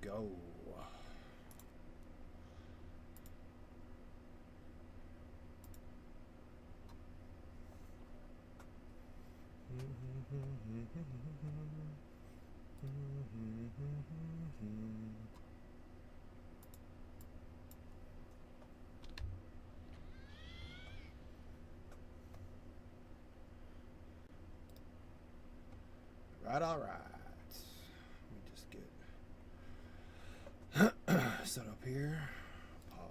go. Right, all right. Let me just get set up here. Pause.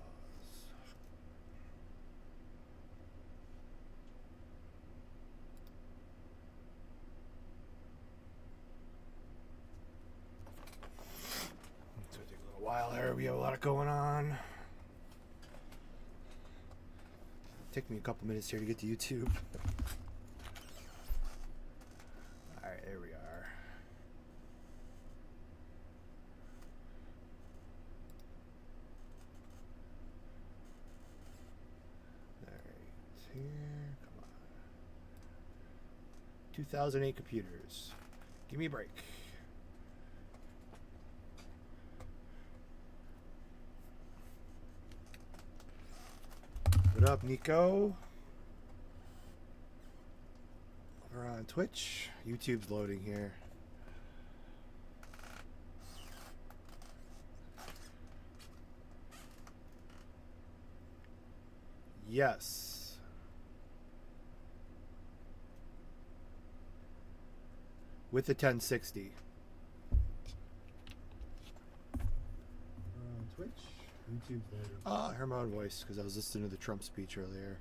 It's gonna take a little while here. We have a lot going on. Take me a couple minutes here to get to YouTube. Alright, there we are. Alright, here. Come on. 2008 computers. Give me a break. What up, Nico? We're on Twitch. YouTube's loading here. Yes. With the 1060. On Twitch. YouTube's loading. Heard my own voice because I was listening to the Trump speech earlier.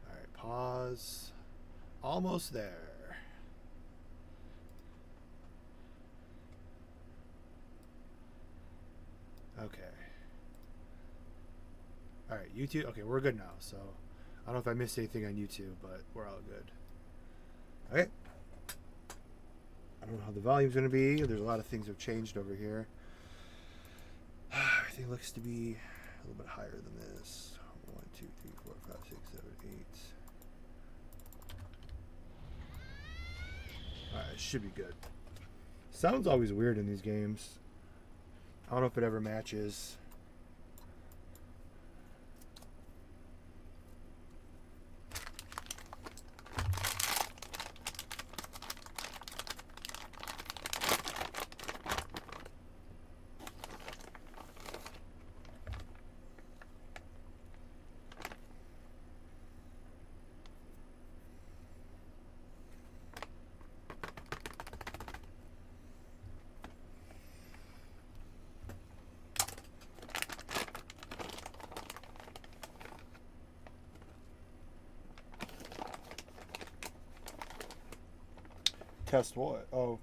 All right, pause. Almost there. Okay. All right, YouTube. Okay, we're good now. So I don't know if I missed anything on YouTube, but we're all good. Okay. I don't know how the volume's going to be. There's a lot of things have changed over here. Everything looks to be a little bit higher than this. 1, 2, 3, 4, 5, 6, 7, 8. Alright, it should be good. Sound's always weird in these games. I don't know if it ever matches. Test what? Oh,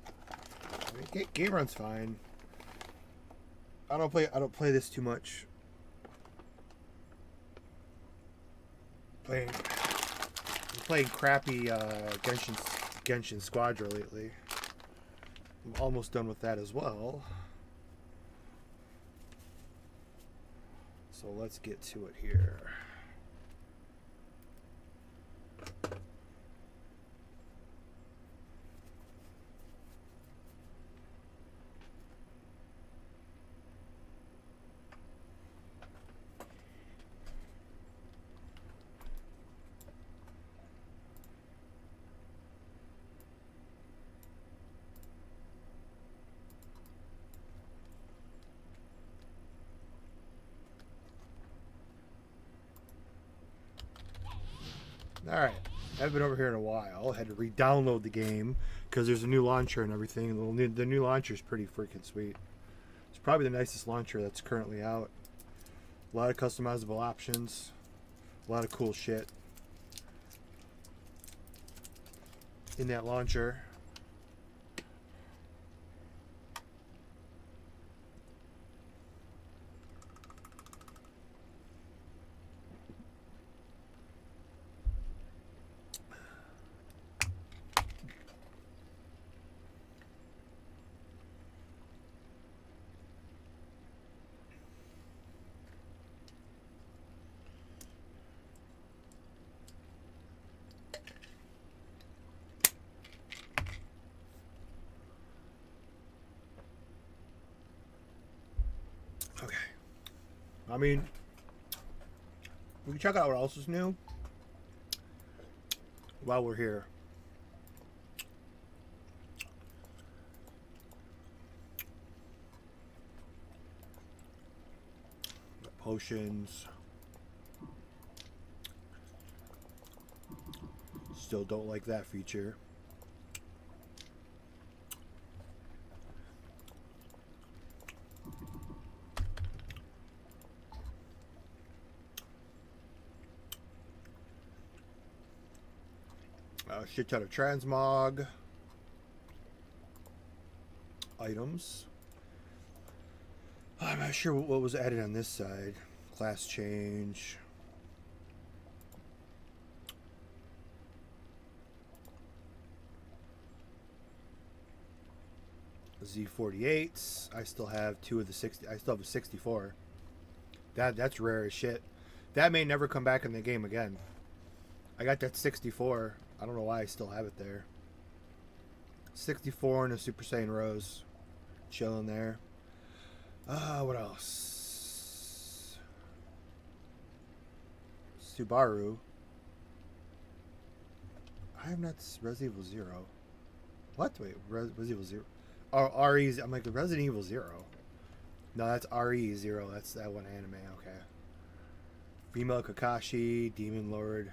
I mean, game run's fine. I don't play this too much. I'm playing crappy Genshin Squadra lately. I'm almost done with that as well. So let's get to it here. Alright, I haven't been over here in a while. I had to re-download the game because there's a new launcher and everything. The new launcher is pretty freaking sweet. It's probably the nicest launcher that's currently out. A lot of customizable options. A lot of cool shit in that launcher. I mean, we can check out what else is new while we're here. Potions. Still don't like that feature. Shit ton of transmog items. I'm not sure what was added on this side. Class change. Z48s. I still have 2 of the 60. I still have a 64. That's rare as shit. That may never come back in the game again. I got that 64. I don't know why I still have it there. 64 and a Super Saiyan Rose. Chilling there. What else? Subaru. I have not Resident Evil 0. What? Wait, Resident Evil 0. Oh, RE. I'm like, the Resident Evil 0. No, that's RE 0. That's that one anime. Okay. Female Kakashi, Demon Lord.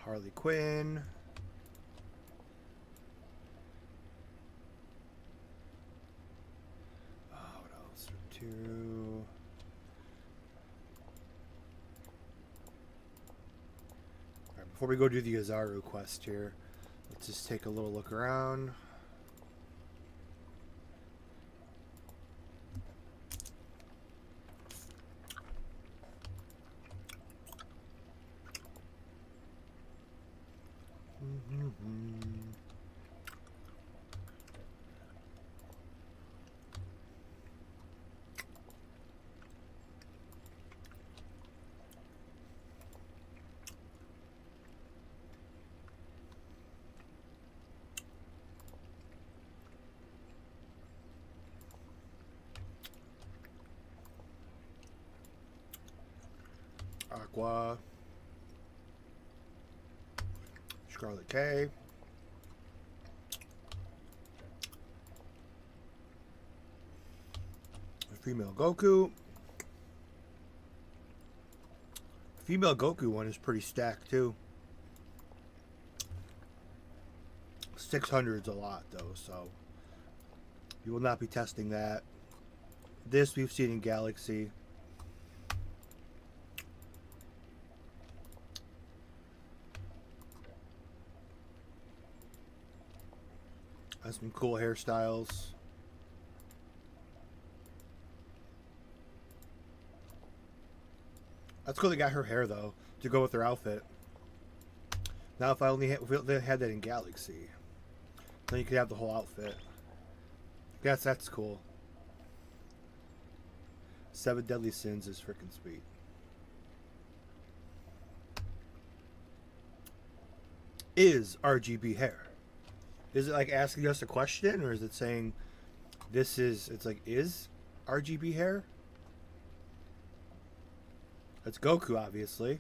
Harley Quinn. What else? 2. Alright, before we go do the Ozaru quest here, let's just take a little look around. Aqua, Scarlet K, Female Goku. Female Goku one is pretty stacked too. 600's a lot though, so you will not be testing that. This we've seen in Galaxy. Has some cool hairstyles. That's cool they got her hair though to go with her outfit. Now if they had that in Galaxy, then you could have the whole outfit. Yes, that's cool. 7 Deadly Sins is freaking sweet. Is RGB hair? Is it like asking us a question, or is it saying this is? It's like, is RGB hair? That's Goku, obviously.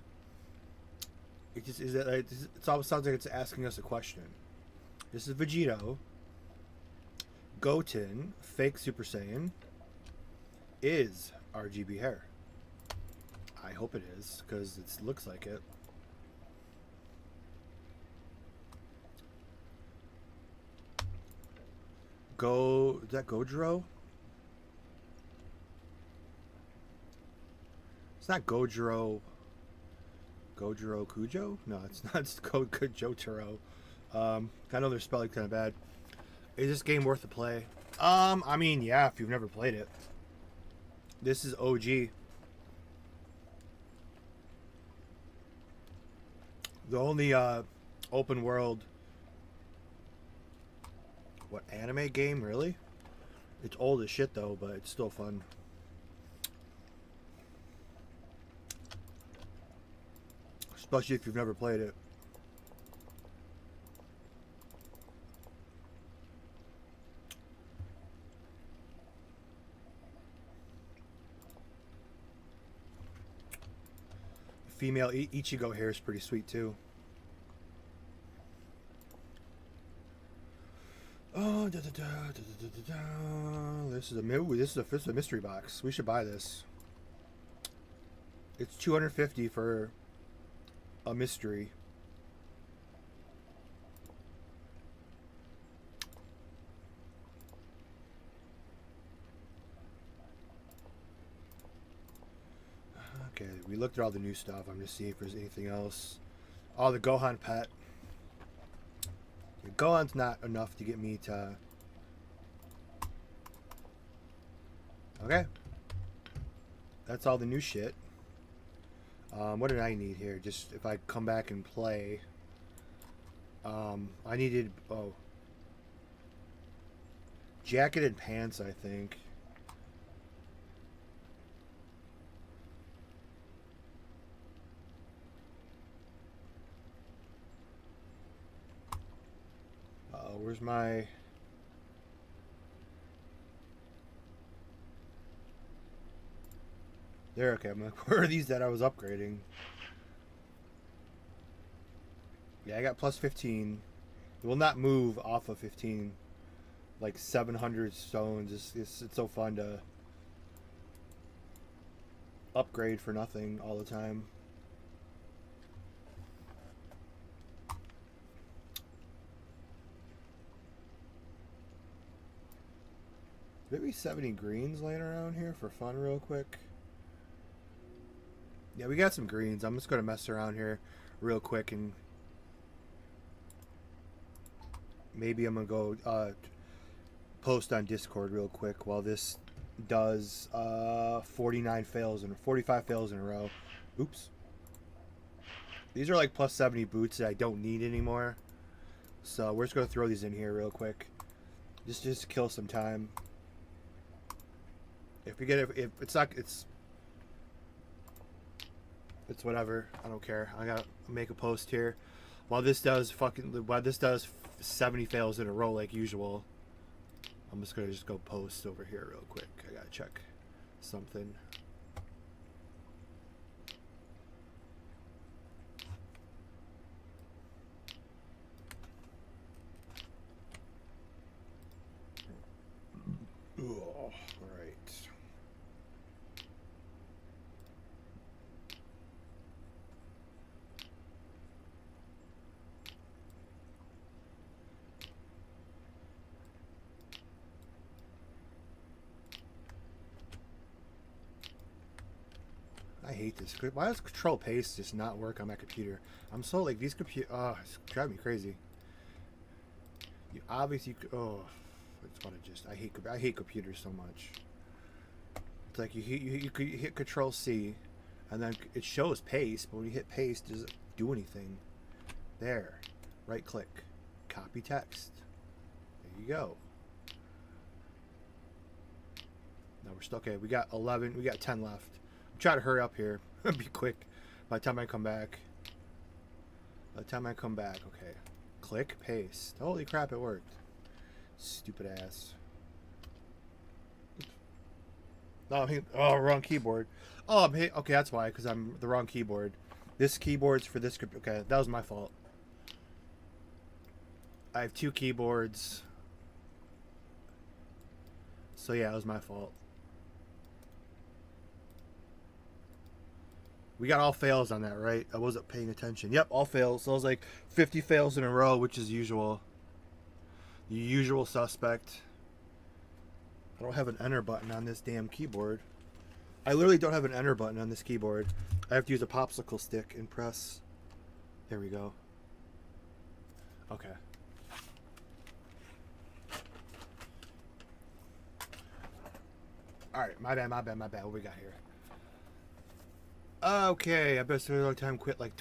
It just is it. Like, it almost sounds like it's asking us a question. This is Vegito. Goten, fake Super Saiyan, is RGB hair. I hope it is, because it looks like it. Is that Gojiro? It's not Gojiro. Gojiro Kujo? No, it's not. It's Jotaro. I know they're spelling kind of bad. Is this game worth a play? I mean, yeah, if you've never played it. This is OG. The only open world anime game, really? It's old as shit though, but it's still fun. especially if you've never played it. Female Ichigo hair is pretty sweet too. Oh, this is a mystery box. We should buy this. It's $250 for a mystery. Okay, we looked at all the new stuff. I'm just seeing if there's anything else. Oh, the Gohan pet. Gohan's not enough to get me to... Okay. That's all the new shit. What did I need here? Just if I come back and play. I needed... Oh. Jacket and pants, I think. Where's my... There, okay. I'm like, where are these that I was upgrading? Yeah, I got plus 15. It will not move off of 15. Like 700 stones. It's so fun to upgrade for nothing all the time. Maybe 70 greens laying around here for fun real quick. Yeah, we got some greens. I'm just going to mess around here real quick and maybe I'm going to go post on Discord real quick while this does 45 fails in a row. Oops. These are like plus 70 boots that I don't need anymore. So we're just going to throw these in here real quick. Just to kill some time. If we get it, if it's not, it's whatever. I don't care. I gotta make a post here. While this does 70 fails in a row like usual, I'm just gonna go post over here real quick. I gotta check something. All right. I hate this. Why does Control Paste just not work on my computer? I'm so like these computer. Oh, it's driving me crazy. You obviously. Oh, I just want to just. I hate computers so much. It's like you hit Control C, and then it shows paste, but when you hit paste, does it do anything? There, right click, copy text. There you go. Now we're still okay. We got 11. We got 10 left. I'm trying to hurry up here. Be quick. By the time I come back. Okay. Click paste. Holy crap! It worked. Stupid ass. Oh, wrong keyboard. Oh, okay, that's why, because I'm the wrong keyboard. This keyboard's for this. Okay, that was my fault. I have two keyboards. So yeah, it was my fault. We got all fails on that, right? I wasn't paying attention. Yep, all fails. So it was like 50 fails in a row, which is usual. The usual suspect. I don't have an enter button on this damn keyboard. I literally don't have an enter button on this keyboard. I have to use a popsicle stick and press. There we go. Okay. Alright, my bad. What we got here? Okay, I bet it's a long time quit like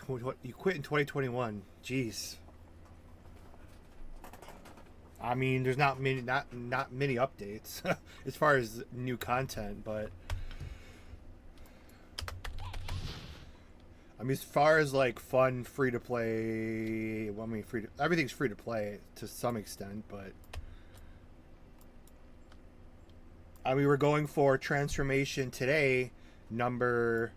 you quit in 2021. Jeez. I mean, there's not many updates as far as new content, but I mean, as far as like fun, free to play, well, I mean, everything's free to play to some extent, but I mean, we're going for transformation today, number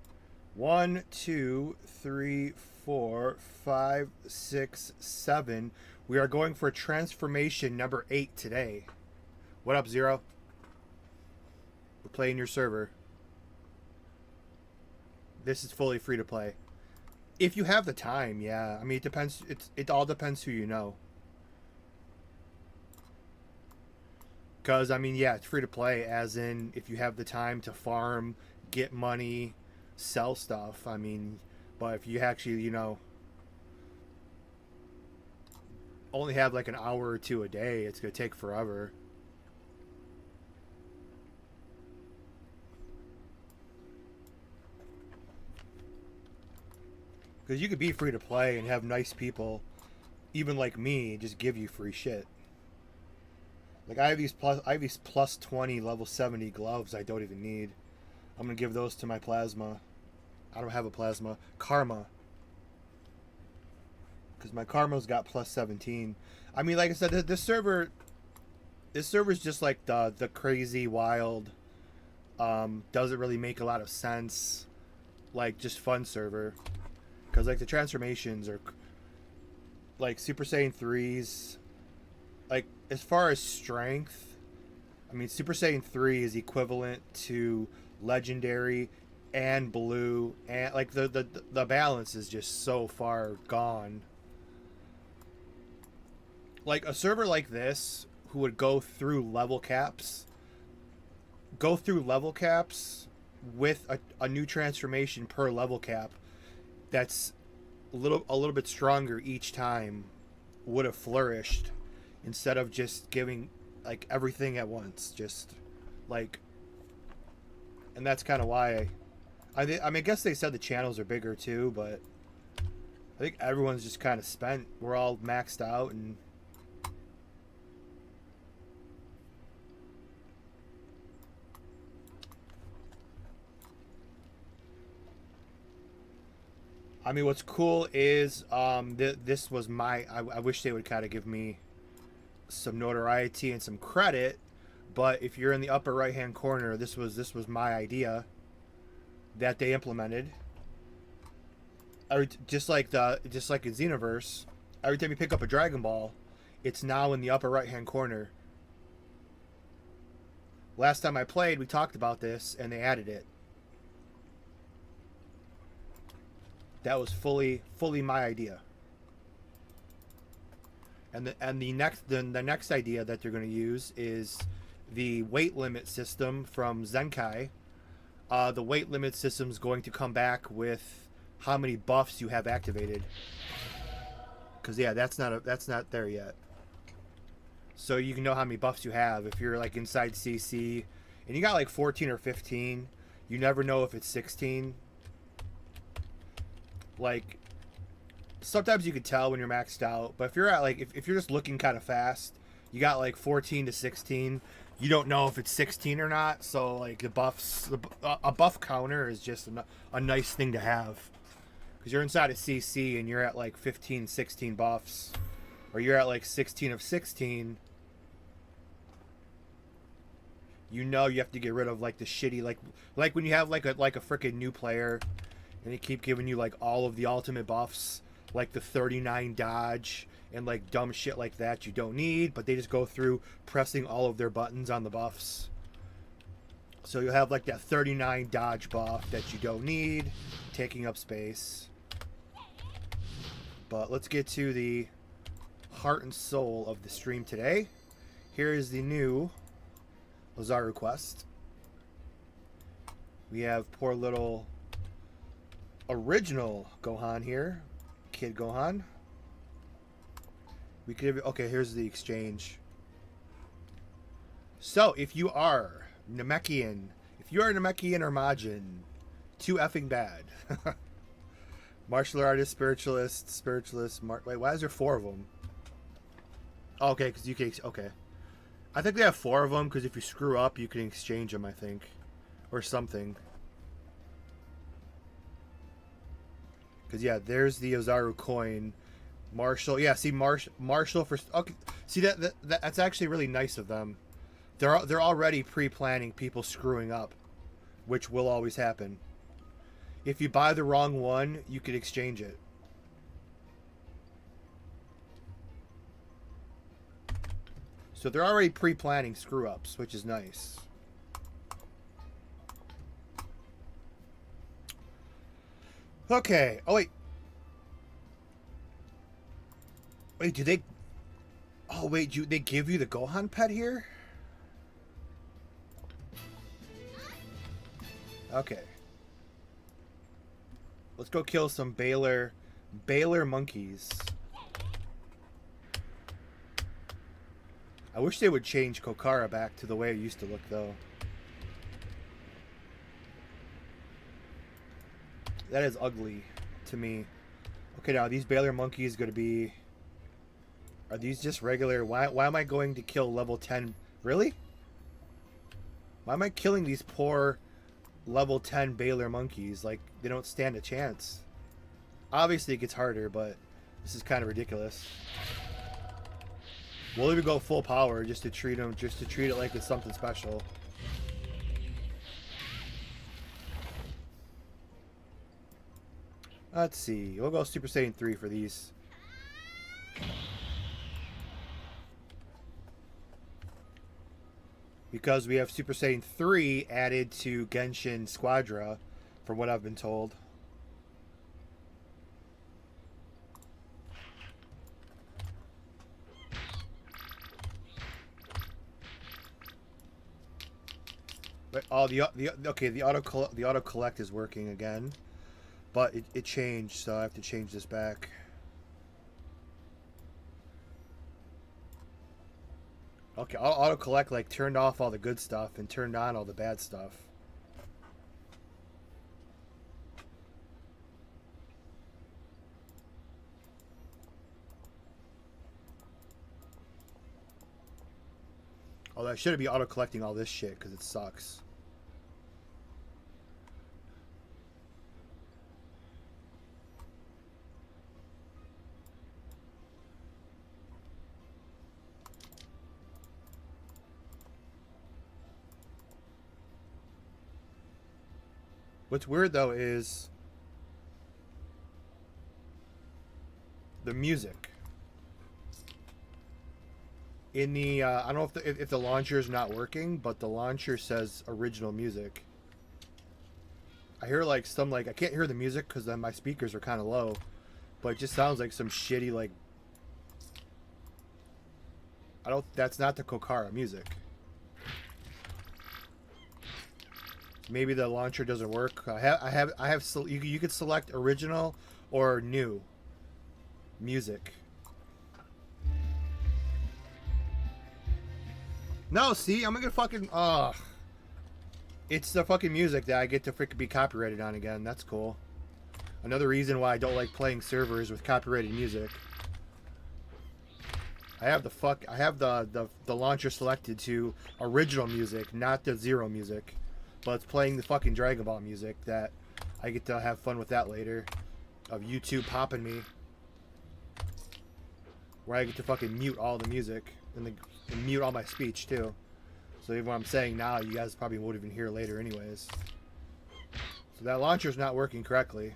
1, 2, 3, 4, 5, 6, 7. We are going for transformation number 8 today. What up, Zero? We're playing your server. This is fully free to play. If you have the time, yeah. I mean, it depends. It all depends who you know. Because, I mean, yeah, it's free to play, as in if you have the time to farm, get money, sell stuff. I mean, but if you actually, you know, only have like an hour or two a day, it's going to take forever. Because you could be free to play and have nice people, even like me, just give you free shit. Like I have these plus 20 level 70 gloves I don't even need. I'm gonna give those to my plasma. I don't have a plasma. Karma. Because my karma's got plus 17. I mean, like I said, this server's just like the crazy wild, doesn't really make a lot of sense, like just fun server. Because like the transformations are like Super Saiyan 3s, like as far as strength, I mean Super Saiyan 3 is equivalent to legendary and blue, and like the balance is just so far gone. Like a server like this who would go through level caps with a new transformation per level cap that's a little bit stronger each time would have flourished, instead of just giving like everything at once, just like. And that's kind of why I mean, I guess they said the channels are bigger too, but I think everyone's just kind of spent. We're all maxed out, and I mean, what's cool is this was my. I wish they would kind of give me some notoriety and some credit, but if you're in the upper right hand corner, this was my idea that they implemented. Just like in Xenoverse, every time you pick up a Dragon Ball, it's now in the upper right hand corner. Last time I played, we talked about this, and they added it. That was fully my idea. And the next idea that they're going to use is the weight limit system from Zenkai. The weight limit system is going to come back with how many buffs you have activated. Because yeah, that's not there yet. So you can know how many buffs you have if you're like inside CC, and you got like 14 or 15. You never know if it's 16. Like, sometimes you could tell when you're maxed out, but if you're at like if you're just looking kind of fast, you got like 14 to 16. You don't know if it's 16 or not. So like the buffs, a buff counter is just a nice thing to have, because you're inside of CC and you're at like 15, 16 buffs, or you're at like 16 of 16. You know you have to get rid of like the shitty like when you have like a freaking new player, and they keep giving you like all of the ultimate buffs, like the 39 dodge and like dumb shit like that you don't need, but they just go through pressing all of their buttons on the buffs. So you'll have like that 39 dodge buff that you don't need, taking up space. But let's get to the heart and soul of the stream today. Here is the new Ozaru quest. We have poor little original Gohan here, Kid Gohan. We could, okay, here's the exchange. So if you are Namekian or Majin, too effing bad. Martial artist, spiritualist, wait, why is there 4 of them? Oh, okay, because you can, okay. I think they have 4 of them, because if you screw up, you can exchange them, I think. Or something. Because yeah, there's the Ozaru coin. Marshall, yeah. See, Marshall for okay. See that's actually really nice of them. They're already pre-planning people screwing up, which will always happen. If you buy the wrong one, you could exchange it. So they're already pre-planning screw-ups, which is nice. Okay. Oh wait. Wait, do they? Oh wait, they give you the Gohan pet here? Okay. Let's go kill some Baylor monkeys. I wish they would change Kokara back to the way it used to look, though. That is ugly to me. Okay, now these Baylor monkeys going to be... Are these just regular... Why am I going to kill level 10? Really? Why am I killing these poor level 10 Baylor monkeys? Like, they don't stand a chance. Obviously, it gets harder, but this is kind of ridiculous. We'll even go full power just to treat them, just to treat it like it's something special. Let's see. We'll go Super Saiyan 3 for these. Because we have Super Saiyan 3 added to Genshin Squadra, from what I've been told. But the auto collect is working again, but it changed, so I have to change this back. Okay, auto collect like turned off all the good stuff and turned on all the bad stuff. Although I should be auto collecting all this shit because it sucks. What's weird though is the music in the I don't know if the launcher is not working, but the launcher says original music. I hear like some I can't hear the music because then my speakers are kind of low, but it just sounds like some shitty like that's not the Kokara music. Maybe the launcher doesn't work. You could select original or new music. No, see, I'm gonna fucking it's the fucking music that I get to freaking be copyrighted on again. That's cool. Another reason why I don't like playing servers with copyrighted music. I have the launcher selected to original music, not the zero music. But it's playing the fucking Dragon Ball music that I get to have fun with that later. Of YouTube popping me. Where I get to fucking mute all the music. And mute all my speech too. So even what I'm saying now, you guys probably won't even hear later anyways. So that launcher's not working correctly.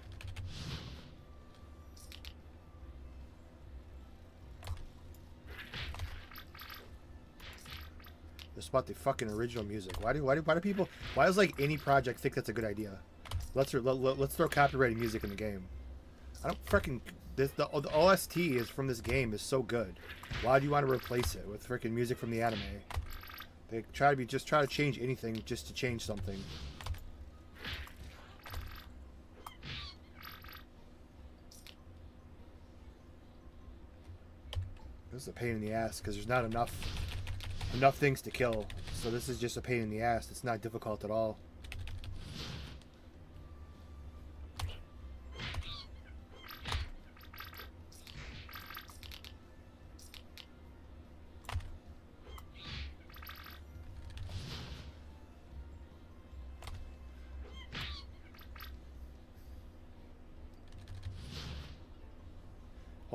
Just about the fucking original music. Why do people? Why does like any project think that's a good idea? Let's throw copyrighted music in the game. I don't freaking the OST is from this game is so good. Why do you want to replace it with freaking music from the anime? They try to change anything just to change something. This is a pain in the ass because there's not enough things to kill. So this is just a pain in the ass. It's not difficult at all.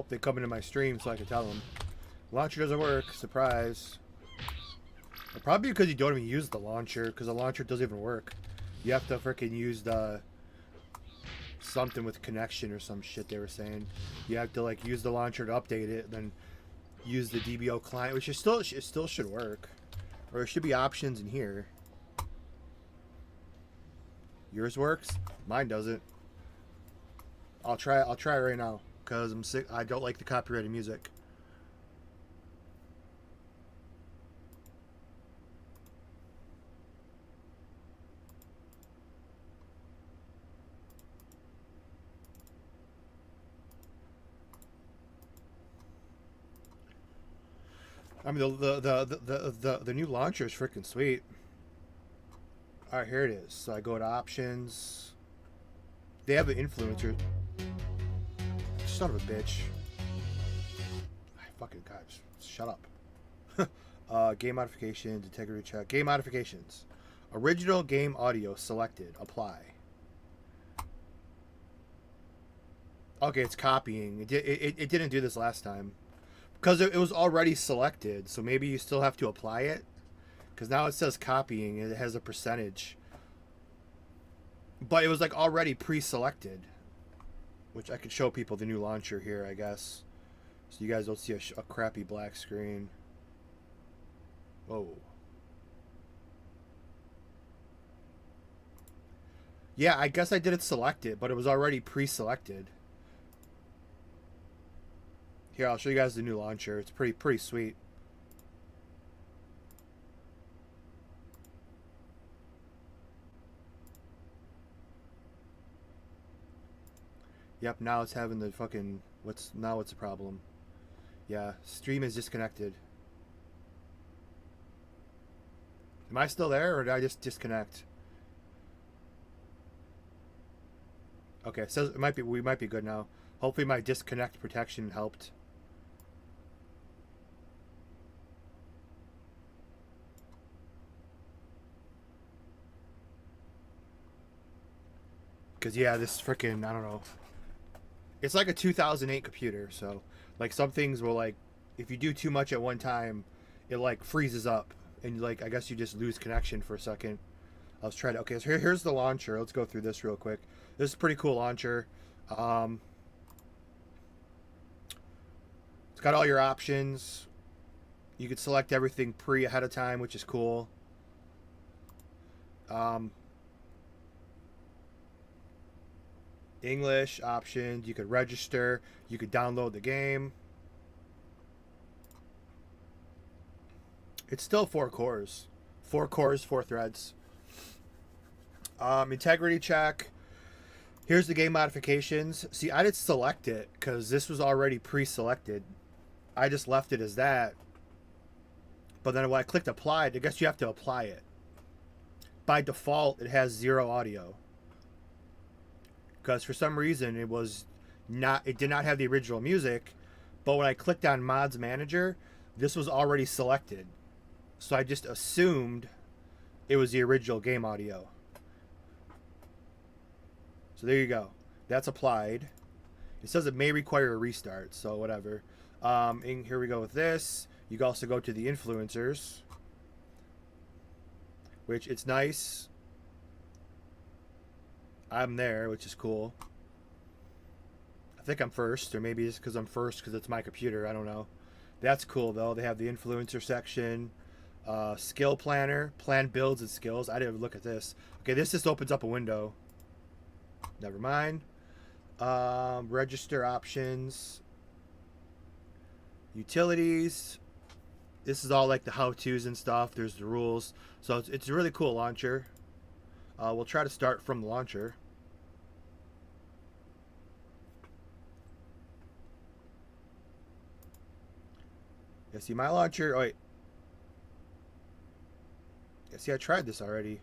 Hope they come into my stream so I can tell them. Launcher doesn't work. Surprise. Probably because you don't even use the launcher, because the launcher doesn't even work. You have to freaking use the something with connection or some shit they were saying. You have to like use the launcher to update it, then use the DBO client, which is still it still should work, or there should be options in here. Yours works, mine doesn't. I'll try it right now because I'm sick. I don't like the copyrighted music. I mean, the new launcher is freaking sweet. All right, here it is. So I go to options. They have an influencer. Son of a bitch. Fucking guys, shut up. Game modifications, integrity check. Game modifications. Original game audio selected. Apply. Okay, it's copying. It didn't do this last time. Because it was already selected, so maybe you still have to apply it. Because now it says copying, and it has a percentage. But it was like already pre-selected. Which I could show people the new launcher here, I guess. So you guys don't see a crappy black screen. Whoa. Yeah, I guess I didn't select it, but it was already pre-selected. Here, I'll show you guys the new launcher. It's pretty sweet. Yep, now it's having the fucking what's the problem? Yeah, stream is disconnected. Am I still there or did I just disconnect? Okay, it says we might be good now. Hopefully my disconnect protection helped. Cause yeah, this freaking I don't know. It's like a 2008 computer, so like some things will like if you do too much at one time, it like freezes up and like I guess you just lose connection for a second. I was trying to okay, so here's the launcher. Let's go through this real quick. This is a pretty cool launcher. It's got all your options. You could select everything ahead of time, which is cool. English options. You could register. You could download the game. It's still 4 cores. 4 cores, 4 threads. Integrity check. Here's the game modifications. See, I didn't select it because this was already pre-selected. I just left it as that. But then when I clicked apply, I guess you have to apply it. By default, it has 0 audio. Because for some reason it did not have the original music, but when I clicked on Mods Manager, this was already selected. So I just assumed it was the original game audio. So there you go. That's applied. It says it may require a restart, so whatever. And here we go with this. You can also go to the influencers, which it's nice. I'm there, which is cool. I think I'm first, or maybe it's because I'm first because it's my computer. I don't know. That's cool, though. They have the influencer section. Skill planner. Plan builds and skills. I didn't look at this. Okay, this just opens up a window. Never mind. Register options. Utilities. This is all like the how-tos and stuff. There's the rules. So it's a really cool launcher. We'll try to start from the launcher. Yeah, see my launcher. Oh, wait. Yeah, see, I tried this already.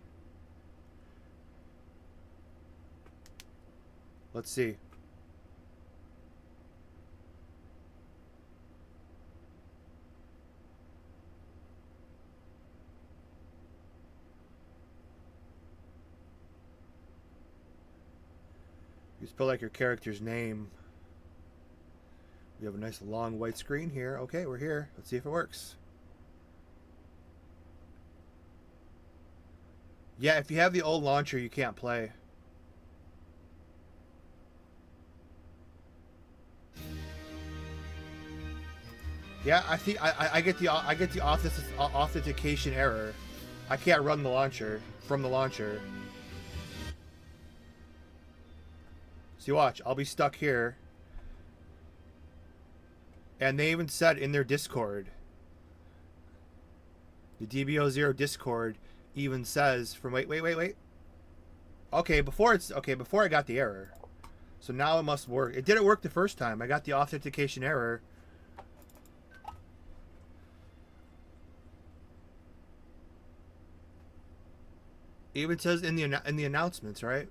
Let's see. You spell like your character's name. We have a nice long white screen here. Okay, we're here. Let's see if it works. Yeah, if you have the old launcher, you can't play. Yeah, I think I get the authentication error. I can't run the launcher from the launcher. See, watch. I'll be stuck here. And they even said in their Discord, the DBO Zero Discord even says from wait. Okay, before I got the error. So now it must work. It didn't work the first time. I got the authentication error. It even says in the announcements, right?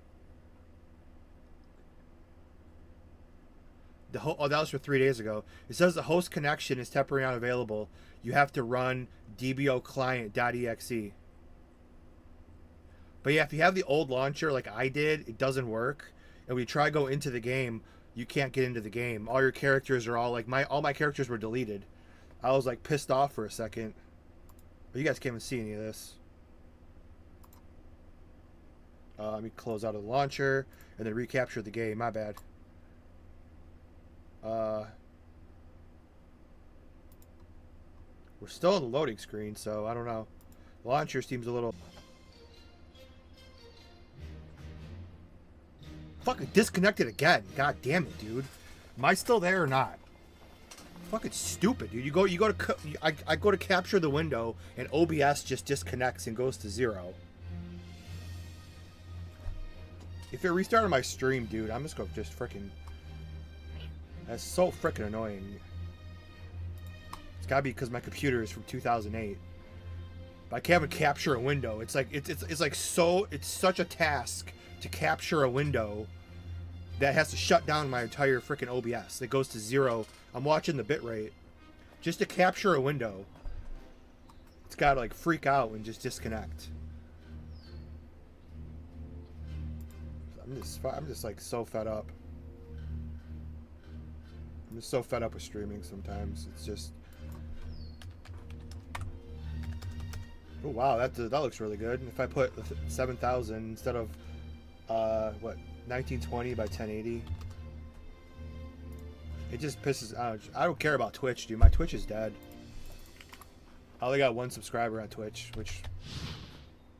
Oh, that was for 3 days ago. It says the host connection is temporarily unavailable. You have to run DBO client.exe. But yeah, if you have the old launcher like I did, it doesn't work. And when you try to go into the game, you can't get into the game. All your characters are all like all my characters were deleted. I was like pissed off for a second. But you guys can't even see any of this. Let me close out of the launcher and then recapture the game. My bad. We're still in the loading screen, so I don't know. The launcher seems a little... Fucking disconnected again. God damn it, dude. Am I still there or not? Fucking stupid, dude. I go to capture the window and OBS just disconnects and goes to 0. If it restarted my stream, dude, I'm just gonna freaking... That's so freaking annoying. It's gotta be because my computer is from 2008. But I can't even capture a window. It's like it's such a task to capture a window that has to shut down my entire freaking OBS. It goes to 0. I'm watching the bitrate just to capture a window. It's gotta like freak out and just disconnect. I'm just like so fed up. I'm just so fed up with streaming sometimes. It's just... Oh wow, that looks really good. If I put 7,000 instead of what, 1920 by 1080, it just pisses out. I don't care about Twitch, dude. My Twitch is dead. I only got 1 subscriber on Twitch, which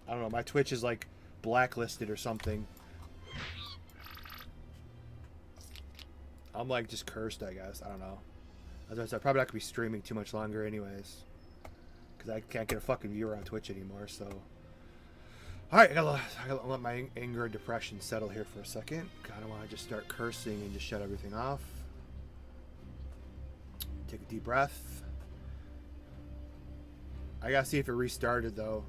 I don't know. My Twitch is like blacklisted or something. I'm like just cursed, I guess. I don't know. As I said, probably not gonna be streaming too much longer, anyways, because I can't get a fucking viewer on Twitch anymore. So, all right, I gotta let my anger and depression settle here for a second. I don't want to just start cursing and just shut everything off. Take a deep breath. I gotta see if it restarted though.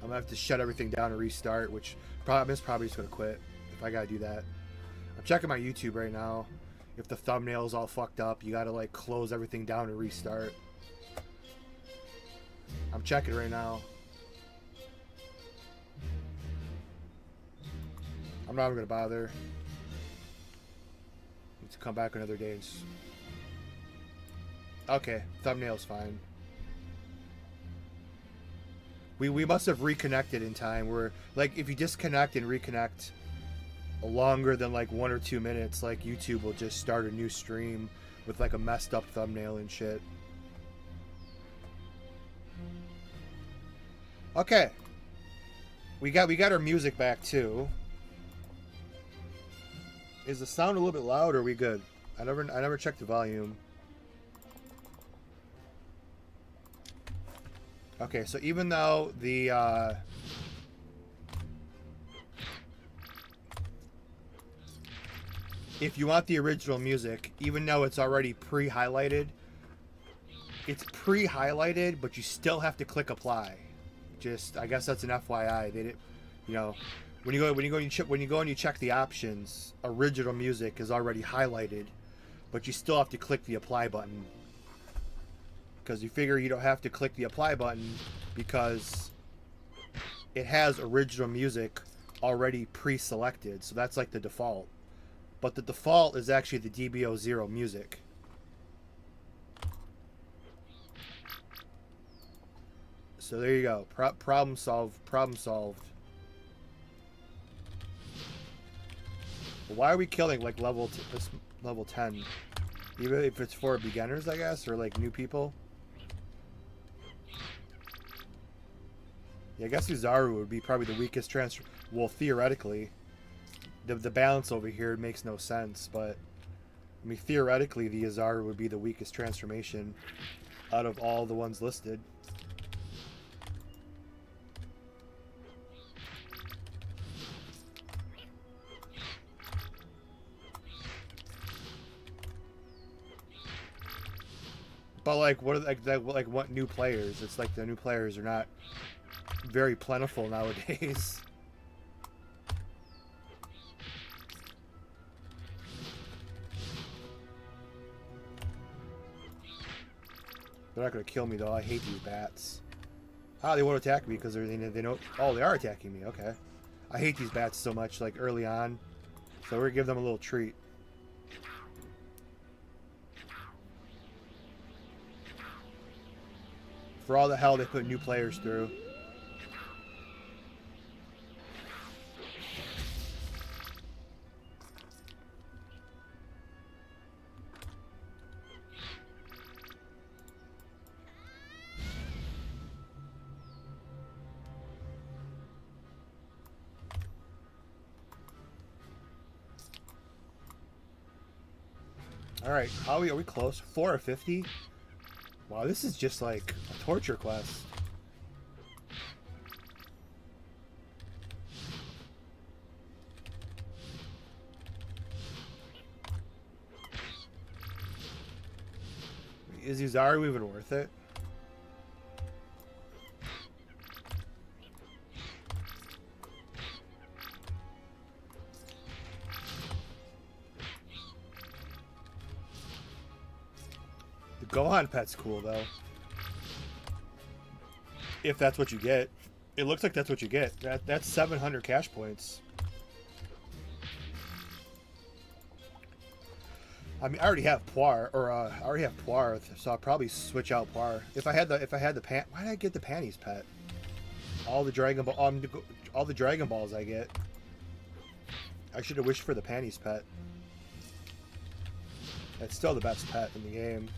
I'm gonna have to shut everything down and restart, which I'm probably just gonna quit if I gotta do that. I'm checking my YouTube right now. If the thumbnail's all fucked up, you gotta like close everything down and restart. I'm checking right now. I'm not even gonna bother. Need to come back another day. Okay, thumbnail's fine. We must have reconnected in time. Where like if you disconnect and reconnect longer than like 1 or 2 minutes, like YouTube will just start a new stream with like a messed up thumbnail and shit. Okay, we got our music back too. Is the sound a little bit loud or are we good? I never checked the volume. Okay, so even though the if you want the original music, even though it's already pre-highlighted, it's pre-highlighted, but you still have to click apply. Just, I guess that's an FYI. They didn't, you know, when you go and you check the options, original music is already highlighted, but you still have to click the apply button. Because you figure you don't have to click the apply button because it has original music already pre-selected, so that's like the default. but the default is actually the DBO 0 music. So there you go. Problem solved. Problem solved. But why are we killing like level 10? Even if it's for beginners, I guess, or like new people. Yeah, I guess Oozaru would be probably the weakest transfer. Well, theoretically, the balance over here makes no sense, but I mean, theoretically, the Ozaru would be the weakest transformation out of all the ones listed. But like, what are like what new players? It's like the new players are not very plentiful nowadays. They're not gonna kill me though. I hate these bats. Ah, they won't attack me because they know. Oh, they are attacking me. Okay. I hate these bats so much, like early on. So we're gonna give them a little treat. For all the hell they put new players through. Alright, are we close? 4 or 50? Wow, this is just like a torture quest. Is Oozaru even worth it? The Gohan pet's cool though. If that's what you get. It looks like that's what you get. That's 700 cash points. I mean, I already have Poir, or I already have Poir, so I'll probably switch out Poir. If I had the why did I get the panties pet? All the Dragon Balls I get. I should have wished for the panties pet. It's still the best pet in the game.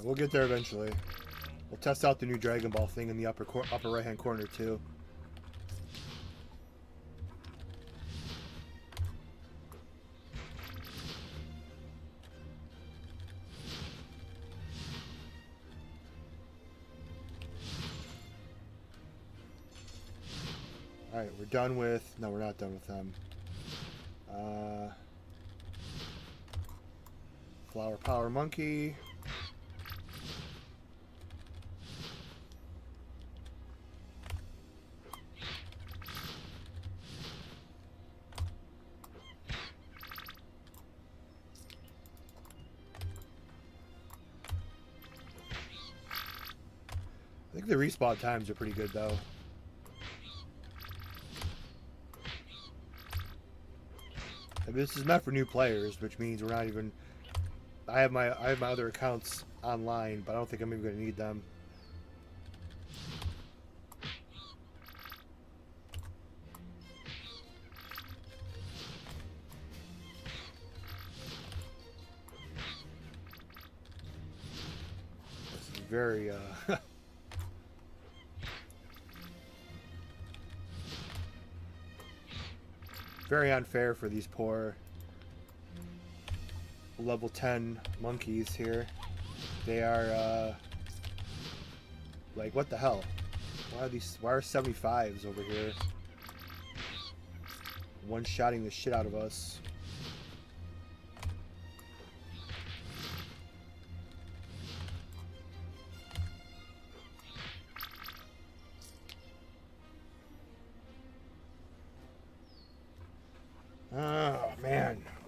We'll get there eventually. We'll test out the new Dragon Ball thing in the upper right hand corner too. Alright, we're done with... No, we're not done with them. Flower Power Monkey. I think the respawn times are pretty good though. I mean, this is meant for new players, which means we're not even. I have my other accounts online, but I don't think I'm even going to need them. This is very very unfair for these poor level 10 monkeys here. They are like, what the hell? Why are 75s over here one-shotting the shit out of us?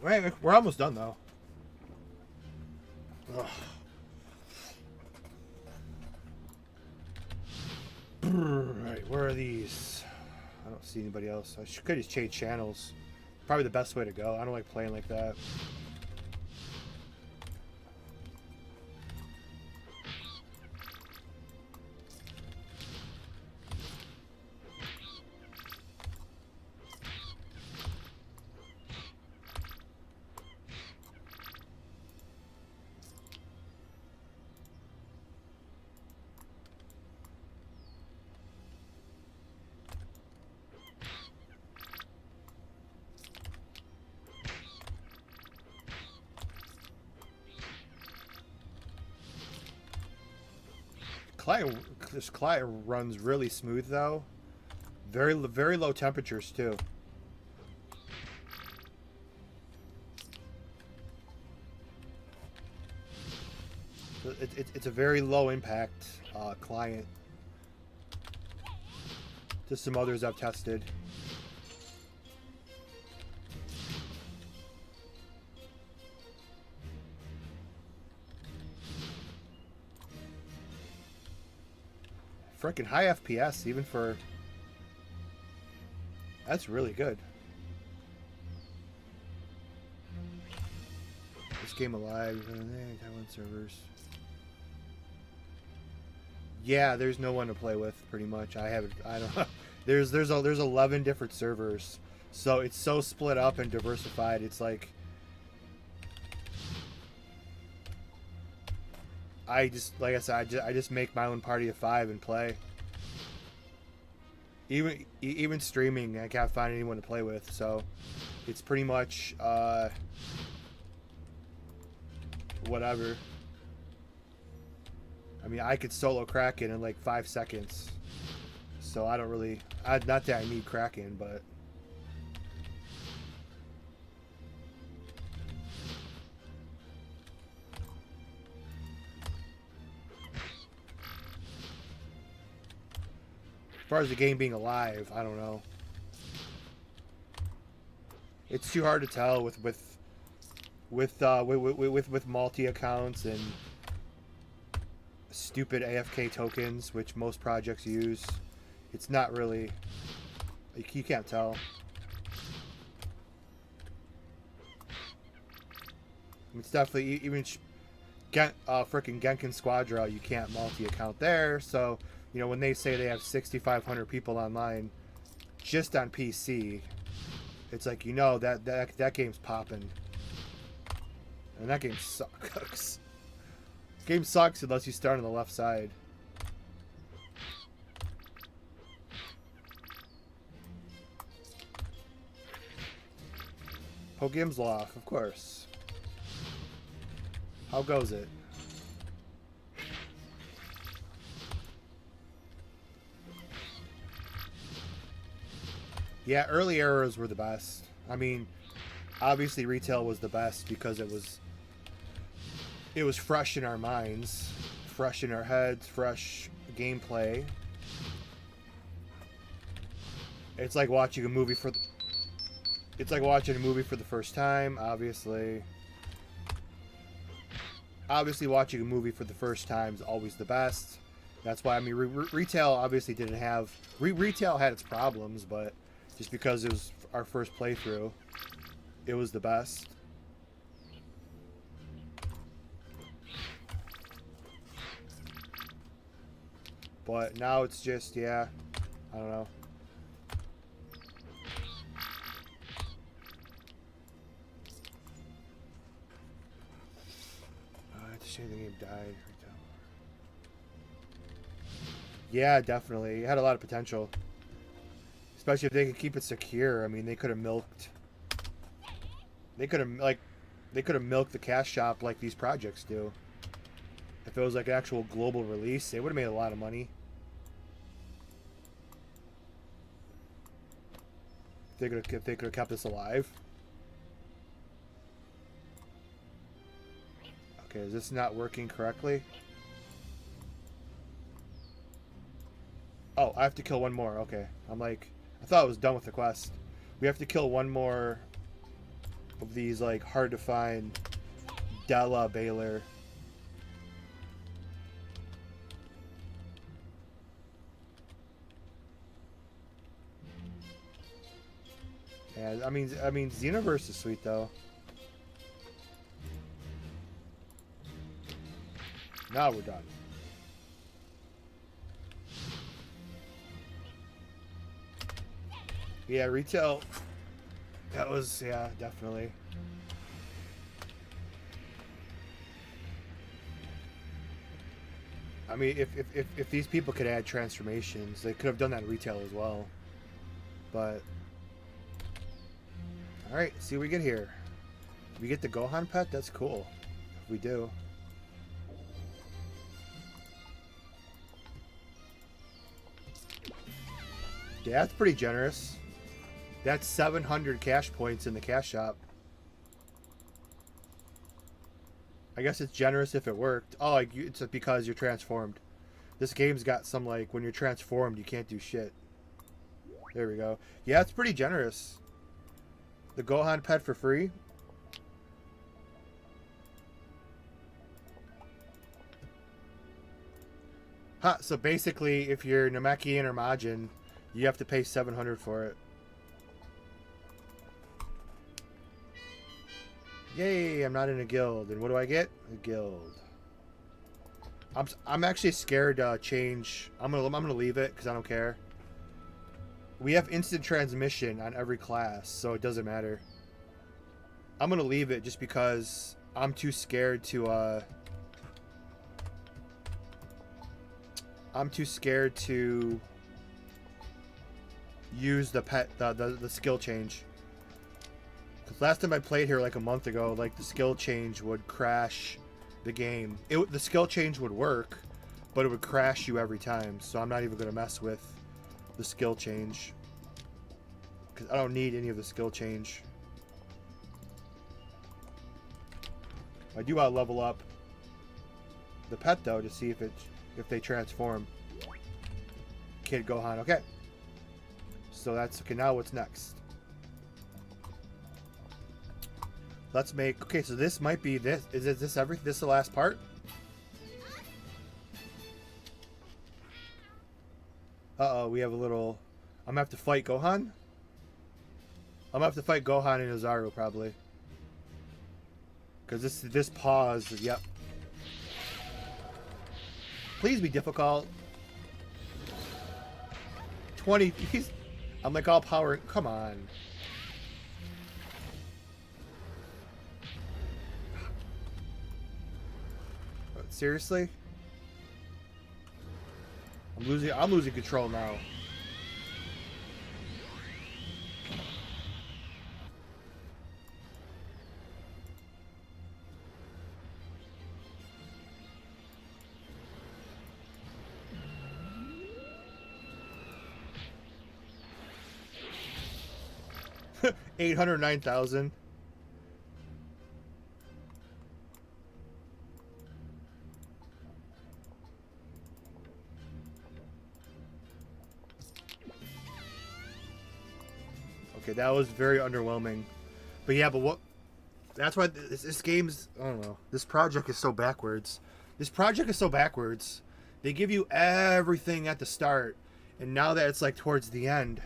Alright, we're almost done though. Ugh. Alright, where are these? I don't see anybody else. I could just change channels. Probably the best way to go. I don't like playing like that. This client runs really smooth though. Very low temperatures too. It's a very low impact client. Just some others I've tested. Freaking high FPS, even for... That's really good. This game alive. Taiwan servers. Yeah, there's no one to play with, pretty much. I don't... There's 11 different servers. So it's so split up and diversified. It's like... like I said, I just make my own party of 5 and play. Even streaming, I can't find anyone to play with, so it's pretty much whatever. I mean, I could solo Kraken in like 5 seconds, so I don't really. Not that I need Kraken, but. As far as the game being alive, I don't know. It's too hard to tell with multi accounts and stupid AFK tokens, which most projects use. It's not really. You can't tell. It's definitely even frickin' Genkin Squadra. You can't multi account there, so. You know, when they say they have 6,500 people online just on PC, it's like, you know, that game's popping. And that game sucks. Game sucks unless you start on the left side. Pogim's off, of course. How goes it? Yeah, early eras were the best. I mean, obviously retail was the best because it was fresh in our minds, fresh in our heads, fresh gameplay. It's like watching a movie for the first time, obviously. Obviously watching a movie for the first time is always the best. That's why, I mean, retail obviously didn't have retail had its problems, but just because it was our first playthrough, it was the best. But now it's just, yeah, I don't know. It's a shame the game died. Yeah, definitely. It had a lot of potential. Especially if they could keep it secure. I mean, they could have milked. They could have milked the Cashapp like these projects do. If it was like an actual global release, they would have made a lot of money. If they could have kept this alive. Okay, is this not working correctly? Oh, I have to kill one more. Okay, I'm like. I thought I was done with the quest. We have to kill one more of these like hard to find Della Baylor. Yeah, I mean Xenoverse is sweet though. Now we're done. Yeah, retail. That was, yeah, definitely. I mean, if these people could add transformations, they could have done that in retail as well. But all right, see what we get here. We get the Gohan pet. That's cool. If we do. Yeah, that's pretty generous. That's 700 cash points in the Cashapp. I guess it's generous if it worked. Oh, like it's because you're transformed. This game's got some like when you're transformed, you can't do shit. There we go. Yeah, it's pretty generous. The Gohan pet for free. Huh, so basically, if you're Namekian or Majin, you have to pay 700 for it. Yay, I'm not in a guild. And what do I get? A guild. I'm actually scared to change. I'm gonna leave it because I don't care. We have instant transmission on every class, so it doesn't matter. I'm gonna leave it just because I'm too scared to use the pet the skill change. Cause last time I played here like a month ago, like the skill change would crash the game. The skill change would work, but it would crash you every time. So I'm not even gonna mess with the skill change because I don't need any of the skill change. I do want to level up the pet though to see if they transform. Kid Gohan, okay. So that's okay. Now what's next? Let's make. Okay, so this might be this. Is this everything? This the last part? Uh-oh, we have a little. I'm gonna have to fight Gohan. I'm gonna have to fight Gohan and Ozaru probably. Because this pause. Yep. Please be difficult. 20. I'm like all power. Come on. Seriously? I'm losing control now. $809,000. Okay, that was very underwhelming. But yeah, but what? That's why this game's. I don't know. This project is so backwards. This project is so backwards. They give you everything at the start, and now that it's like towards the end,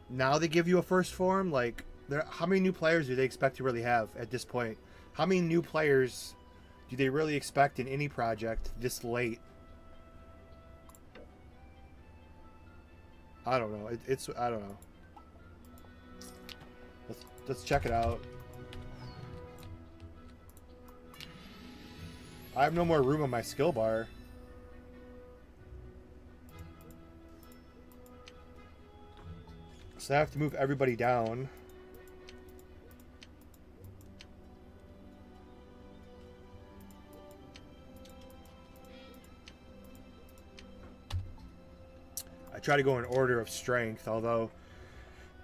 now they give you a first form. Like, how many new players do they expect to really have at this point? How many new players do they really expect in any project this late? I don't know. I don't know. Let's check it out. I have no more room on my skill bar. So I have to move everybody down. I try to go in order of strength, although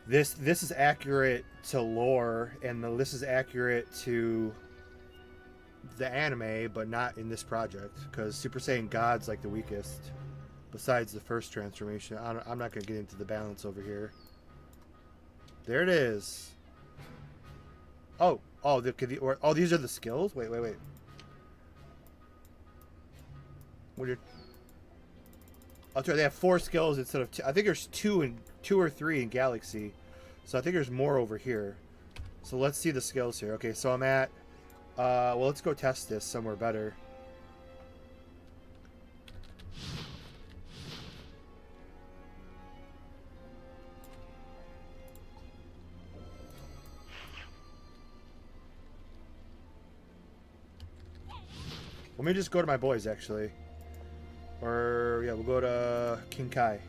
this is accurate to lore and this is accurate to the anime, but not in this project because Super Saiyan God's like the weakest besides the first transformation. I'm not going to get into the balance over here. There it is. Oh, oh, these are the skills. Wait. What are? I'll try. They have 4 skills instead of 2. I think there's 2 or 3 in Galaxy, so I think there's more over here. So let's see the skills here. Okay, so I'm at. Well, let's go test this somewhere better. Let me just go to my boys, actually. Or, yeah, we'll go to King Kai.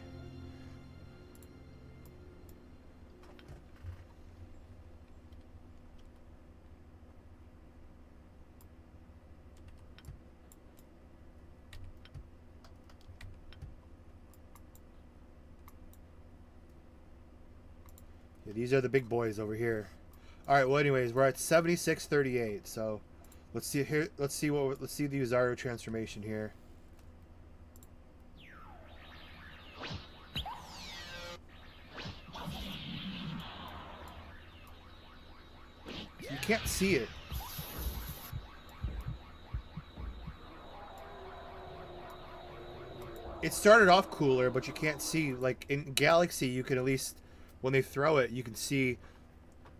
Yeah, these are the big boys over here. All right, well, anyways, we're at 7638, so let's see here. Let's see the Ozaru transformation here. You can't see it. It started off cooler, but you can't see. Like in Galaxy, you can at least, when they throw it, you can see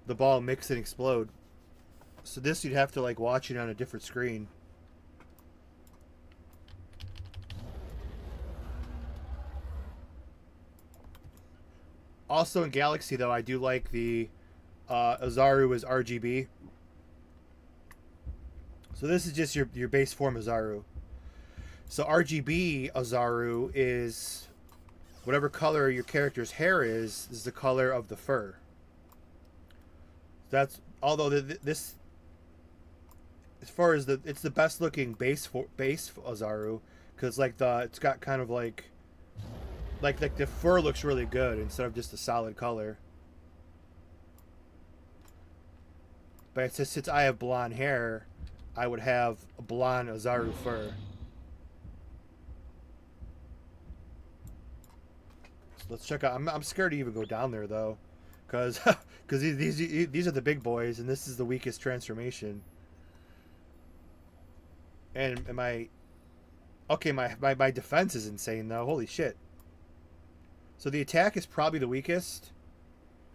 the ball mix and explode. So this you'd have to like watch it on a different screen. Also in Galaxy, though, I do like the Ozaru is RGB. So this is just your base form Ozaru. So RGB Ozaru is whatever color your character's hair is the color of the fur. That's although this, as far as it's the best looking base Ozaru, because like it's got kind of like the fur looks really good instead of just a solid color. But since I have blonde hair, I would have a blonde Ozaru fur. So let's check out. I'm scared to even go down there though, because these are the big boys and this is the weakest transformation. And my defense is insane though. Holy shit. So the attack is probably the weakest,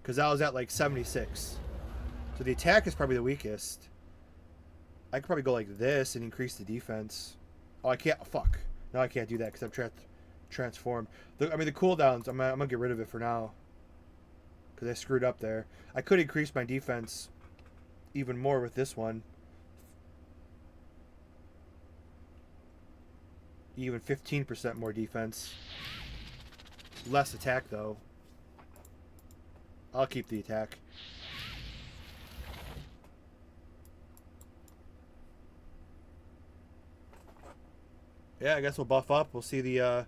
because I was at like 76. So the attack is probably the weakest. I could probably go like this and increase the defense. Oh, I can't. Fuck. No, I can't do that because I'm transformed. The cooldowns, I'm going to get rid of it for now, because I screwed up there. I could increase my defense even more with this one. Even 15% more defense. Less attack, though. I'll keep the attack. Yeah, I guess we'll buff up. We'll see the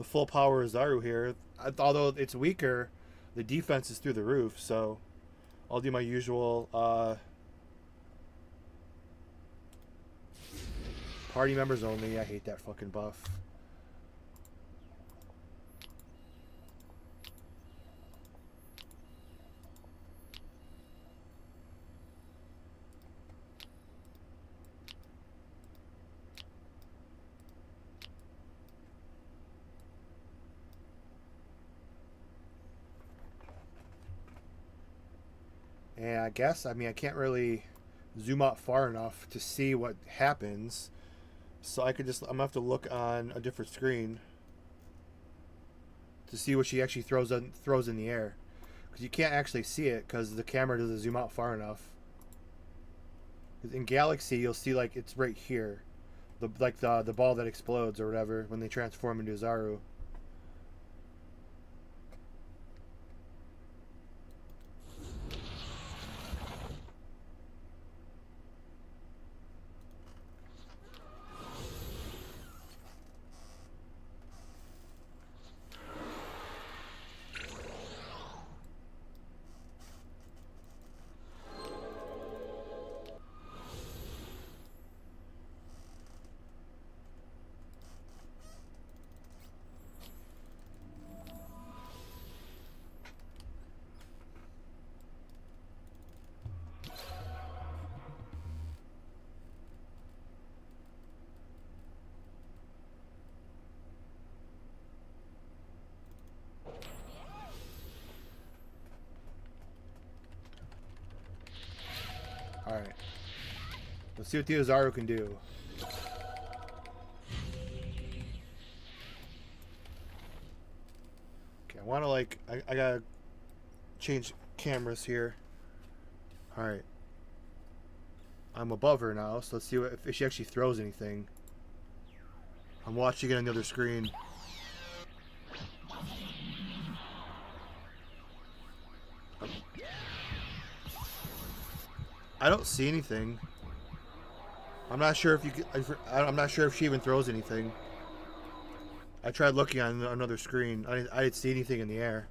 full power Ozaru here. Although it's weaker, the defense is through the roof. So I'll do my usual party members only. I hate that fucking buff. And I guess, I can't really zoom out far enough to see what happens. So I'm gonna have to look on a different screen to see what she actually throws in the air. Because you can't actually see it because the camera doesn't zoom out far enough. In Galaxy, you'll see like it's right here. The ball that explodes or whatever when they transform into Ozaru. Alright. Let's see what the Ozaru can do. Okay, I want to like... I gotta change cameras here. Alright. I'm above her now, so let's see what, if she actually throws anything. I'm watching it on the other screen. I don't see anything. I'm not sure if you. I'm not sure if she even throws anything. I tried looking on another screen. I didn't see anything in the air.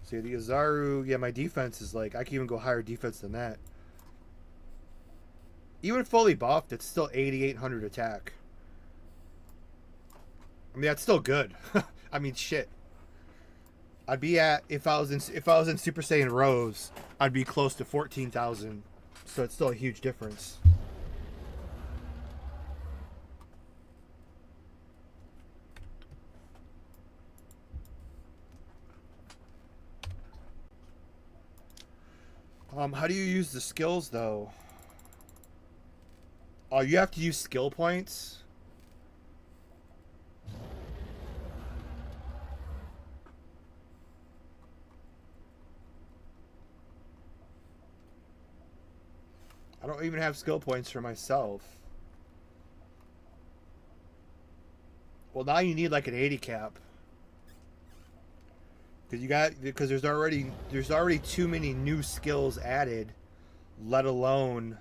See, the Ozaru, yeah, my defense is like, I can even go higher defense than that. Even fully buffed, it's still 8,800 attack. I mean, that's still good. I mean, shit. I'd be at, if I was in Super Saiyan Rose, I'd be close to 14,000. So it's still a huge difference. How do you use the skills though? Oh, you have to use skill points? I don't even have skill points for myself. Well, now you need like an 80 cap. Because there's already too many new skills added, let alone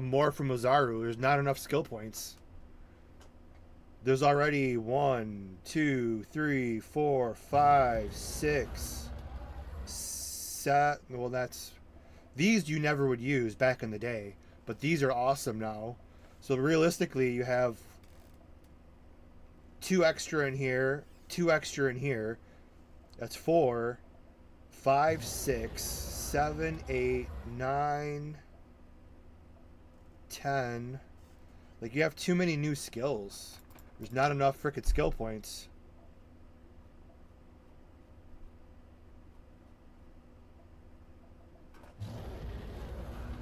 more from Ozaru. There's not enough skill points. There's already 1, 2, 3, 4, 5, 6, 7. Well, that's these you never would use back in the day, but these are awesome now. So realistically, you have 2 extra in here, 2 extra in here. That's 4, 5, 6, 7, 8, 9, 10. Like, you have too many new skills. There's not enough frickin' skill points.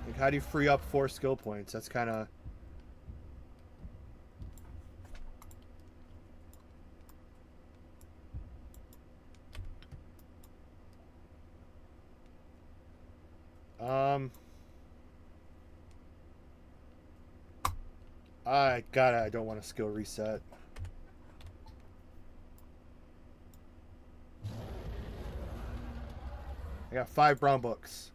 Like, how do you free up 4 skill points? That's kind of... I don't want a skill reset. I got 5 brown books.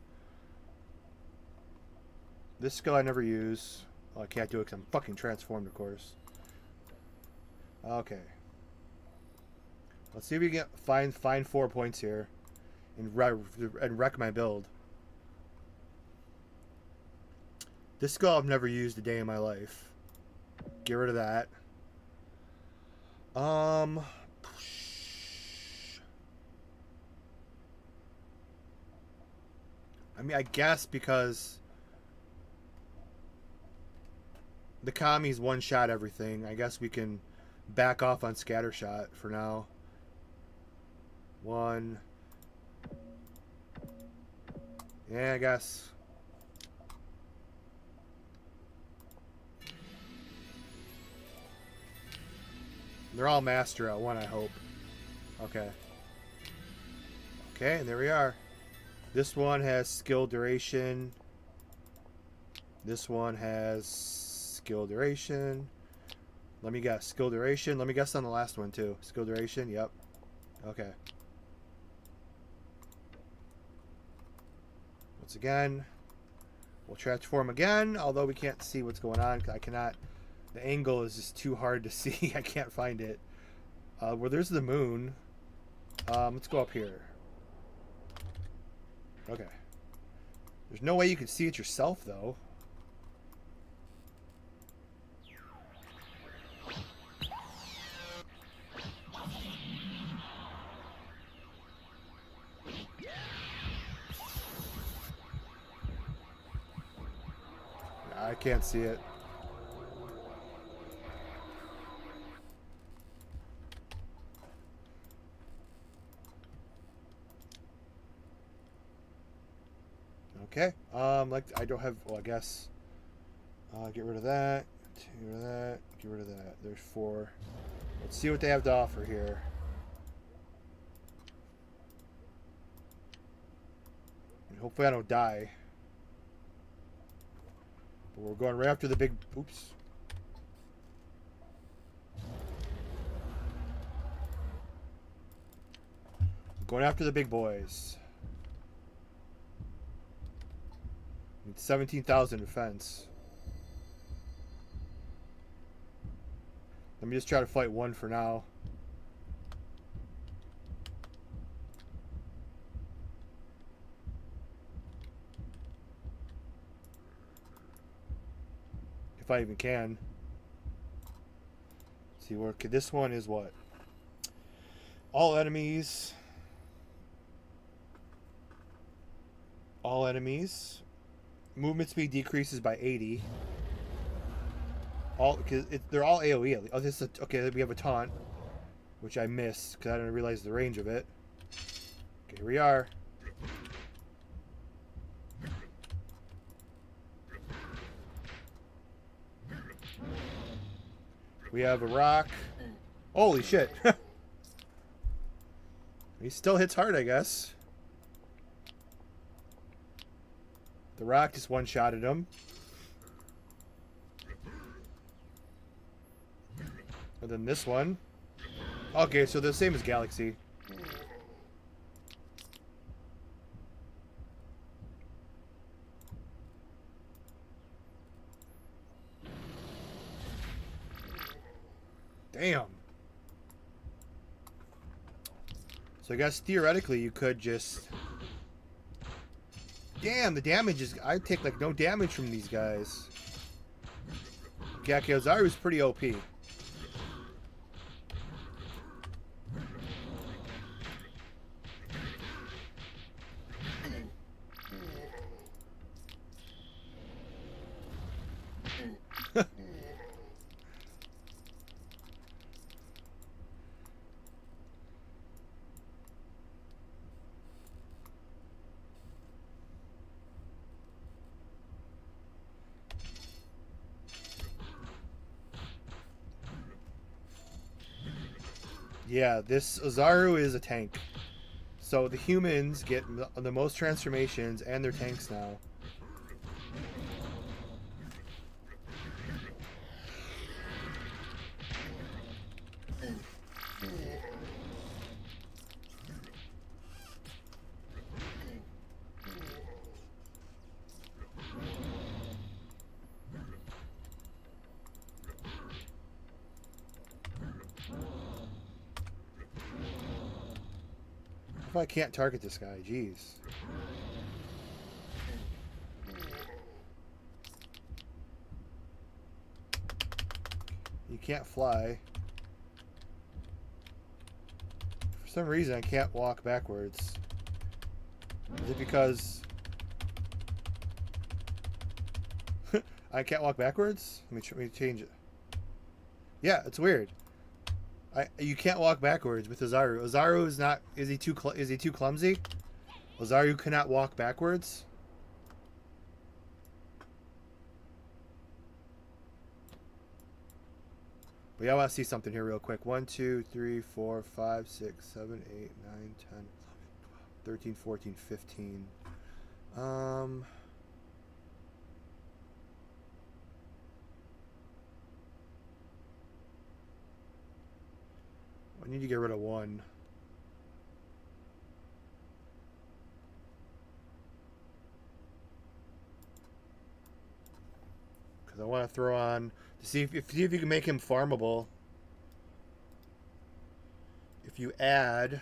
This skill I never use. Oh, I can't do it because I'm fucking transformed, of course. Okay. Let's see if we can find 4 points here and wreck my build. This skill I've never used a day in my life. Get rid of that. I mean, I guess because the Kami's one-shot everything, I guess we can back off on Scattershot for now. 1. Yeah, I guess. They're all master at 1, I hope. Okay. Okay, and there we are. This one has skill duration. This one has skill duration. Let me guess. Skill duration. Let me guess on the last one, too. Skill duration. Yep. Okay. Once again, we'll transform again, although we can't see what's going on. I cannot... The angle is just too hard to see. I can't find it. Where there's the moon. Let's go up here. Okay. There's no way you can see it yourself, though. I can't see it. Okay. Like I don't have. Well, I guess. Get rid of that. Get rid of that. Get rid of that. There's 4. Let's see what they have to offer here. Hopefully I don't die. But we're going right after the big... Oops. Going after the big boys. Need 17,000 defense. Let me just try to fight 1 for now. If I even can. Let's see where this one is what? All enemies. All enemies. Movement speed decreases by 80. All because they're all AOE. Oh, this is okay. We have a taunt, which I missed because I didn't realize the range of it. Okay, here we are. We have a rock. Holy shit! He still hits hard, I guess. The rock just one-shotted him. And then this one. Okay, so they're the same as Galaxy. Damn. So I guess theoretically you could just... Damn, the damage is... I take like no damage from these guys. Yeah, okay, Ozaru's pretty OP. Yeah, this Ozaru is a tank. So the humans get the most transformations and they're tanks now. I can't target this guy, jeez. You can't fly. For some reason I can't walk backwards. Is it because I can't walk backwards? Let me change it. Yeah, it's weird. You can't walk backwards with Ozaru. Ozaru is not. Is he too clumsy? Ozaru cannot walk backwards. But yeah, I want to see something here real quick. 1, 2, 3, 4, 5, 6, 7, 8, 9, 10, 13, 14, 15. I need to get rid of 1. Because I want to throw on to see if you can make him farmable. If you add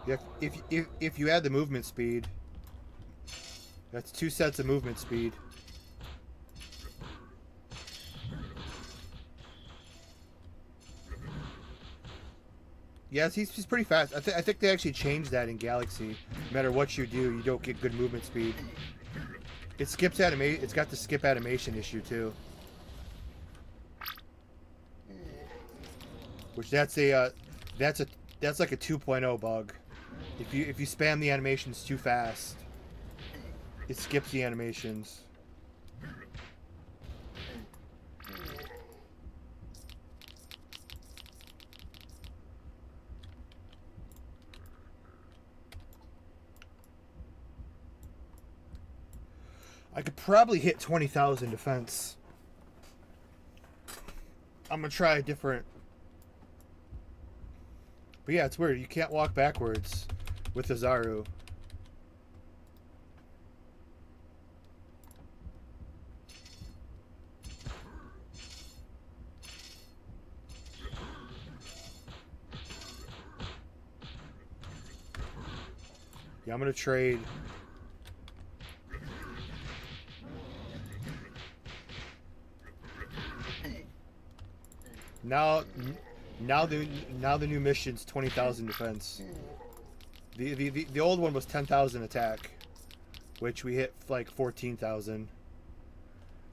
Yeah, if you add the movement speed, that's 2 sets of movement speed. Yes, he's pretty fast. I think they actually changed that in Galaxy. No matter what you do, you don't get good movement speed. It skips animation. It's got the skip animation issue too, which that's like a 2.0 bug. If you spam the animations too fast, it skips the animations. I could probably hit 20,000 defense. I'm gonna try a different. But yeah, it's weird. You can't walk backwards with Ozaru. Yeah, I'm gonna trade. Now the new mission's 20,000 defense. The old one was 10,000 attack, which we hit like 14,000.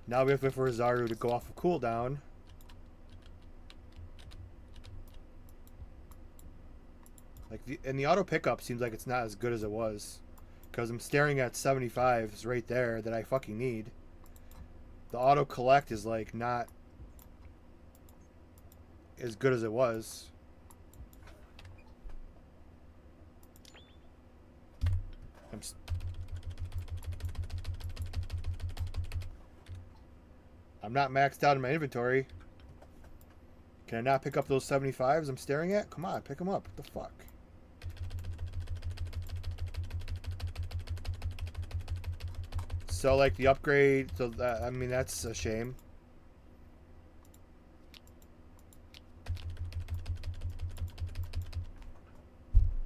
Now we have to wait for Ozaru to go off of cooldown. And the auto pickup seems like it's not as good as it was, because I'm staring at 75s right there that I fucking need. The auto collect is like not as good as it was. I'm not maxed out in my inventory. Can I not pick up those 75s I'm staring at? Come on, pick them up. What the fuck? So like the upgrade, so that, I mean that's a shame.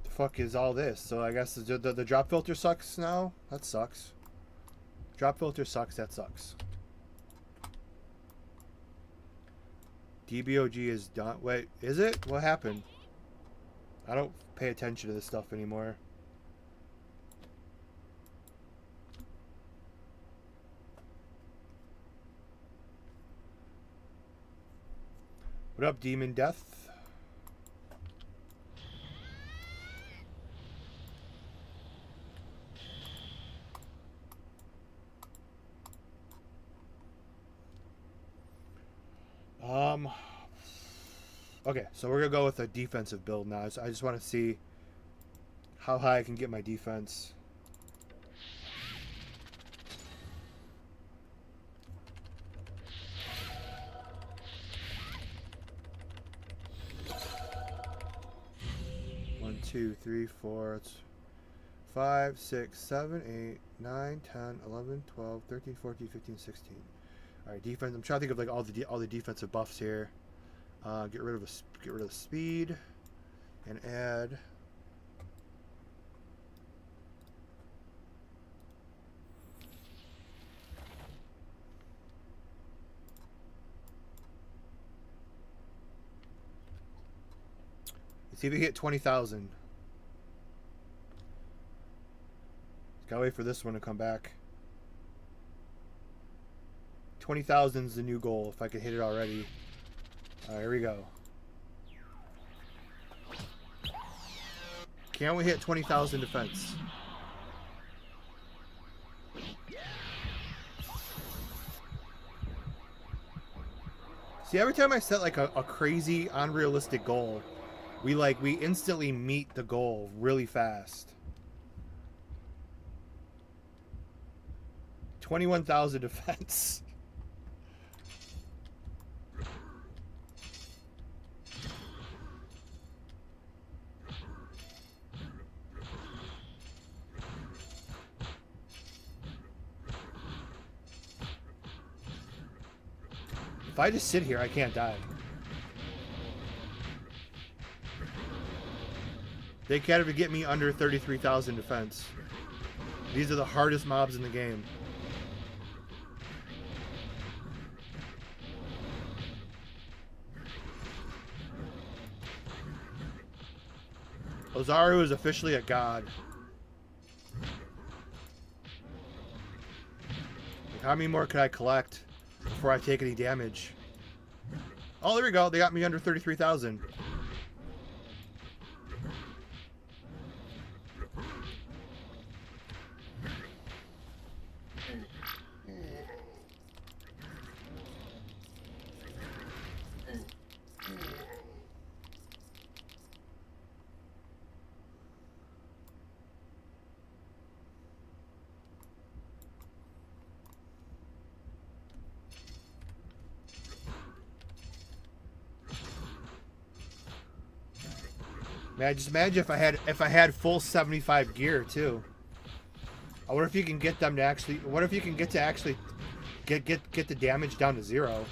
The fuck is all this? So I guess the drop filter sucks now. That sucks. Drop filter sucks. That sucks. DBOG is done. Wait, is it? What happened? I don't pay attention to this stuff anymore. What up, Demon Death? Okay, so we're gonna go with a defensive build now. So I just want to see how high I can get my defense. One, 2, 3, 4, 5, 6, 7, 8, 9, 10, 11, 12, 13, 14, 15, 16. All right, defense. I'm trying to think of like all the defensive buffs here. Get rid of the speed, and add. Let's see if we hit 20,000. Gotta wait for this one to come back. 20,000 is the new goal. If I could hit it already. All right, here we go. Can we hit 20,000 defense? See, every time I set like a crazy, unrealistic goal, we instantly meet the goal really fast. 21,000 defense. If I just sit here, I can't die. They can't even get me under 33,000 defense. These are the hardest mobs in the game. Ozaru is officially a god. Like, how many more could I collect before I take any damage? Oh, there we go. They got me under 33,000. Man, just imagine if I had full 75 gear too. I wonder if you can get them to actually. What if you can get to actually get the damage down to 0?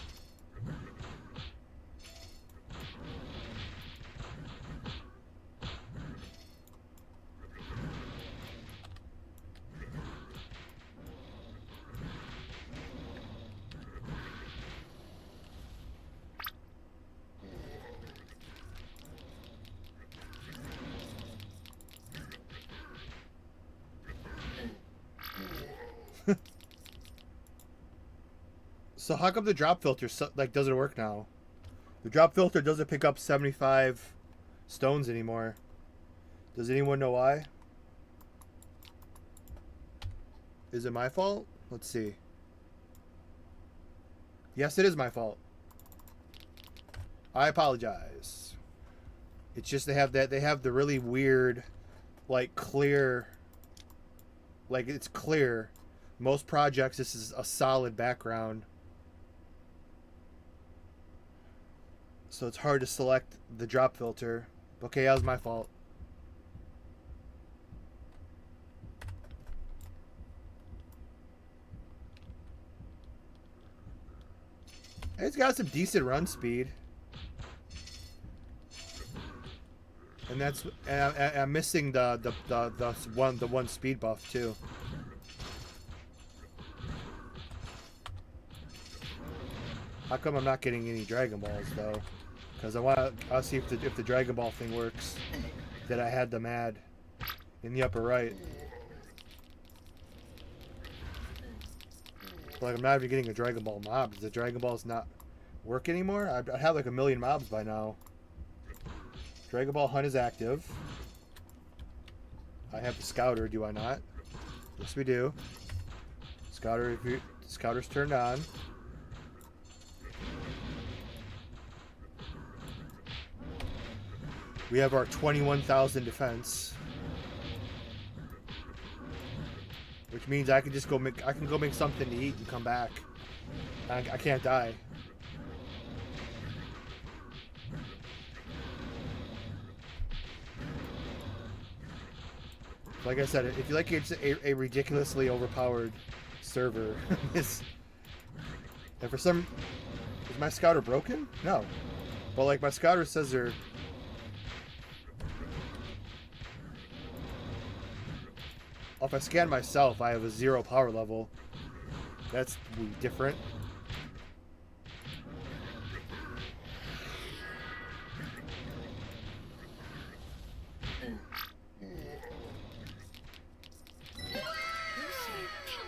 So how come the drop filter doesn't work now? The drop filter doesn't pick up 75 stones anymore. Does anyone know why? Is it my fault? Let's see. Yes, it is my fault. I apologize. It's just they have the really weird, like clear, like it's clear. Most projects this is a solid background. So it's hard to select the drop filter. Okay, that was my fault. It's got some decent run speed. And I'm missing the one speed buff too. How come I'm not getting any Dragon Balls though? Because I'll see if the Dragon Ball thing works that I had them add in the upper right. Like I'm not even getting a Dragon Ball mob. Does the Dragon Balls not work anymore? I'd have like 1 million mobs by now. Dragon Ball Hunt is active. I have the Scouter, do I not? Yes, we do. Scouter's turned on. We have our 21,000 defense, which means I can just go make something to eat and come back. I can't die. Like I said, if you like it's a ridiculously overpowered server, and for some, is my Scouter broken? No, but like my Scouter says they're. If I scan myself, I have a 0 power level. That's different. Come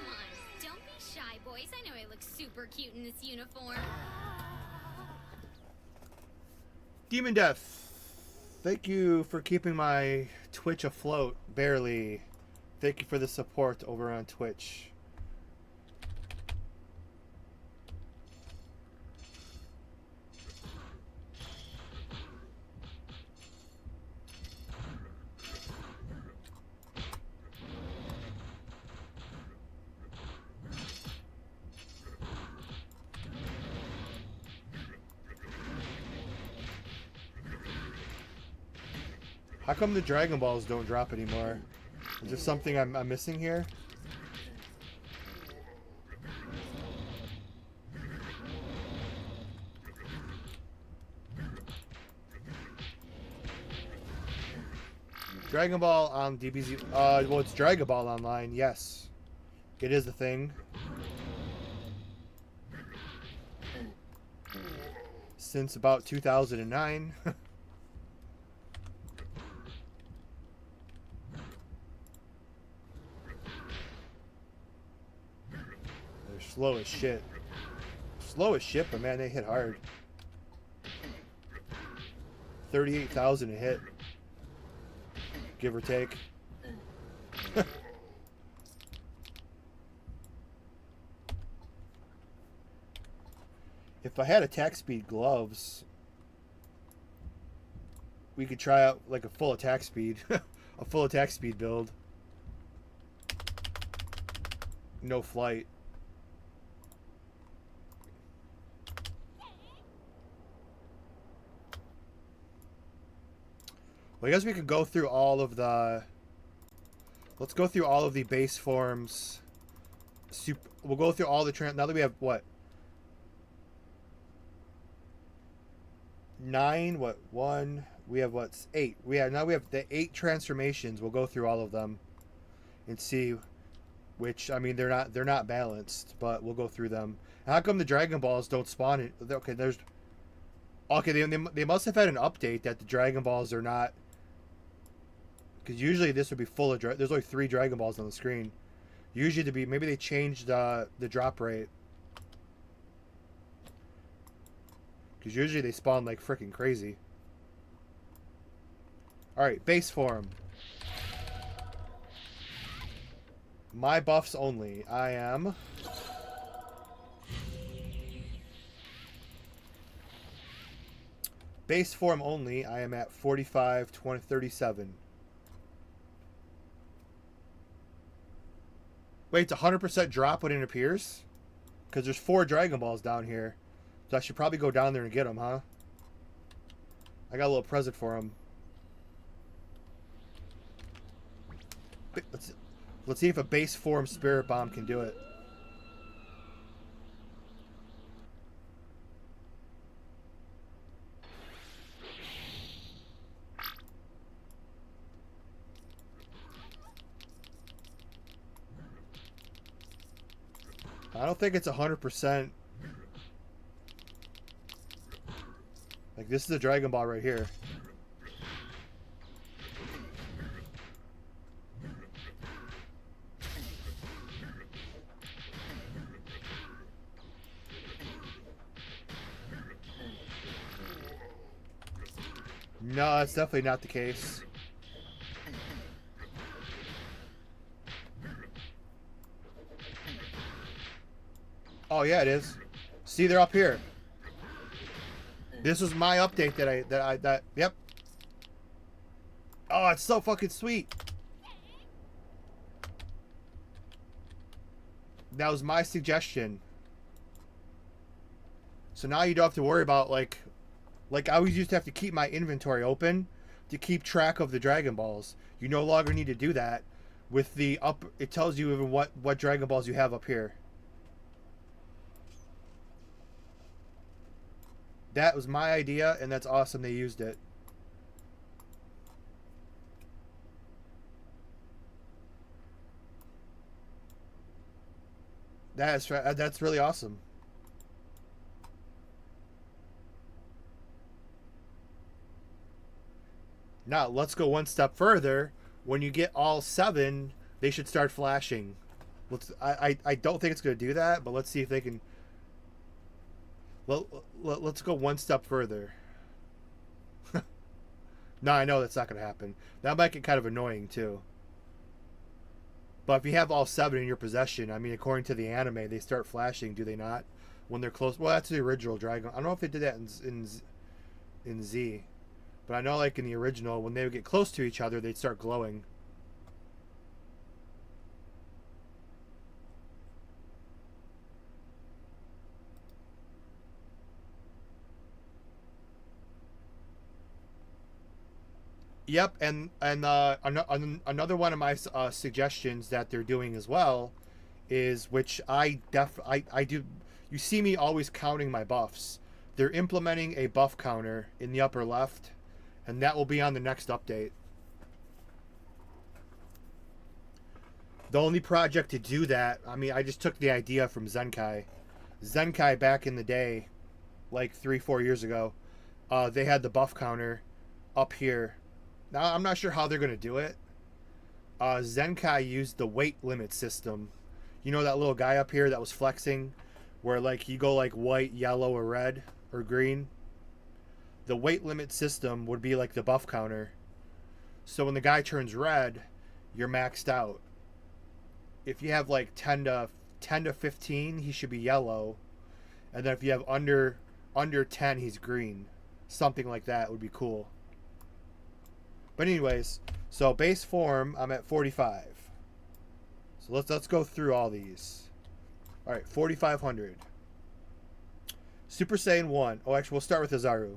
on, don't be shy, boys. I know I look super cute in this uniform. Demon Death, thank you for keeping my Twitch afloat, barely. Thank you for the support over on Twitch. How come the Dragon Balls don't drop anymore? Is there something I'm missing here? Dragon Ball on DBZ. Well, it's Dragon Ball Online. Yes, it is a thing. Since about 2009. They're slow as shit. Slow as shit, but man, they hit hard. 38,000 a hit. Give or take. If I had attack speed gloves, we could try out like a full attack speed. A full attack speed build. No flight. Well, I guess we could go through all of the... Let's go through all of the base forms. We'll go through all the... Now that we have, what? 9, what? 1... We have, what? 8. Now we have the 8 transformations. We'll go through all of them. And see which... I mean, they're not balanced. But we'll go through them. How come the Dragon Balls don't spawn in... Okay, there's... Okay, they must have had an update that the Dragon Balls are not... Because usually this would be full of... There's only 3 Dragon Balls on the screen. Usually to be... Maybe they changed the drop rate. Because usually they spawn like freaking crazy. Alright, base form. My buffs only. I am... Base form only. I am at 45, 20, 37. Wait, it's 100% drop when it appears? Because there's 4 Dragon Balls down here. So I should probably go down there and get them, huh? I got a little present for him. Let's see if a base form Spirit Bomb can do it. I don't think it's 100%. Like, this is a Dragon Ball right here. No, that's definitely not the case. Oh yeah, it is. See, they're up here. This was my update that yep. Oh, it's so fucking sweet. That was my suggestion. So now you don't have to worry about like I always used to have to keep my inventory open to keep track of the Dragon Balls. You no longer need to do that with the up. It tells you even what Dragon Balls you have up here. That was my idea, and that's awesome they used it. That's really awesome. Now, let's go one step further. When you get all 7, they should start flashing. I don't think it's going to do that, but let's see if they can... Let's go one step further. No, I know that's not going to happen. That might get kind of annoying, too. But if you have all 7 in your possession, I mean, according to the anime, they start flashing, do they not? When they're close. Well, that's the original Dragon. I don't know if they did that in Z. But I know, like, in the original, when they would get close to each other, they'd start glowing. Yep, and another one of my suggestions that they're doing as well is, which I do. You see me always counting my buffs. They're implementing a buff counter in the upper left, and that will be on the next update. The only project to do that, I mean, I just took the idea from Zenkai. Zenkai back in the day, like 3-4 years ago, they had the buff counter up here. Now, I'm not sure how they're going to do it. Zenkai used the weight limit system. You know that little guy up here that was flexing? Where, like, you go, like, white, yellow, or red, or green? The weight limit system would be like the buff counter. So when the guy turns red, you're maxed out. If you have, like, 10 to 15, he should be yellow. And then if you have under 10, he's green. Something like that would be cool. But anyways, so base form, I'm at 45. So let's go through all these. All right, 4,500. Super Saiyan 1. Oh, actually, we'll start with Ozaru.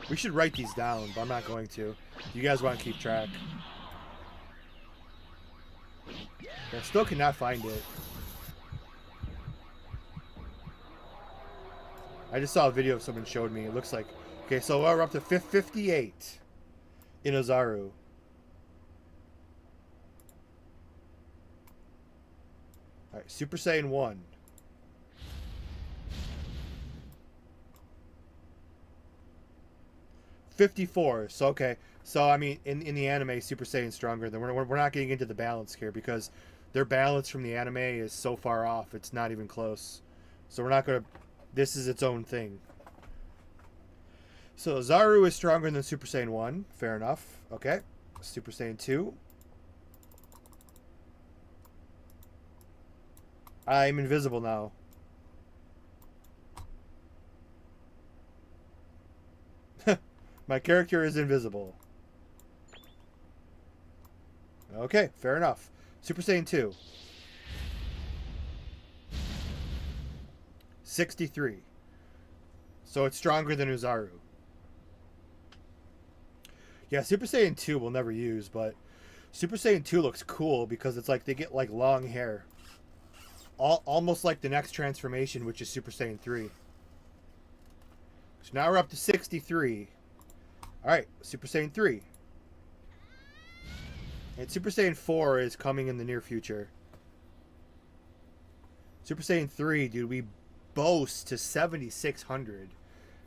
We should write these down, but I'm not going to. You guys want to keep track. I still cannot find it. I just saw a video someone showed me. It looks like... Okay, so we're up to 58 in Ozaru. Alright, Super Saiyan 1. $54. So, okay. So, I mean, in the anime, Super Saiyan's stronger. Then we're not getting into the balance here because their balance from the anime is so far off. It's not even close. So, we're not going to... This is its own thing. So, Ozaru is stronger than Super Saiyan 1. Fair enough. Okay. Super Saiyan 2. I'm invisible now. My character is invisible. Okay, fair enough. Super Saiyan 2. 63. So it's stronger than Oozaru. Yeah, Super Saiyan 2 we'll never use, but Super Saiyan 2 looks cool because it's like they get like long hair. Almost like the next transformation, which is Super Saiyan 3. So now we're up to 63. Alright, Super Saiyan 3. And Super Saiyan 4 is coming in the near future. Super Saiyan 3, dude, we boast to 7,600.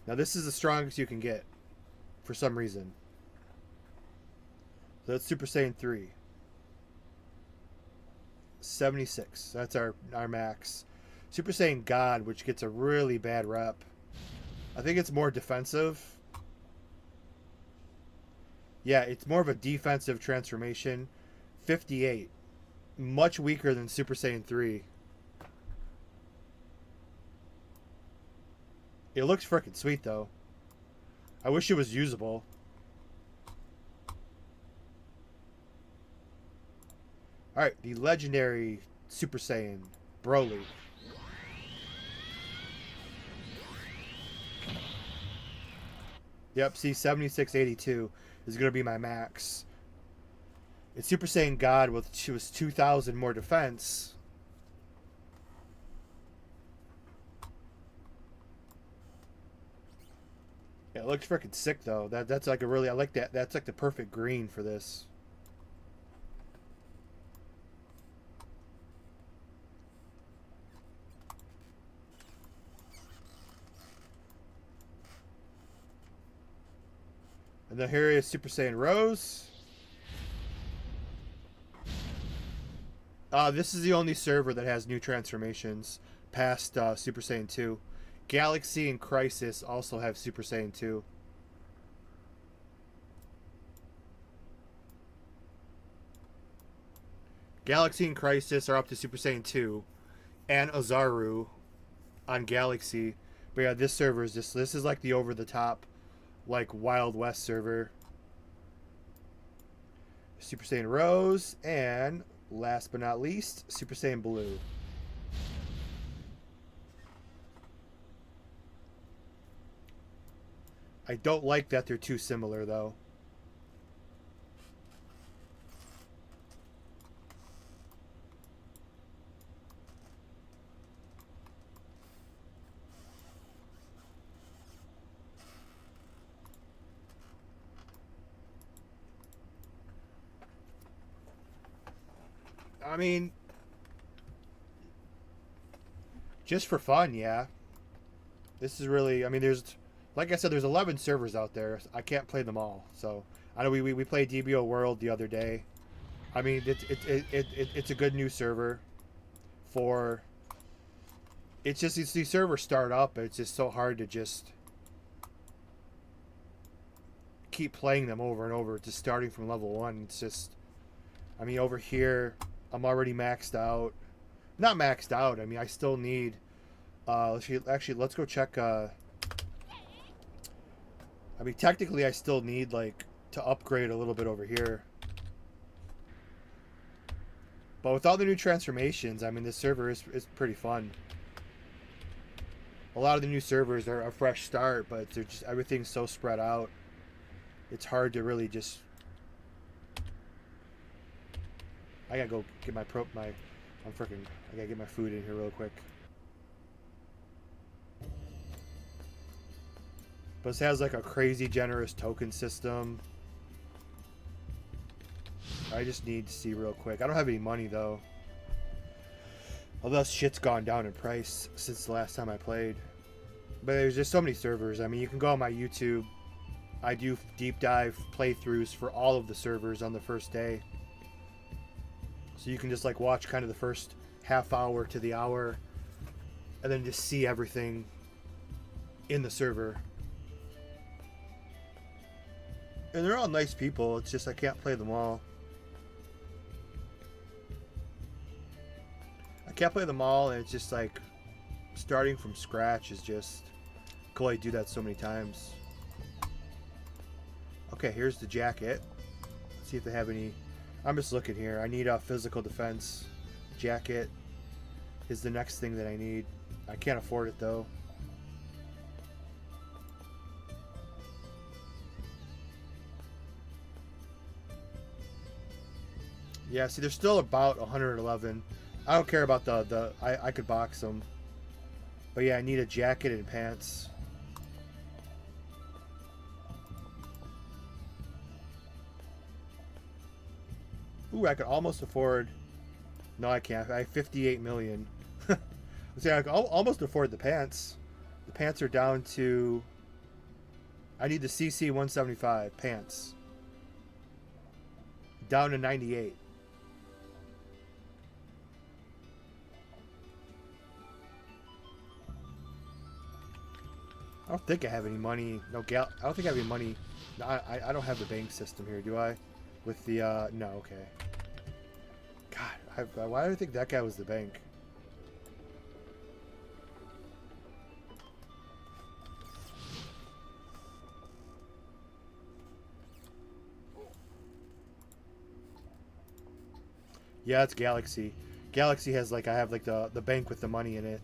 Now this is the strongest you can get. For some reason. So that's Super Saiyan 3. 76. That's our max. Super Saiyan God, which gets a really bad rep. I think it's more defensive. Yeah, it's more of a defensive transformation. 58. Much weaker than Super Saiyan 3. It looks freaking sweet, though. I wish it was usable. Alright, the legendary Super Saiyan, Broly. Yep, see, 7682 is going to be my max. It's Super Saiyan God with 2,000 more defense. Yeah, it looks freaking sick, though. That's like a really... I like that. That's like the perfect green for this. And then here is Super Saiyan Rose. This is the only server that has new transformations past Super Saiyan 2. Galaxy and Crisis also have Super Saiyan 2. Galaxy and Crisis are up to Super Saiyan 2. And Ozaru on Galaxy. But yeah, this server is just... This is like the over-the-top... like Wild West server. Super Saiyan Rose, and last but not least, Super Saiyan Blue. I don't like that they're too similar, though. I mean, just for fun, yeah. This is really, I mean, there's, like I said, there's 11 servers out there. I can't play them all. So, I know we played DBO World the other day. I mean, it's a good new server for, it's just, it's these servers start up. It's just so hard to just keep playing them over and over, just starting from level 1. It's just, I mean, over here, I'm already maxed out. Not maxed out. I mean, I still need, actually, let's go check, I mean, technically, I still need, like, to upgrade a little bit over here. But with all the new transformations, I mean, this server is pretty fun. A lot of the new servers are a fresh start, but they're just, everything's so spread out. It's hard to really just... I gotta go get my I gotta get my food in here real quick. But this has like a crazy generous token system. I just need to see real quick. I don't have any money though. Although shit's gone down in price since the last time I played. But there's just so many servers. I mean, you can go on my YouTube. I do deep dive playthroughs for all of the servers on the first day. So you can just like watch kind of the first half hour to the hour and then just see everything in the server. And they're all nice people. It's just I can't play them all. I can't play them all, and it's just like starting from scratch is just... I can only do that so many times. Okay, here's the jacket. Let's see if they have any... I'm just looking here. I need a physical defense. Jacket is the next thing that I need. I can't afford it though. Yeah, see, they're still about 111. I don't care about I could box them. But yeah, I need a jacket and pants. Ooh, I could almost afford... No, I can't. I have 58 million. See, I could almost afford the pants. The pants are down to... I need the CC 175 pants. Down to 98. I don't think I have any money. No, I don't think I have any money. No, I don't have the bank system here, do I? With the, no, okay. God, why do I think that guy was the bank? Yeah, it's Galaxy. Galaxy has, like, I have, like, the bank with the money in it.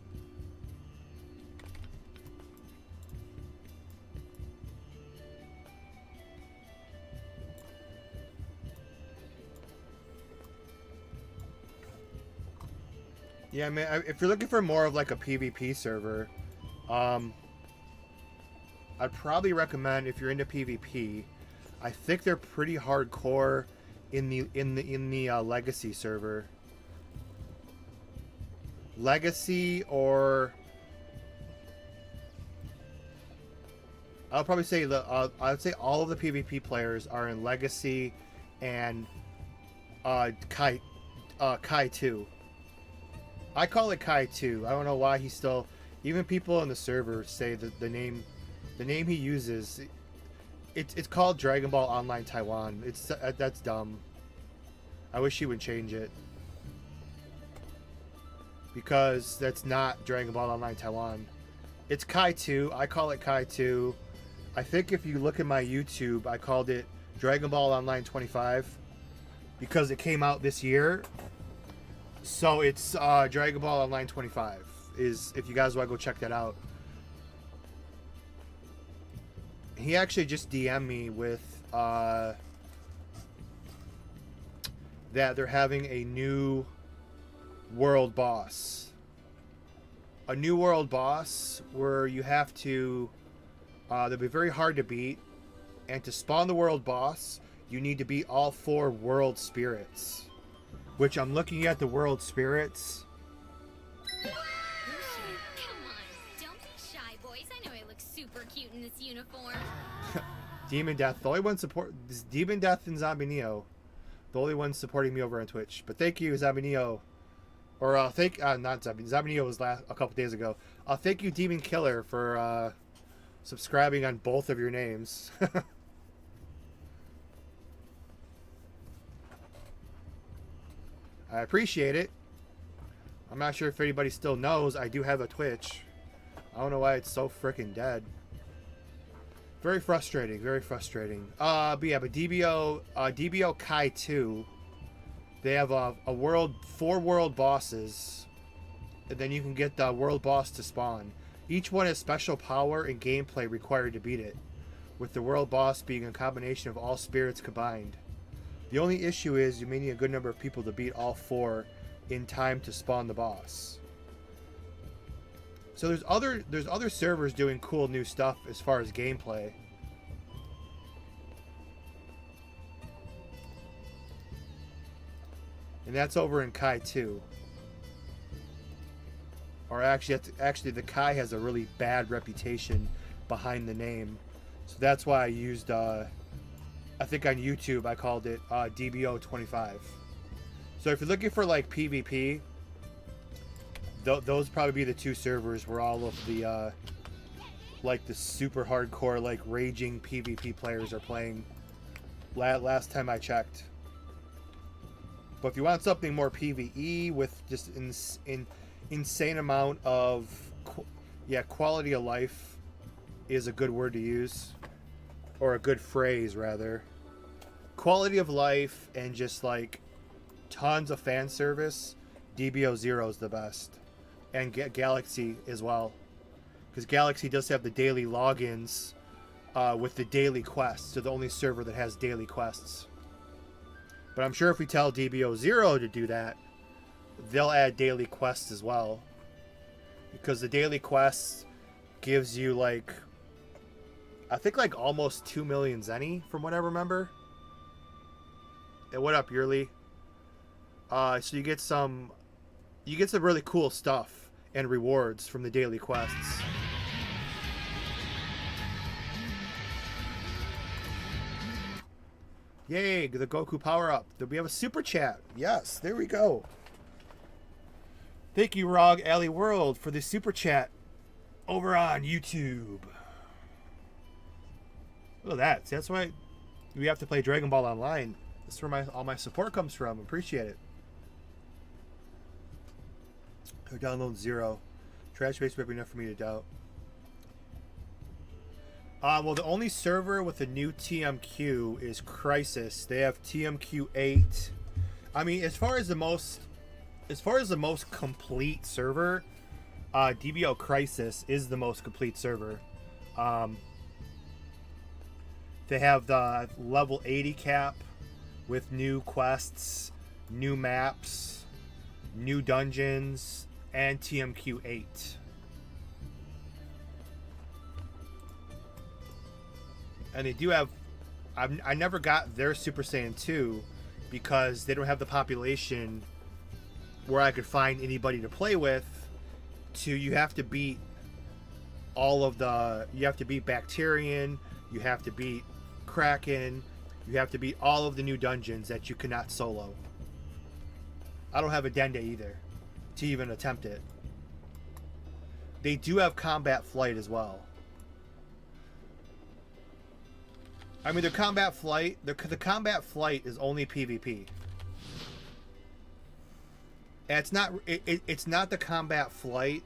Yeah, man, if you're looking for more of like a PvP server, I'd probably recommend, if you're into PvP, I think they're pretty hardcore in the Legacy server. Legacy, or I'll probably say I'd say all of the PvP players are in Legacy and Kai 2. I call it Kai 2. I don't know why he's still... Even people in the server say that the name he uses... It's called Dragon Ball Online Taiwan. That's dumb. I wish he would change it. Because that's not Dragon Ball Online Taiwan. It's Kai 2. I call it Kai 2. I think if you look at my YouTube, I called it Dragon Ball Online 25. Because it came out this year. So it's Dragon Ball Online 25. Is, if you guys want to go check that out. He actually just DM'd me with that they're having a new world boss. A new world boss where you have to... they'll be very hard to beat. And to spawn the world boss, you need to beat all 4 world spirits. which I'm looking at the world spirits. Come on, don't be shy, boys. I know I look super cute in this uniform. Demon Death, the only one support this Demon Death and Zombie Neo, the only ones supporting me over on Twitch. But thank you, Zombie Neo, or not Zombie Neo was a couple days ago. Thank you, Demon Killer, for subscribing on both of your names. I appreciate it. I'm not sure if anybody still knows I do have a Twitch. I don't know why it's so freaking dead. Very frustrating, very frustrating. But DBO Kai 2. They have four world bosses, and then you can get the world boss to spawn. Each one has special power and gameplay required to beat it, with the world boss being a combination of all spirits combined. The only issue is you may need a good number of people to beat all four in time to spawn the boss. So there's other servers doing cool new stuff as far as gameplay. And that's over in Kai 2. Or actually the Kai has a really bad reputation behind the name. So that's why I used I think on YouTube I called it DBO 25. So if you're looking for like PvP, those probably be the two servers where all of the like the super hardcore like raging PvP players are playing. Last time I checked. But if you want something more PvE with just insane amount of quality of life is a good word to use, or a good phrase rather. Quality of life and just like tons of fan service. DBO 0 is the best. And Galaxy as well, because Galaxy does have the daily logins with the daily quests. So the only server that has daily quests. But I'm sure if we tell DBO 0 to do that, they'll add daily quests as well, because the daily quests gives you like, I think like almost 2 million Zenny from what I remember. And what up, Yearly? So you get some really cool stuff and rewards from the daily quests. Yay, the Goku power up. We have a super chat. Yes, there we go. Thank you, Rog Alley World, for the super chat over on YouTube. Look at that. See, that's why we have to play Dragon Ball Online. That's where all my support comes from. Appreciate it. Download 0. Trash base might be enough for me to doubt. Well, the only server with a new TMQ is Crisis. They have TMQ 8. I mean, as far as the most complete server, DBO Crisis is the most complete server. They have the level 80 cap with new quests, new maps, new dungeons, and TMQ 8. And they do have, I never got their Super Saiyan 2 because they don't have the population where I could find anybody to play with. You have to beat you have to beat Bacterian, you have to beat Kraken, you have to beat all of the new dungeons that you cannot solo. I don't have a Dende either to even attempt it. They do have combat flight as well. I mean, the combat flight is only PvP. And it's not the combat flight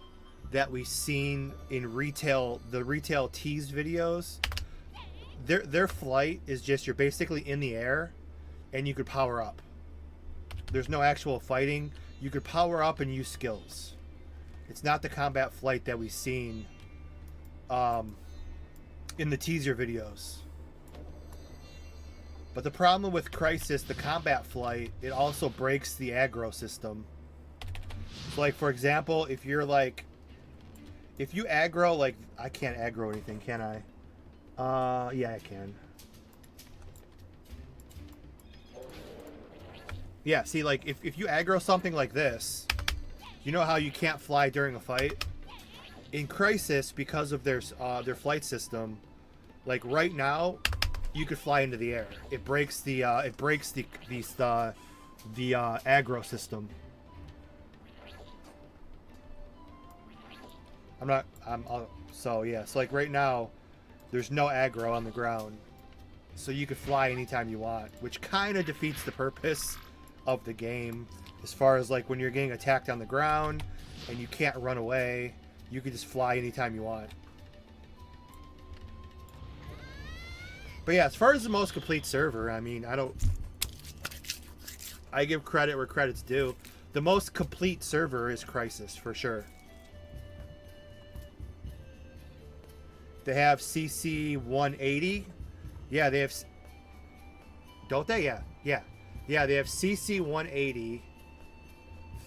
that we've seen in the retail teased videos. Their flight is just, you're basically in the air and you could power up. There's no actual fighting. You could power up and use skills. It's not the combat flight that we've seen in the teaser videos. But the problem with Crisis, the combat flight, it also breaks the aggro system. So like, for example, if you aggro, like, I can't aggro anything, can I? Yeah, I can. Yeah, see, like, if you aggro something like this, you know how you can't fly during a fight? In Crisis, because of their flight system, like, right now, you could fly into the air. It breaks the aggro system. So like right now, there's no aggro on the ground. So you could fly anytime you want, which kind of defeats the purpose of the game. As far as like when you're getting attacked on the ground and you can't run away, you can just fly anytime you want. But yeah, as far as the most complete server, I mean, I give credit where credit's due. The most complete server is Crisis, for sure. They have CC 180. Yeah, they have... Don't they? Yeah. Yeah, they have CC 180.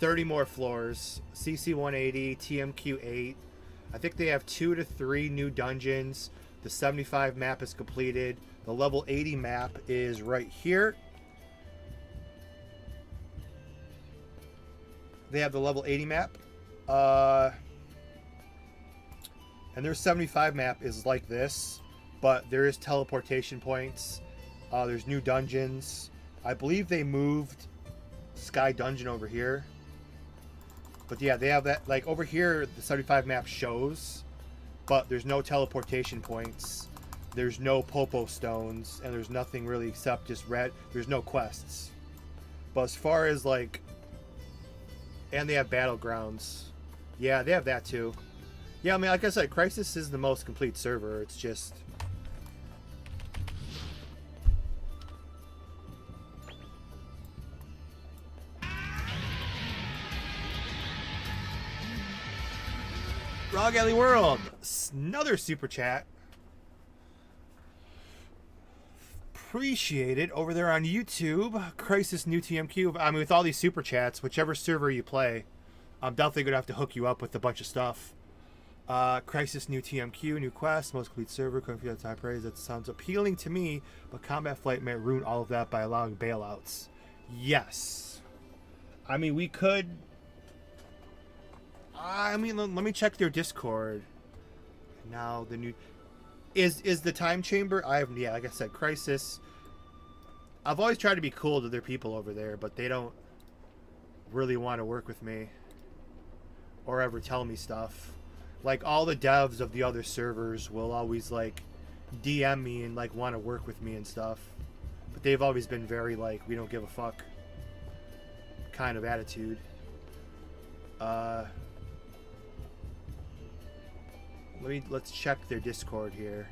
30 more floors. CC 180, TMQ 8. I think they have 2 to 3 new dungeons. The 75 map is completed. The level 80 map is right here. They have the level 80 map. And their 75 map is like this, but there is teleportation points. There's new dungeons. I believe they moved Sky Dungeon over here. But yeah, they have that, like over here, the 75 map shows, but there's no teleportation points. There's no Popo stones, and there's nothing really except just red. There's no quests. But as far as like, and they have battlegrounds. Yeah, they have that too. Yeah, I mean, like I said, Crisis is the most complete server. It's just... Rog Alley World, another super chat. Appreciate it over there on YouTube. Crisis new TMQ. I mean, with all these super chats, whichever server you play, I'm definitely gonna have to hook you up with a bunch of stuff. Crisis new TMQ, new quest, most complete server, confused high praise. That sounds appealing to me, but Combat Flight may ruin all of that by allowing bailouts. Yes. I mean, we could... I mean, let me check their Discord. Now, the new... Is the time chamber... yeah, like I said, Crisis. I've always tried to be cool to their people over there, but they don't really want to work with me. Or ever tell me stuff. Like, all the devs of the other servers will always, like, DM me and, like, want to work with me and stuff. But they've always been very, like, we don't give a fuck kind of attitude. Let's check their Discord here.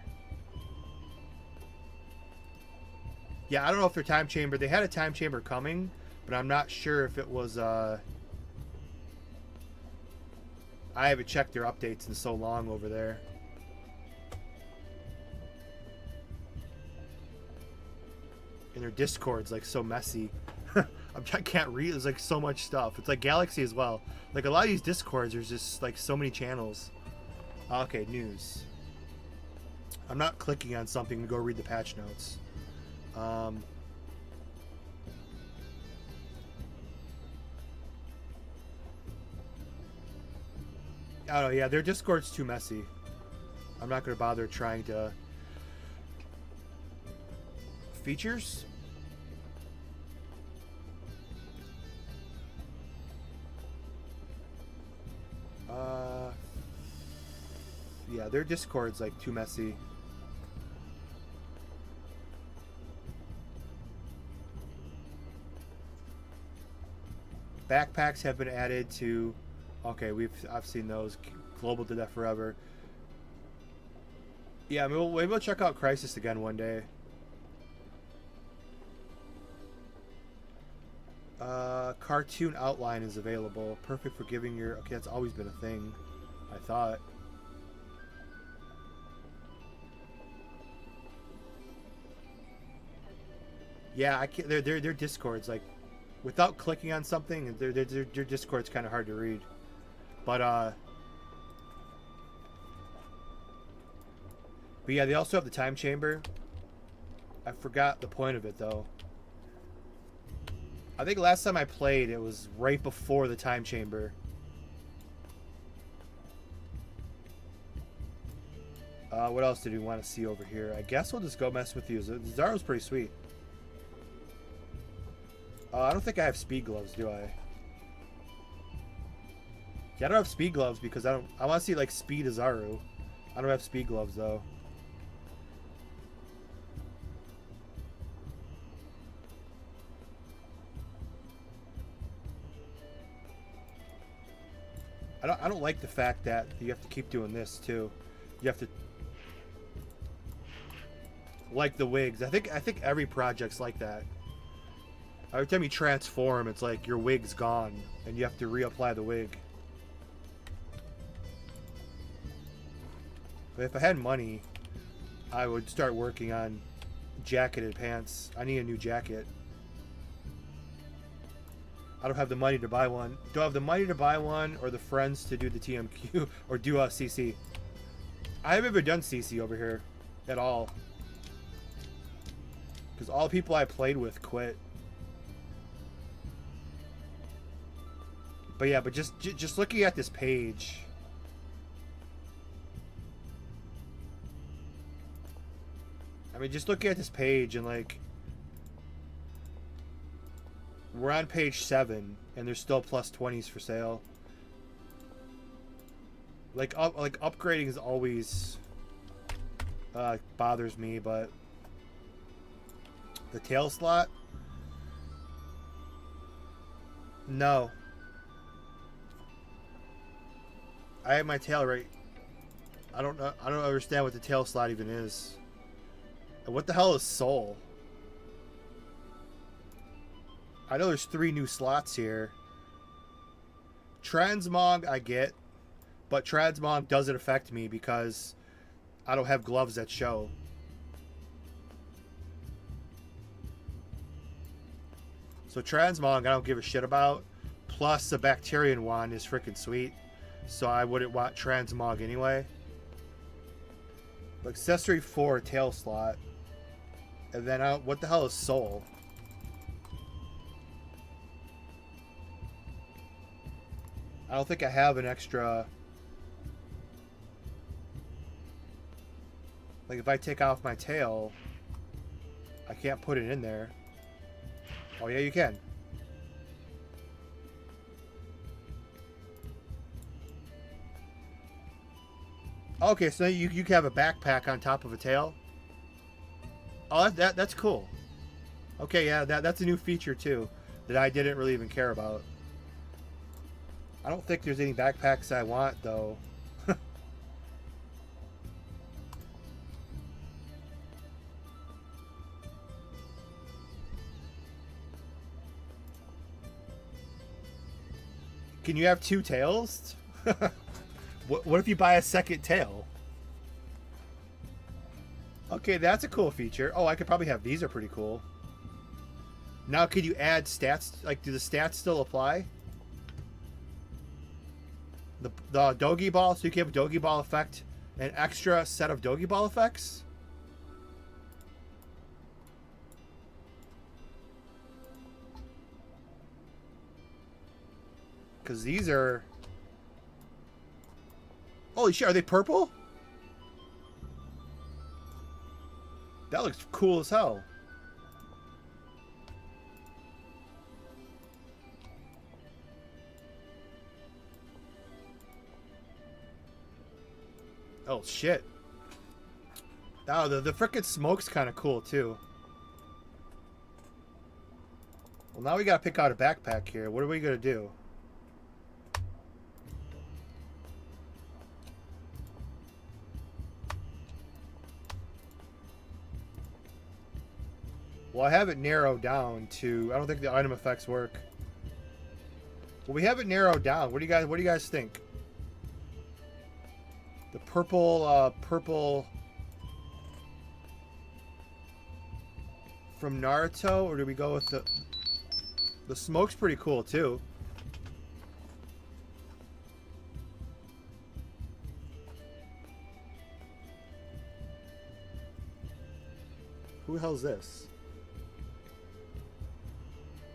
Yeah, I don't know if their time chamber... They had a time chamber coming, but I'm not sure if it was... I haven't checked their updates in so long over there. And their Discord's like so messy. I can't read. There's like so much stuff. It's like Galaxy as well. Like a lot of these Discords, there's just like so many channels. Okay, news. I'm not clicking on something to go read the patch notes. Oh yeah, their Discord's too messy. I'm not gonna bother trying to... Features? Yeah, their Discord's like too messy. Backpacks have been added to... Okay, I've seen those. Global did that forever. Yeah, maybe we'll check out Crisis again one day. Cartoon outline is available. Perfect for giving your... Okay, that's always been a thing, I thought. Yeah, I can't... Their Discord's like... Without clicking on something, their Discord's kind of hard to read. But yeah, they also have the time chamber. I forgot the point of it, though. I think last time I played, it was right before the time chamber. What else did we want to see over here? I guess we'll just go mess with you. Ozaru's pretty sweet. I don't think I have speed gloves, do I? Yeah, I don't have speed gloves because I want to see like speed Ozaru. I don't have speed gloves though. I don't like the fact that you have to keep doing this too. You have to like the wigs. I think every project's like that. Every time you transform, it's like your wig's gone and you have to reapply the wig. But if I had money, I would start working on jacketed pants. I need a new jacket. I don't have the money to buy one. Don't have the money to buy one or the friends to do the TMQ or do a CC. I haven't ever done CC over here at all. Because all the people I played with quit. But yeah, but just looking at this page. I mean, just looking at this page and like, we're on page 7 and there's still plus 20s for sale. Like upgrading is always bothers me, but the tail slot, no. I have my tail right. I don't know. I don't understand what the tail slot even is. And what the hell is soul? I know there's 3 new slots here. Transmog I get, but transmog doesn't affect me because I don't have gloves that show. So transmog I don't give a shit about. Plus the Bacterian wand is freaking sweet. So I wouldn't want transmog anyway. Accessory 4 tail slot. And then what the hell is soul? I don't think I have an extra. Like if I take off my tail, I can't put it in there. Oh yeah, you can. Okay, so you can have a backpack on top of a tail. Oh, that's cool. Okay, yeah, that's a new feature too that I didn't really even care about. I don't think there's any backpacks I want though. Can you have 2 tails? What if you buy a second tail? Okay, that's a cool feature. Oh, I could probably have these are pretty cool. Now, could you add stats? Like, do the stats still apply? The Doggy Ball, so you can have a Doggy Ball effect, an extra set of Doggy Ball effects? Because these are... Holy shit, are they purple? That looks cool as hell. Oh shit. Oh, the frickin' smoke's kind of cool too. Well, now we gotta pick out a backpack here. What are we gonna do? Well, I have it narrowed down to... I don't think the item effects work. Well, we have it narrowed down. What do you guys think? The purple from Naruto, or do we go with the smoke's pretty cool too. Who the hell's this?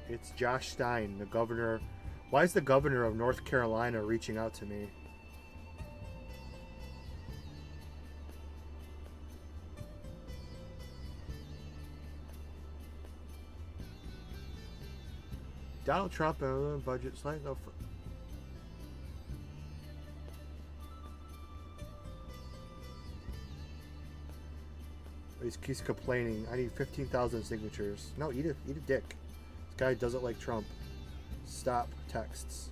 It's Josh Stein, the governor. Why is the governor of North Carolina reaching out to me? Donald Trump budget slide. No. He's complaining. I need 15,000 signatures. No, eat a dick. This guy doesn't like Trump. Stop texts.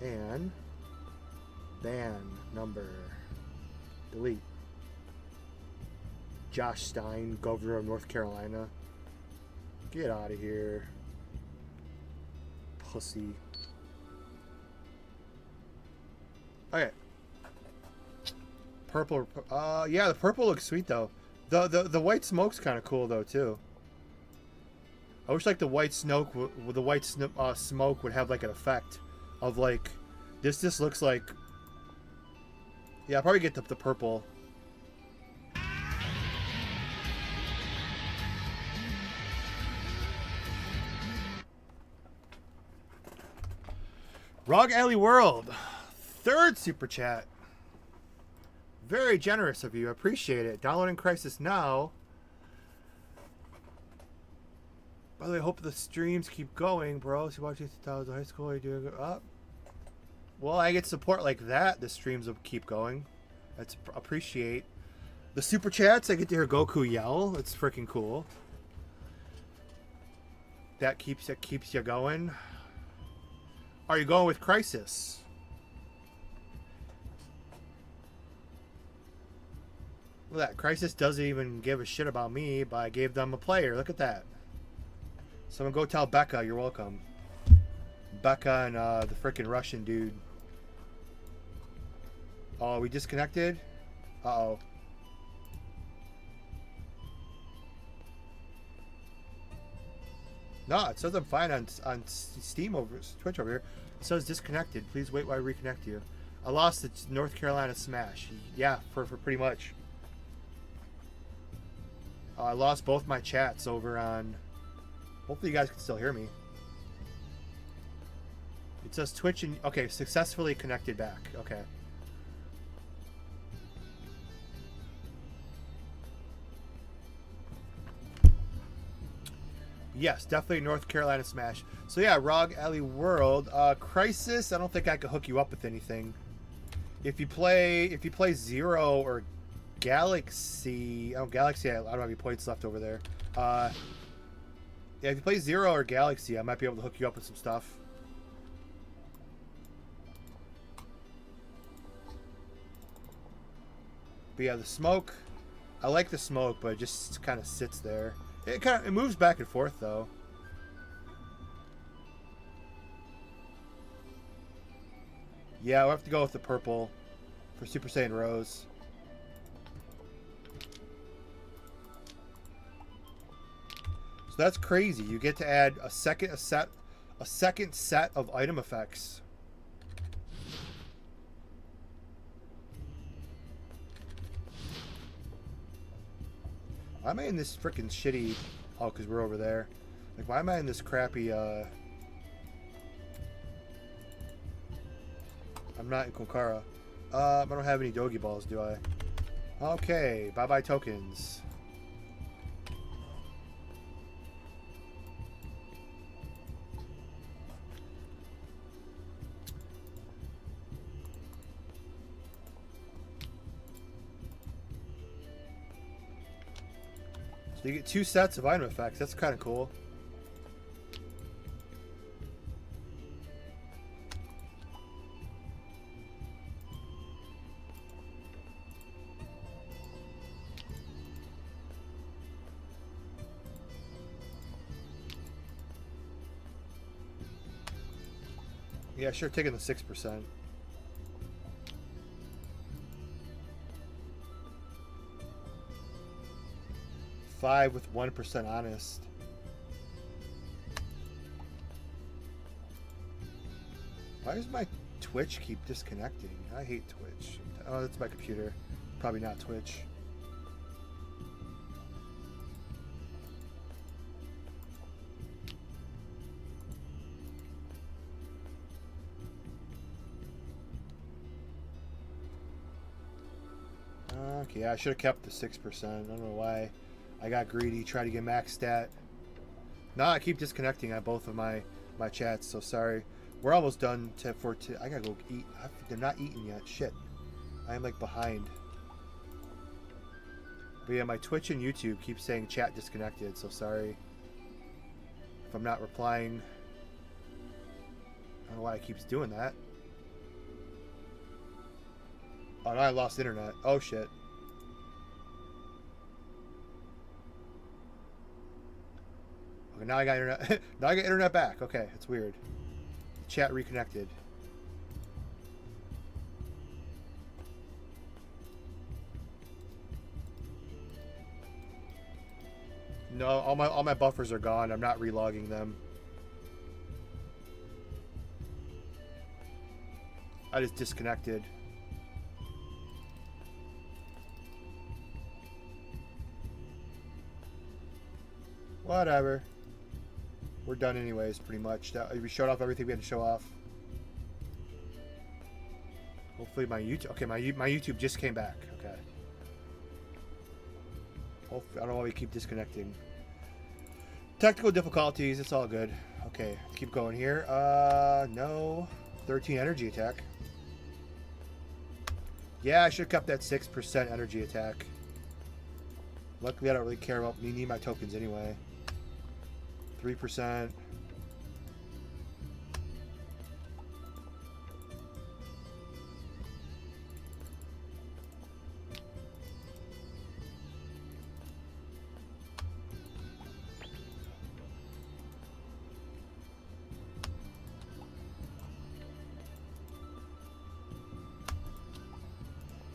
And ban number. Delete. Josh Stein, governor of North Carolina. Get out of here. Pussy. Okay. Purple. Yeah, the purple looks sweet though. The white smoke's kind of cool though too. I wish like the white smoke, smoke would have like an effect of like this. This looks like. Yeah, I'll probably get the purple. Rog Alley World, 3rd super chat. Very generous of you. Appreciate it. Downloading Crisis now. By the way, I hope the streams keep going, bro. So you watching 2000 high school, are you doing up? Well, I get support like that. The streams will keep going. That's appreciate. The super chats, I get to hear Goku yell. It's freaking cool. That keeps you going. Are you going with Crisis? Look at that. Crisis doesn't even give a shit about me, but I gave them a player. Look at that. Someone go tell Becca you're welcome. Becca and the freaking Russian dude. Oh, we disconnected? Uh-oh. No, it says I'm fine on Steam over Twitch over here. It says disconnected. Please wait while I reconnect you. I lost the North Carolina Smash. Yeah, for pretty much. I lost both my chats over on. Hopefully you guys can still hear me. It says Twitch and okay, successfully connected back. Okay. Yes, definitely North Carolina Smash. So yeah, Rog Alley World, Crisis. I don't think I could hook you up with anything. If you play Zero or Galaxy, Galaxy, I don't have any points left over there. Yeah, if you play Zero or Galaxy, I might be able to hook you up with some stuff. But yeah, the smoke. I like the smoke, but it just kind of sits there. It moves back and forth though. Yeah, we'll have to go with the purple for Super Saiyan Rose. So that's crazy. You get to add a second set of item effects. Why am I in this freaking shitty... Oh, because we're over there. Like, why am I in this crappy, I'm not in Kokara. I don't have any Dogi Balls, do I? Okay, bye-bye tokens. So you get 2 sets of item effects. That's kind of cool. Yeah, sure, taking the 6%. With 1% honest. Why does my Twitch keep disconnecting? I hate Twitch. Oh, that's my computer. Probably not Twitch. Okay, yeah, I should have kept the 6%. I don't know why I got greedy, tried to get max stat. Now I keep disconnecting on both of my chats, so sorry. We're almost done I gotta go eat. They're not eating yet. Shit. I am like behind. But yeah, my Twitch and YouTube keep saying chat disconnected, so sorry if I'm not replying. I don't know why it keeps doing that. Oh, now I lost internet. Oh, shit. Okay, now I got internet. Now I got internet back. Okay, that's weird. Chat reconnected. No, all my buffers are gone. I'm not relogging them. I just disconnected. Whatever. We're done anyways, pretty much. We showed off everything we had to show off. Hopefully my YouTube... Okay, my YouTube just came back. Okay. Hopefully, I don't know why we keep disconnecting. Technical difficulties. It's all good. Okay, keep going here. No. 13 energy attack. Yeah, I should have kept that 6% energy attack. Luckily, I don't really care about... need my tokens anyway. 3%.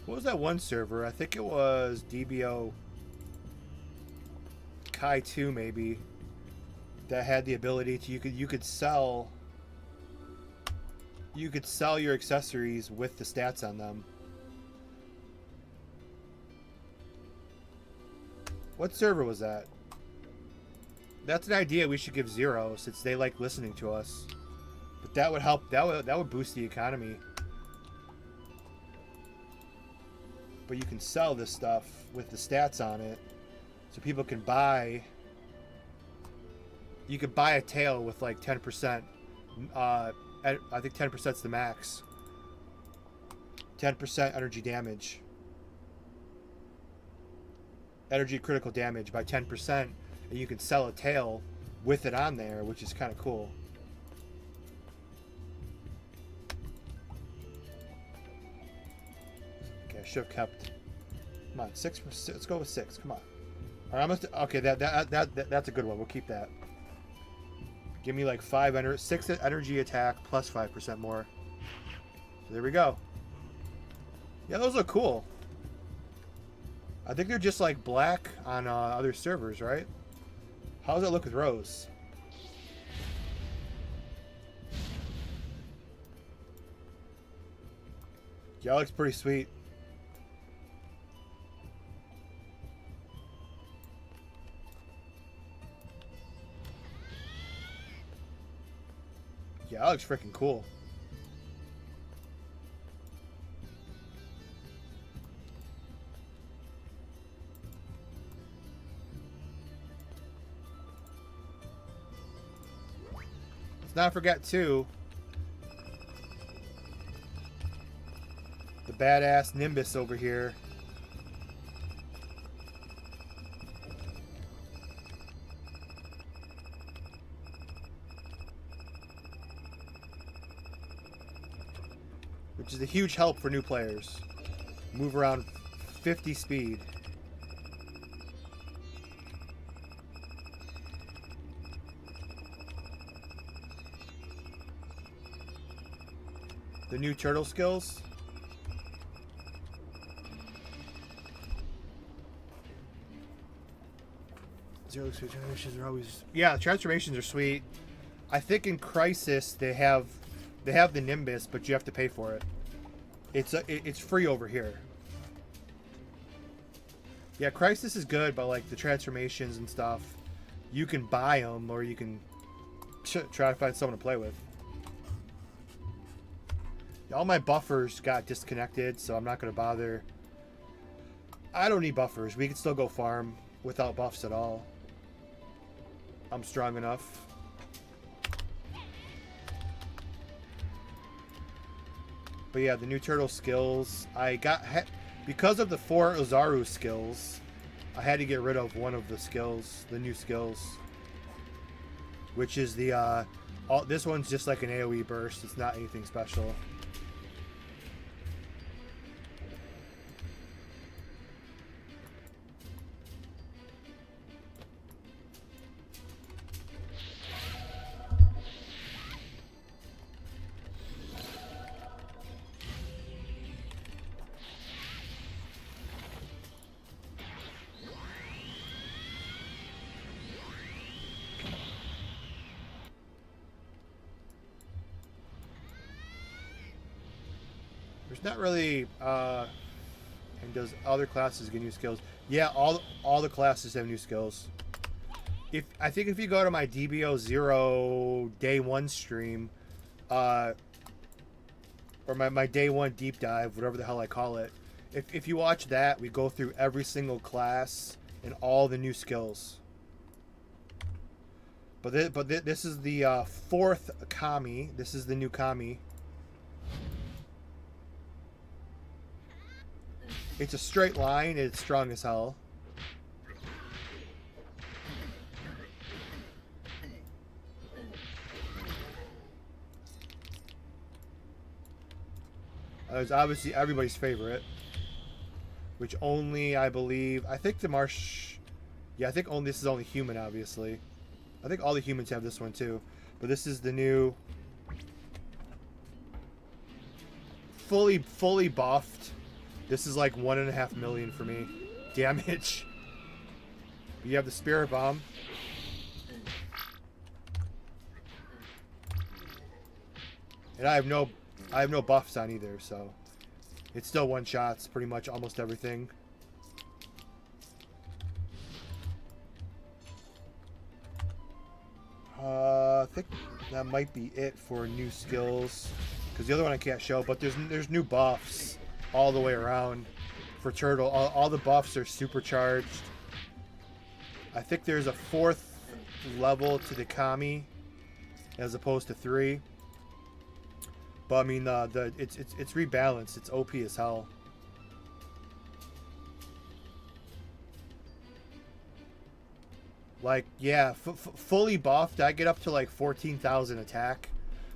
What was that one server? I think it was DBO Kai 2 maybe. That had the ability to you could sell your accessories with the stats on them. What server was that? That's an idea we should give Zero, since they like listening to us. But that would help. That would boost the economy. But you can sell this stuff with the stats on it, so people can buy. You could buy a tail with like 10%. I think 10% is the max. 10% energy damage. Energy critical damage by 10%. And you can sell a tail with it on there, which is kind of cool. Okay, I should have kept... Come on, 6%. Let's go with 6. Come on. All right, okay, that's a good one. We'll keep that. Give me like 6 energy attack plus 5% more. So there we go. Yeah, those look cool. I think they're just like black on other servers, right? How does it look with Rose? Yeah, it looks pretty sweet. Yeah, that looks freaking cool. Let's not forget, too, the badass Nimbus over here. Which is a huge help for new players. Move around 50 speed. The new turtle skills. Zero transformations are always... Yeah, transformations are sweet. I think in Crisis they have the Nimbus, but you have to pay for it. It's free over here. Yeah, Crisis is good, but like the transformations and stuff, you can buy them or you can try to find someone to play with. All my buffers got disconnected, so I'm not going to bother I don't need buffers. We can still go farm without buffs at all. I'm strong enough. But yeah, the new turtle skills. I got... Because of the 4 Ozaru skills, I had to get rid of one of the skills. The new skills. Which is the... this one's just like an AoE burst. It's not anything special. There's not really, and does other classes get new skills? Yeah, all the classes have new skills. I think if you go to my DBO 0 day 1 stream, or my day 1 deep dive, whatever the hell I call it, if you watch that, we go through every single class and all the new skills. But this is the 4th Kami. This is the new Kami. It's a straight line, and it's strong as hell. It's obviously everybody's favorite. Which only, I believe... I think the Marsh... Yeah, I think only this is only human, obviously. I think all the humans have this one, too. But this is the new... Fully buffed. This is like 1.5 million for me. Damage. But you have the Spirit Bomb. And I have no buffs on either, so it's still one-shots pretty much almost everything. I think that might be it for new skills, because the other one I can't show, but there's new buffs all the way around for Turtle. All the buffs are supercharged. I think there's a 4th level to the Kami as opposed to 3. But I mean, it's rebalanced. It's OP as hell. Like, yeah, fully buffed, I get up to like 14,000 attack.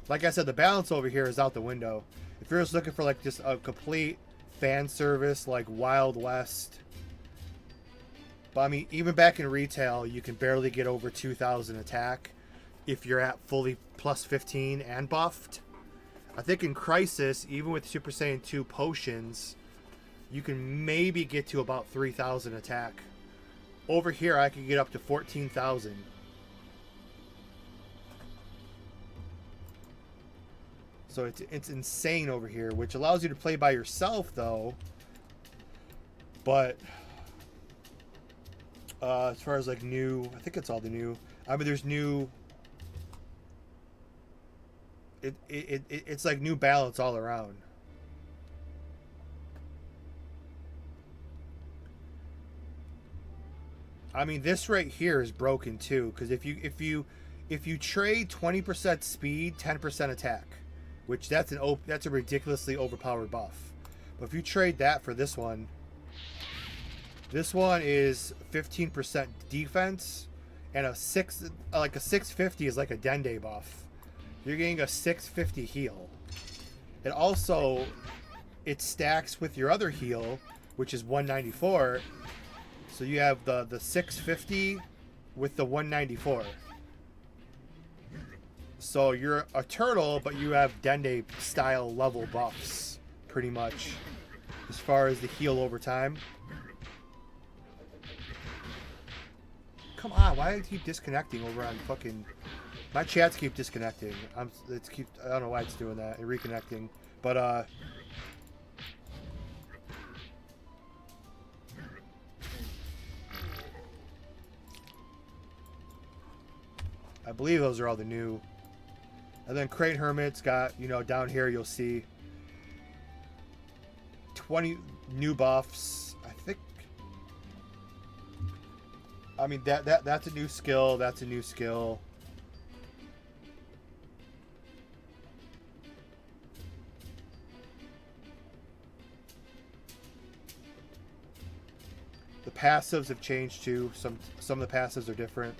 Like I said, the balance over here is out the window. If you're just looking for like just a complete fan service, like Wild West. But I mean, even back in retail, you can barely get over 2,000 attack if you're at fully plus 15 and buffed. I think in Crisis, even with Super Saiyan 2 potions, you can maybe get to about 3,000 attack. Over here, I can get up to 14,000. So it's insane over here, which allows you to play by yourself, though. But as far as like new, I think it's all the new. I mean, there's new. It's like new balance all around. I mean, this right here is broken too, because if you trade 20% speed, 10% attack, which that's a ridiculously overpowered buff. But if you trade that for this one is 15% defense, and a 650 is like a Dende buff. You're getting a 650 heal. And also, it stacks with your other heal, which is 194. So you have the 650 with the 194. So you're a turtle, but you have Dende style level buffs, pretty much, as far as the heal over time. Come on, why do I keep disconnecting over on fucking... My chats keep disconnecting. I don't know why it's doing that and reconnecting. But I believe those are all the new. And then Crate Hermit's got, you know, down here you'll see 20 new buffs. I think I mean, that's a new skill. That's a new skill. The passives have changed too. Some of the passives are different.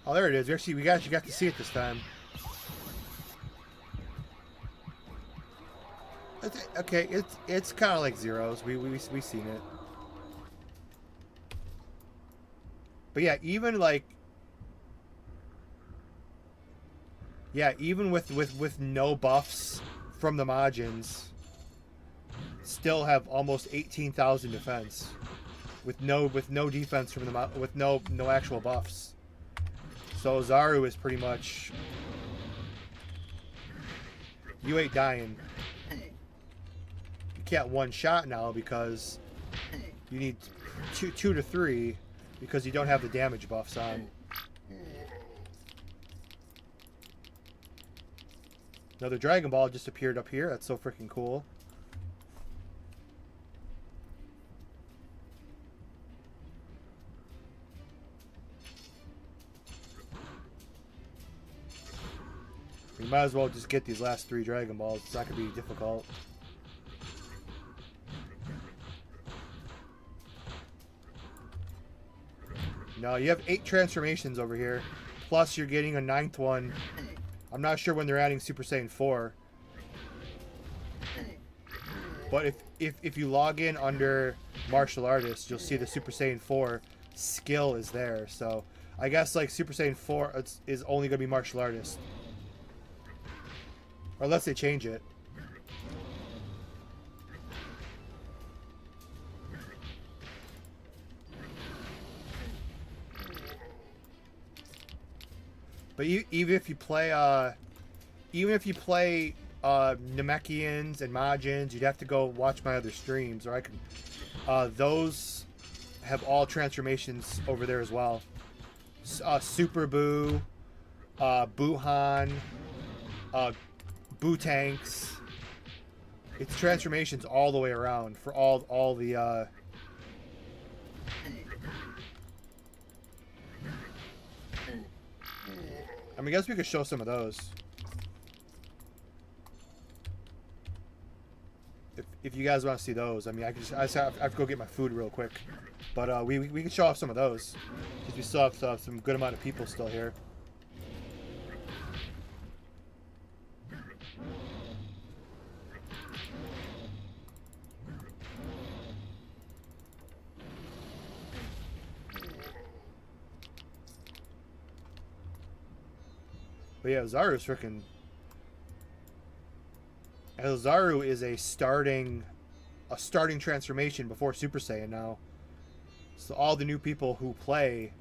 Oh, there it is. We actually got to see it this time. Okay, it's kind of like Zero's. We seen it. But yeah, even like, yeah, even with no buffs from the Majins, still have almost 18,000 defense with no defense from the with no actual buffs. So Ozaru is pretty much, you ain't dying. You can't one shot now because you need two to three because you don't have the damage buffs on. Another Dragon Ball just appeared up here. That's so freaking cool. You might as well just get these last 3 Dragon Balls. It's not going to be difficult. No, you have 8 transformations over here. Plus you're getting a 9th one. I'm not sure when they're adding Super Saiyan 4. But if you log in under Martial Artist, you'll see the Super Saiyan 4 skill is there. So I guess like Super Saiyan 4 is only going to be Martial Artist. Or unless they change it. But even if you play Namekians and Majins, you'd have to go watch my other streams, or I can. Those have all transformations over there as well. Super Boo, Gohan, Boo Tanks. It's transformations all the way around for all the. I mean, I guess we could show some of those. If you guys want to see those, I mean, I just have to go get my food real quick. But we can show off some of those. Because we still have some good amount of people still here. But yeah, Ozaru's freaking. Ozaru is a starting transformation before Super Saiyan now. So all the new people who play,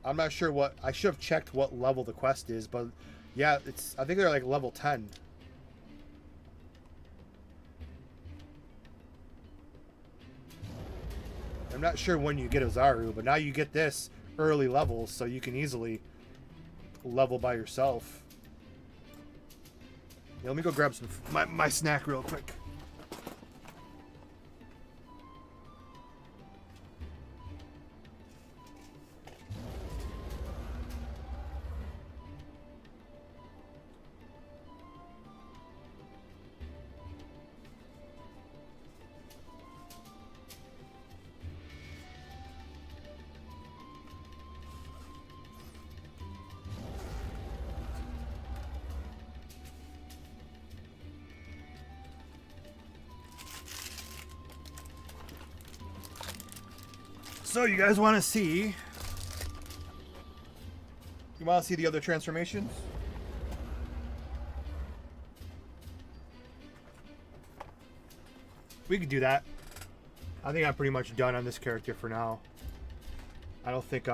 I'm not sure what, I should have checked what level the quest is, but yeah, I think they're like level 10. I'm not sure when you get Ozaru, but now you get this early levels, so you can easily level by yourself. Yeah, let me go grab some my snack real quick. So you guys want to see? You want to see the other transformations? We could do that. I think I'm pretty much done on this character for now. I don't think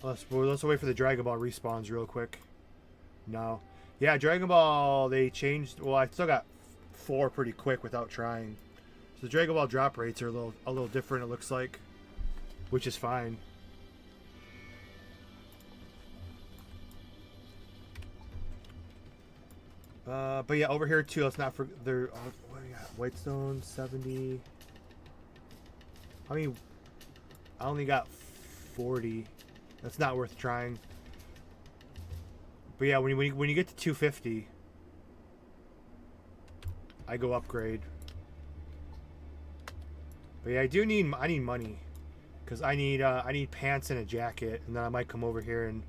Let's wait for the Dragon Ball respawns real quick. No. Yeah, Dragon Ball, they changed. Well, I still got 4 pretty quick without trying. So the Dragon Ball drop rates are a little different, it looks like. Which is fine. But yeah, over here too, let's not forget. What do we got? Whitestone, 70. I mean, I only got 40. That's not worth trying. But yeah, when you get to 250, I go upgrade. But yeah, I need money, because I need pants and a jacket, and then I might come over here and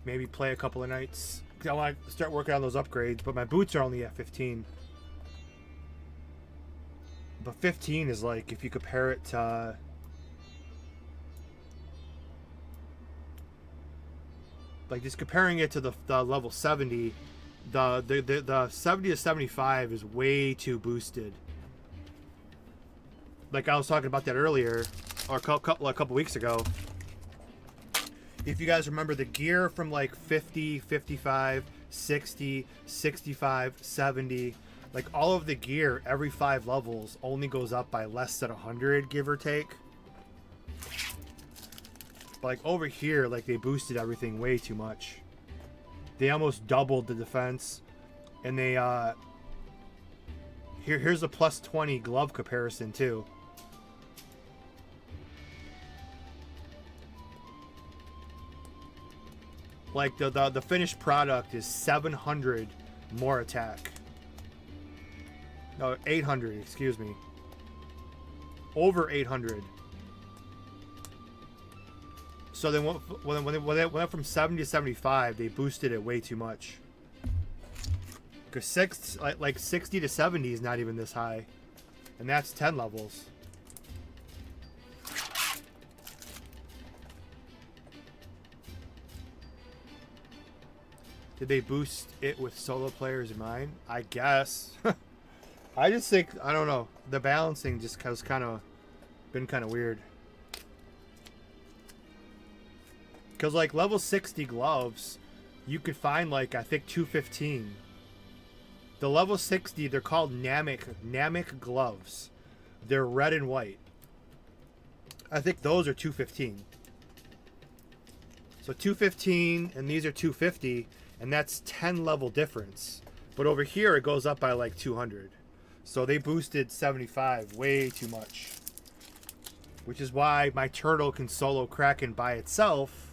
maybe play a couple of nights. I want to start working on those upgrades, but my boots are only at 15. But 15 is like, if you compare it to like just comparing it to the level 70, the 70 to 75 is way too boosted. Like I was talking about that earlier, or a couple weeks ago. If you guys remember the gear from like 50, 55, 60, 65, 70, like all of the gear every 5 levels only goes up by less than 100, give or take. But like over here, like they boosted everything way too much. They almost doubled the defense, and they here's a plus 20 glove comparison too. Like the finished product is 700 more attack. No, 800, excuse me. Over 800. So then when they went from 70 to 75, they boosted it way too much. Because like 60 to 70 is not even this high. And that's 10 levels. Did they boost it with solo players in mind? I guess. I just think, I don't know. The balancing just has been kind of weird. Because like level 60 gloves, you could find like, I think 215. The level 60, they're called Namekian gloves. They're red and white. I think those are 215. So 215 and these are 250, and that's 10 level difference. But over here it goes up by like 200. So they boosted 75 way too much. Which is why my turtle can solo Kraken by itself,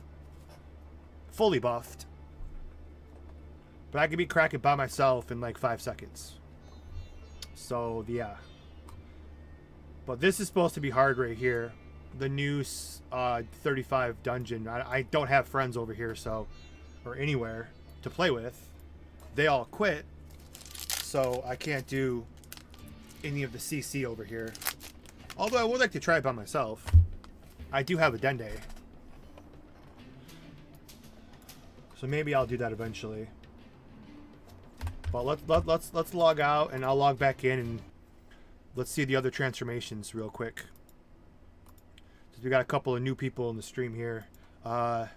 fully buffed. But I can beat Kraken by myself in like 5 seconds. So yeah. But this is supposed to be hard right here. The new 35 dungeon. I don't have friends over here, so, or anywhere to play with. They all quit, so I can't do any of the CC over here. Although I would like to try it by myself. I do have a Dende, so maybe I'll do that eventually. But let's log out, and I'll log back in, and let's see the other transformations real quick. So we got a couple of new people in the stream here. Let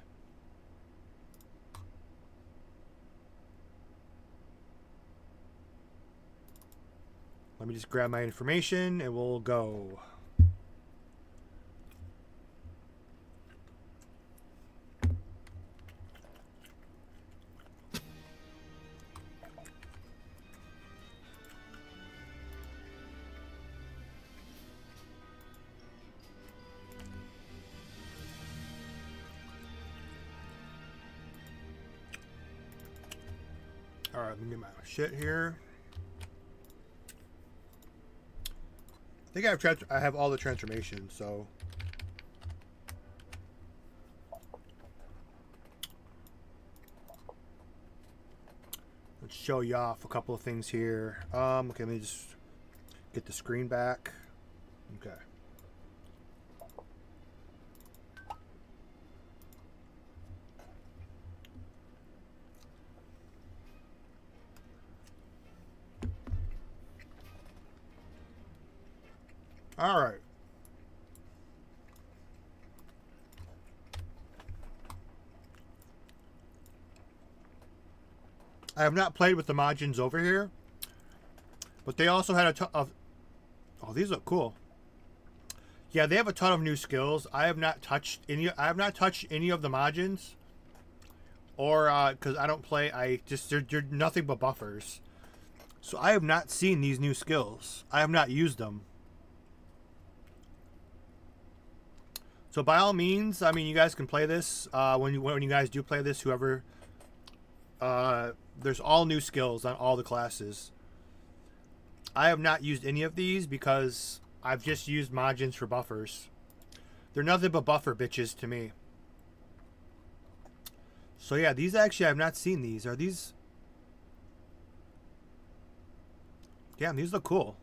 me just grab my information and we'll go. All right, let me get my shit here. I think I have all the transformations, so let's show you off a couple of things here. Okay, let me just get the screen back. Okay. All right. I have not played with the Majins over here, but they also had a ton of... Oh, these look cool. Yeah, they have a ton of new skills. I have not touched any of the Majins. Or, because I don't play, they're nothing but buffers. So I have not seen these new skills. I have not used them. So by all means, I mean, you guys can play this. When you guys do play this, whoever... there's all new skills on all the classes. I have not used any of these because I've just used Majins for buffers. They're nothing but buffer bitches to me. So yeah, these actually I have not seen these. Are these... Damn, these look cool.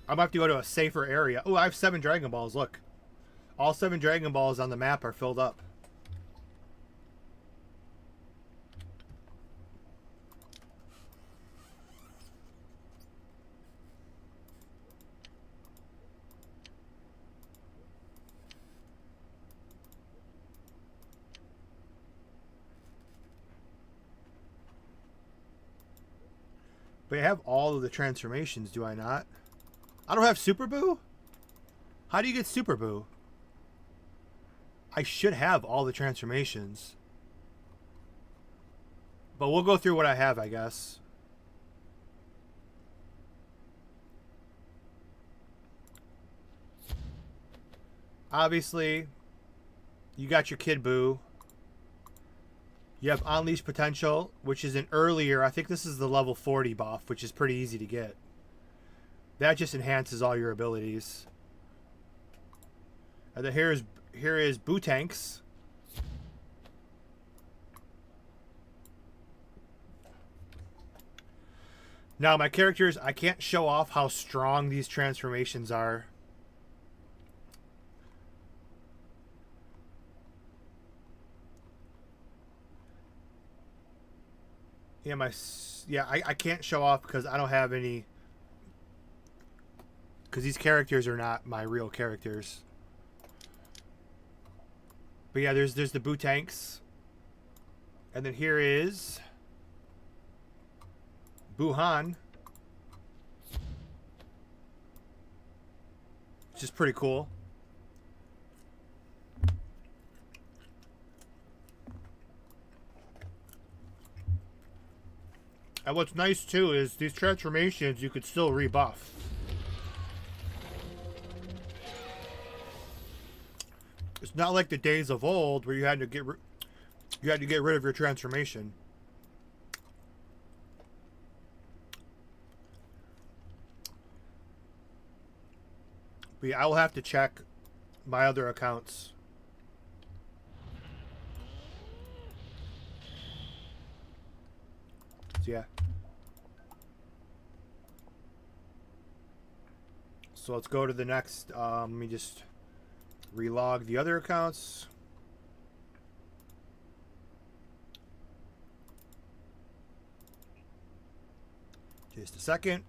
I'm going to have to go to a safer area. Oh, I have 7 Dragon Balls, look. All 7 Dragon Balls on the map are filled up. But I have all of the transformations, do I not? I don't have Super Boo? How do you get Super Boo? I should have all the transformations. But we'll go through what I have, I guess. Obviously, you got your Kid Boo. You have Unleash Potential, which is an earlier... I think this is the level 40 buff, which is pretty easy to get. That just enhances all your abilities. And then here is Boo Tanks. Now, my characters, I can't show off how strong these transformations are. Yeah, I can't show off because I don't have any... Because these characters are not my real characters. But yeah, there's the Boo Tanks. And then here is... Gohan. Which is pretty cool. And what's nice too is these transformations you could still rebuff. It's not like the days of old where you had to get rid of your transformation. But yeah, I will have to check my other accounts. So yeah. So let's go to the next. Let me just relog the other accounts. Just a second.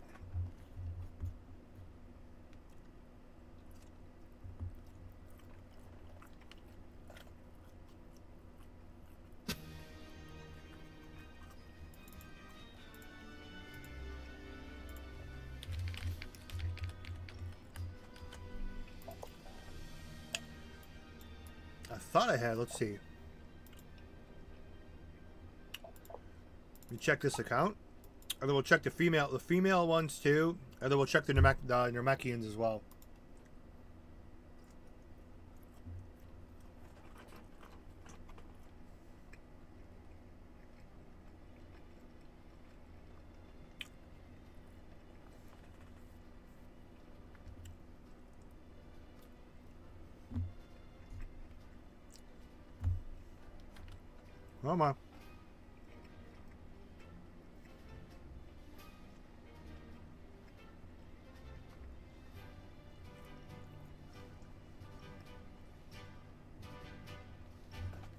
I thought I had, let's see. We check this account. And then we'll check the female ones too. And then we'll check the Namekians as well. Come on.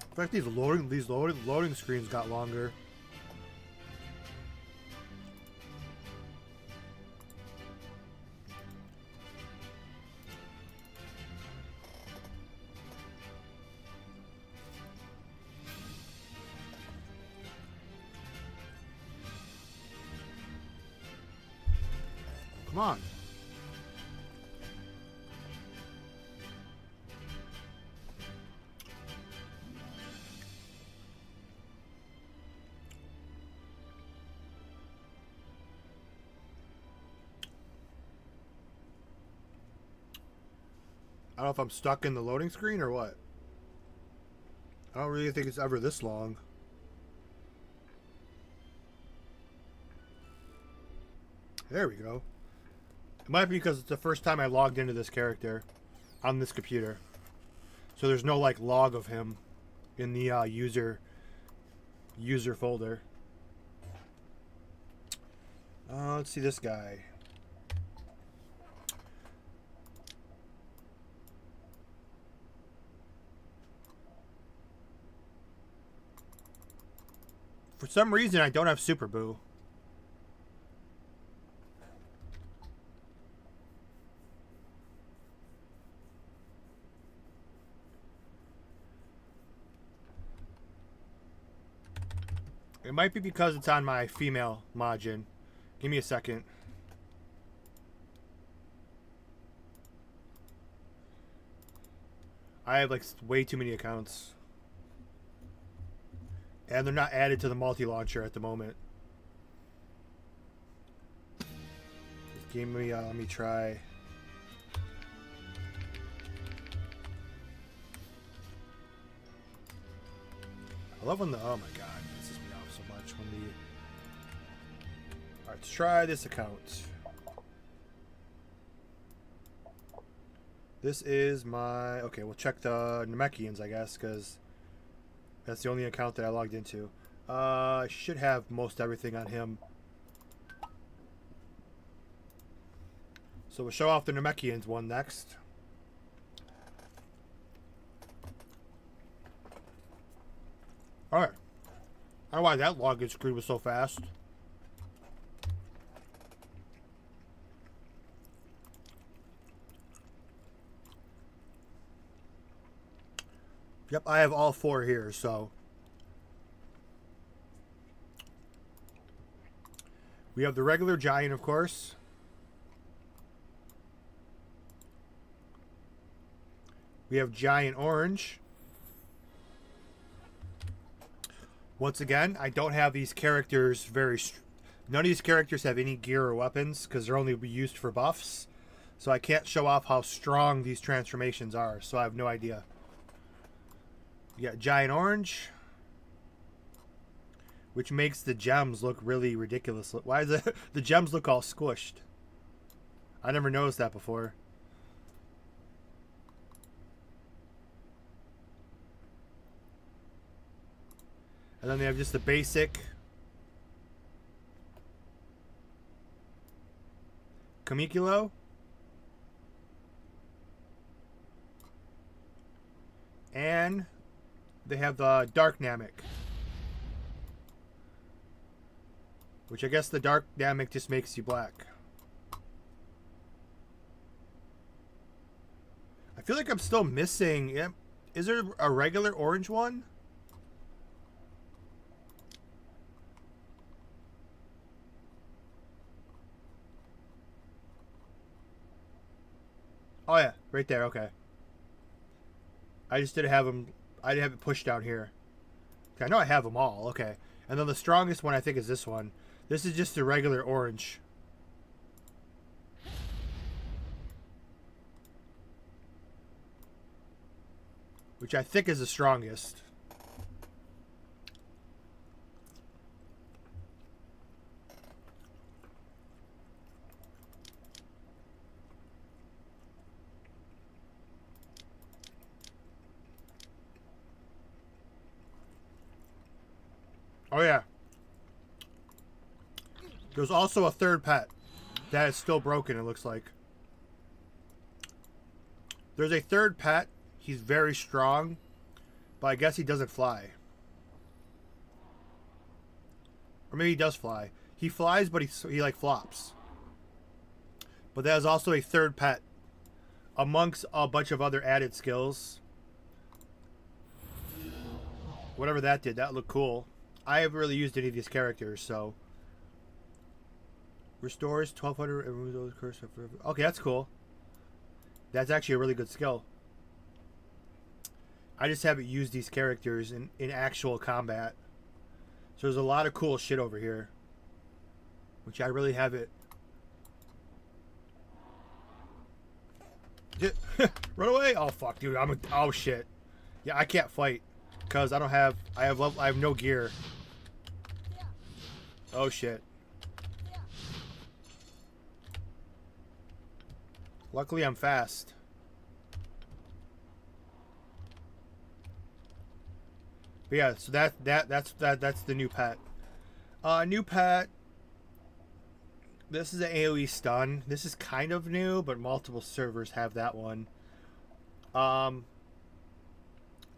In fact, these loading screens got longer. Come on. I don't know if I'm stuck in the loading screen or what. I don't really think it's ever this long. There we go. It might be because it's the first time I logged into this character on this computer. So there's no like log of him in the user folder. Let's see this guy. For some reason, I don't have Super Boo. It might be because it's on my female Majin. Give me a second. I have like way too many accounts. And they're not added to the multi-launcher at the moment. Just give me, let me try. I love when the, oh my god, it pisses me off so much when the, alright, let's try this account. This is my, okay, we'll check the Namekians, I guess, because that's the only account that I logged into. I should have most everything on him. So we'll show off the Namekians one next. Alright. I don't know why that login screen was so fast. Yep, I have all four here, so. We have the regular giant, of course. We have giant orange. Once again, I don't have these characters very... None of these characters have any gear or weapons, because they're only used for buffs. So I can't show off how strong these transformations are, so I have no idea. You got giant orange, which makes the gems look really ridiculous. Why does the gems look all squished? I never noticed that before. And then they have just the basic Kamikulo. And they have the Dark Namek. Which I guess the Dark Namek just makes you black. I feel like I'm still missing... Yeah, is there a regular orange one? Oh yeah, right there, okay. I just didn't have them... I didn't have it pushed down here. Okay, I know I have them all, okay. And then the strongest one I think is this one. This is just the regular orange. Which I think is the strongest. Oh yeah. There's also a third pet that is still broken, it looks like. There's a third pet. He's very strong, but I guess he doesn't fly. Or maybe he does fly. He flies, but he like flops. But there's also a third pet amongst a bunch of other added skills. Whatever that did, that looked cool. I haven't really used any of these characters, so... Restores 1200 and removes those curse. Okay, that's cool. That's actually a really good skill. I just haven't used these characters in actual combat. So there's a lot of cool shit over here, which I really haven't. Run away! Oh fuck, dude! Oh shit! Yeah, I can't fight because I don't have. I have no gear. Oh shit! Luckily, I'm fast. But yeah, so that's the new pet. New pet. This is an AoE stun. This is kind of new, but multiple servers have that one. I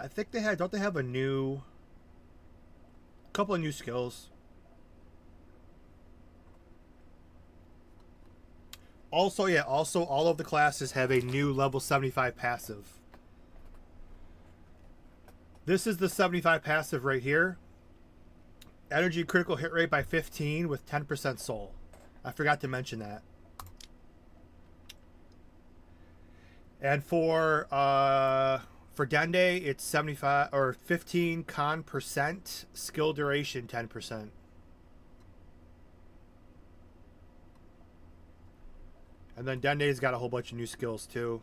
think they had. Don't they have a couple of new skills? Also, yeah. Also, all of the classes have a new level 75 passive. This is the 75 passive right here. Energy critical hit rate by 15 with 10% soul. I forgot to mention that. And for Dende, it's 75 or 15 con percent, skill duration 10%. And then Dende's got a whole bunch of new skills too.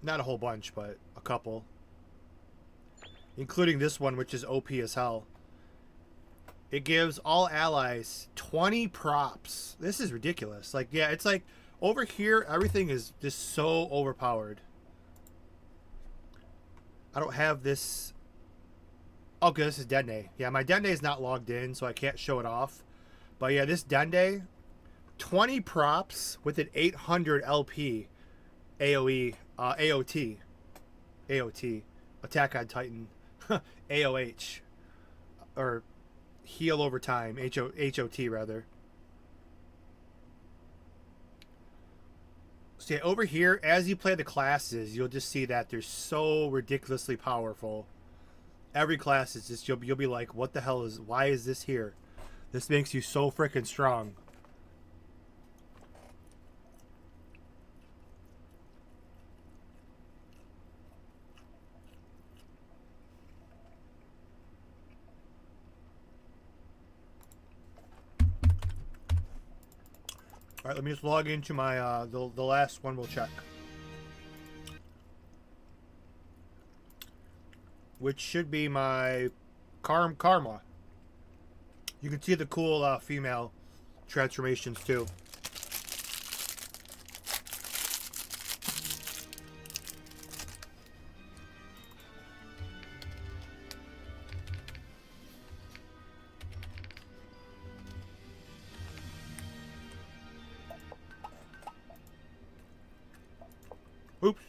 Not a whole bunch, but a couple. Including this one, which is OP as hell. It gives all allies 20 props. This is ridiculous. Like, yeah, it's like over here, everything is just so overpowered. I don't have this. Okay, this is Dende. Yeah, my Dende is not logged in, so I can't show it off. But yeah, this Dende, 20 props with an 800 LP AoE, AOT, Attack on Titan, AOH, or heal over time, HOT rather. So yeah, over here, as you play the classes, you'll just see that they're so ridiculously powerful. Every class is just, you'll be like, what the hell is, why is this here? This makes you so freaking strong. All right, let me just log into my the last one we'll check, which should be my Karma. You can see the cool female transformations too. Oops.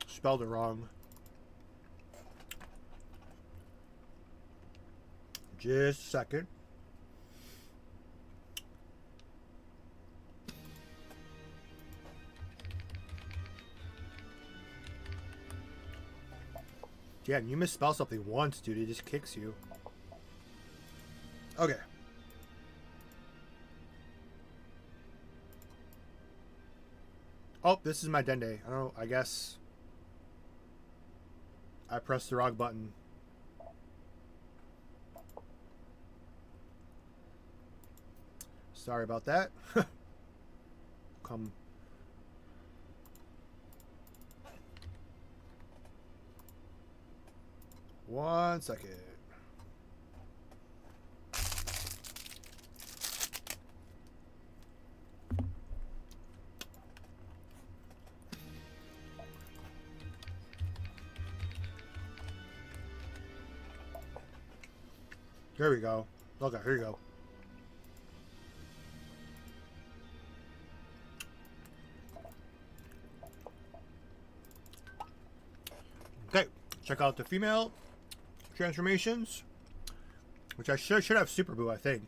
Spelled it wrong. Just a second. Yeah, you misspell something once, dude. It just kicks you. Okay. Oh, this is my Dende. I don't know. I guess I pressed the wrong button. Sorry about that. Come. One second. There we go. Okay, here you go. Okay, check out the female transformations, which I should have Super Boo, I think.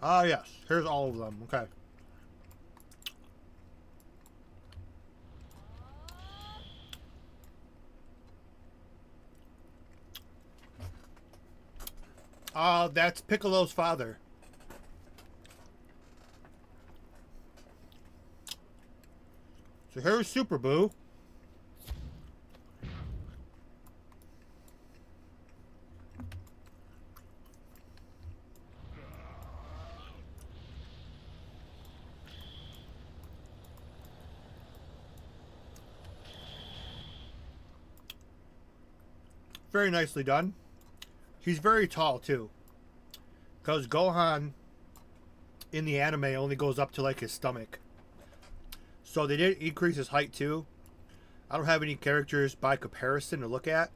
Ah, yes. Here's all of them. Okay. That's Piccolo's father. So here's Super Boo. Very nicely done. He's very tall too. Because Gohan in the anime only goes up to like his stomach. So they did increase his height too. I don't have any characters by comparison to look at.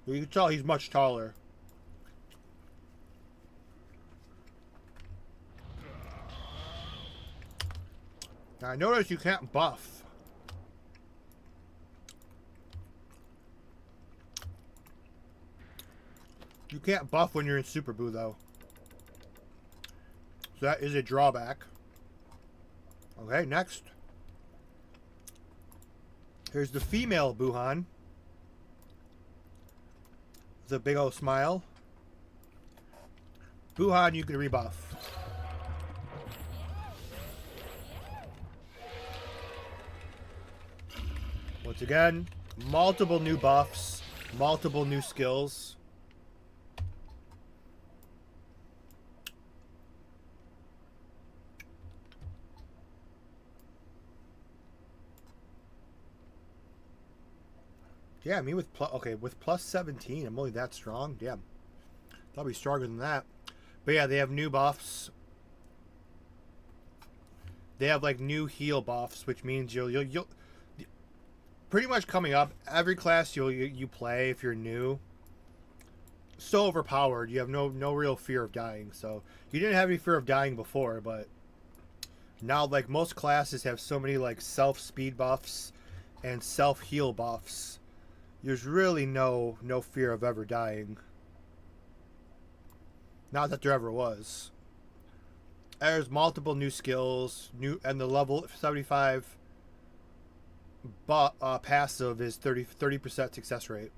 You can tell he's much taller. Now I notice you can't buff. You can't buff when you're in Super Boo though. So that is a drawback. Okay, next. Here's the female Buhan. The big old smile. Buhan, you can rebuff. Once again, multiple new buffs, multiple new skills. Yeah, me with with plus 17, I'm only that strong. Damn, I'll be stronger than that. But yeah, they have new buffs. They have like new heal buffs, which means you'll pretty much coming up every class you play if you're new. So overpowered, you have no real fear of dying. So you didn't have any fear of dying before, but now like most classes have so many like self speed buffs and self heal buffs. There's really no fear of ever dying. Not that there ever was. There's multiple new skills, and the level 75 passive is 30% success rate.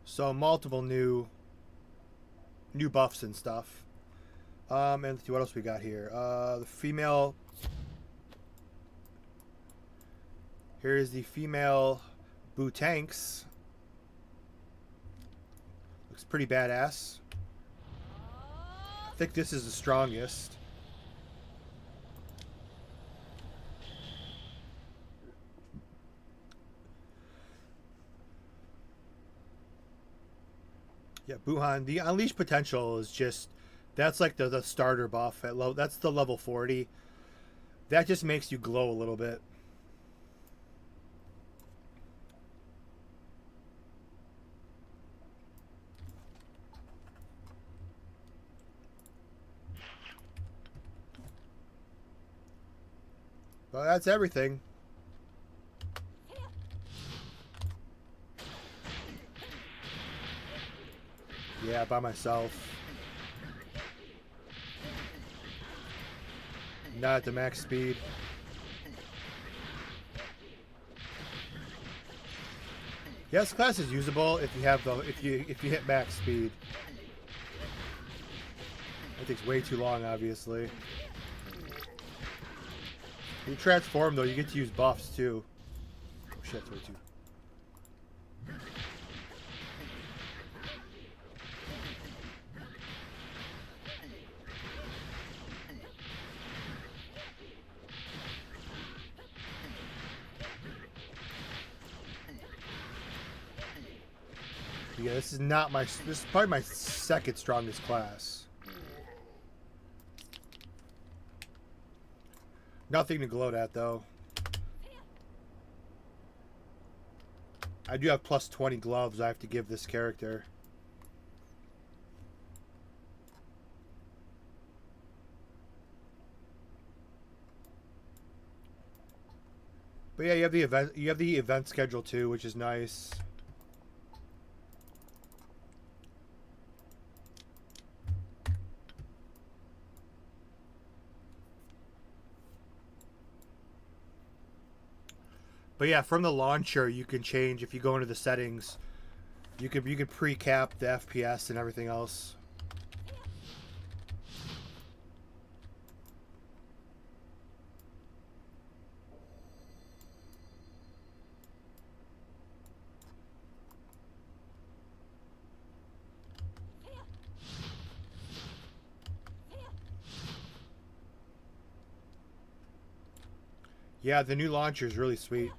So multiple new buffs and stuff. And let's see what else we got here. The female. Here's the female Boo Tanks. Looks pretty badass. I think this is the strongest. Yeah, Buhan. The Unleash Potential is just... That's like the starter buff. That's the level 40. That just makes you glow a little bit. Well, that's everything. Yeah, by myself. Not at the max speed. Yeah, this class is usable if you have if you hit max speed. It takes way too long, obviously. You transform though, you get to use buffs too. Oh shit, that's way too. Yeah, this is not my. This is probably my second strongest class. Nothing to gloat at though. I do have plus 20 gloves I have to give this character. But yeah, you have the event schedule too, which is nice. But yeah, from the launcher you can change if you go into the settings. You could pre-cap the FPS and everything else. Yeah, the new launcher is really sweet.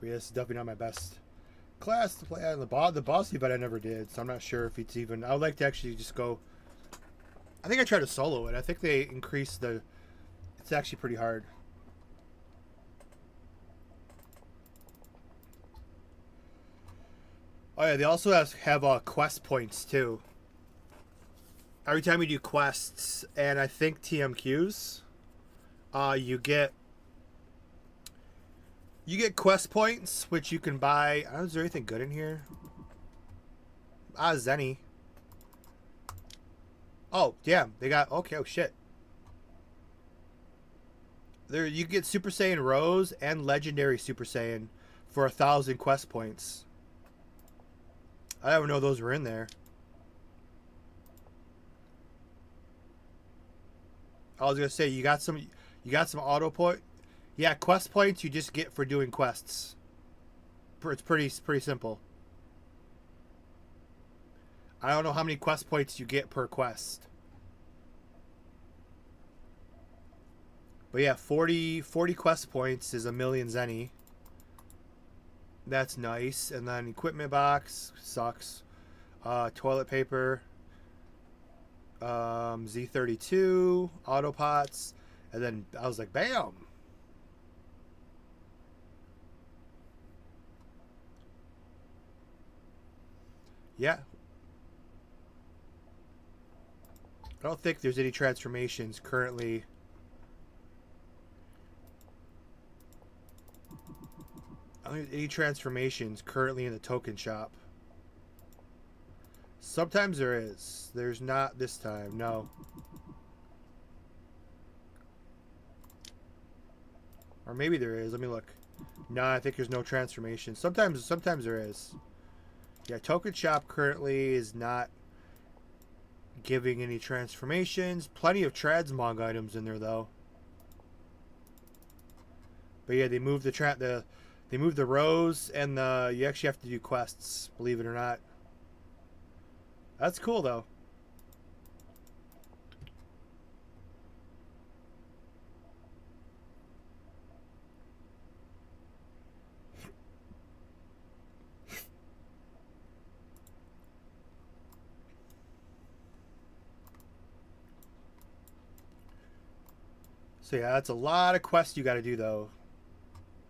But yeah, this is definitely not my best class to play on the boss event. I never did, so I'm not sure if it's even. I would like to actually just go. I think I tried to solo it. I think they increased the. It's actually pretty hard. Oh yeah, they also have quest points too. Every time you do quests and I think TMQs, you get quest points, which you can buy. Is there anything good in here? Zenny. Oh, damn. They got... Okay, oh, shit. There, you get Super Saiyan Rose and Legendary Super Saiyan for 1,000 quest points. I didn't know those were in there. I was going to say, you got some auto point... Yeah, quest points you just get for doing quests. It's pretty simple. I don't know how many quest points you get per quest. But yeah, 40 quest points is 1,000,000 zenny. That's nice. And then equipment box sucks. Toilet paper. Z32. Auto pots. And then I was like, bam! Yeah. I don't think there's any transformations currently. I don't think there's any transformations currently in the token shop. Sometimes there is. There's not this time. No. Or maybe there is. Let me look. No, I think there's no transformation. Sometimes there is. Yeah, token shop currently is not giving any transformations. Plenty of transmog items in there though. But yeah, they moved they moved the rows and you actually have to do quests, believe it or not. That's cool though. So yeah, that's a lot of quests you got to do though.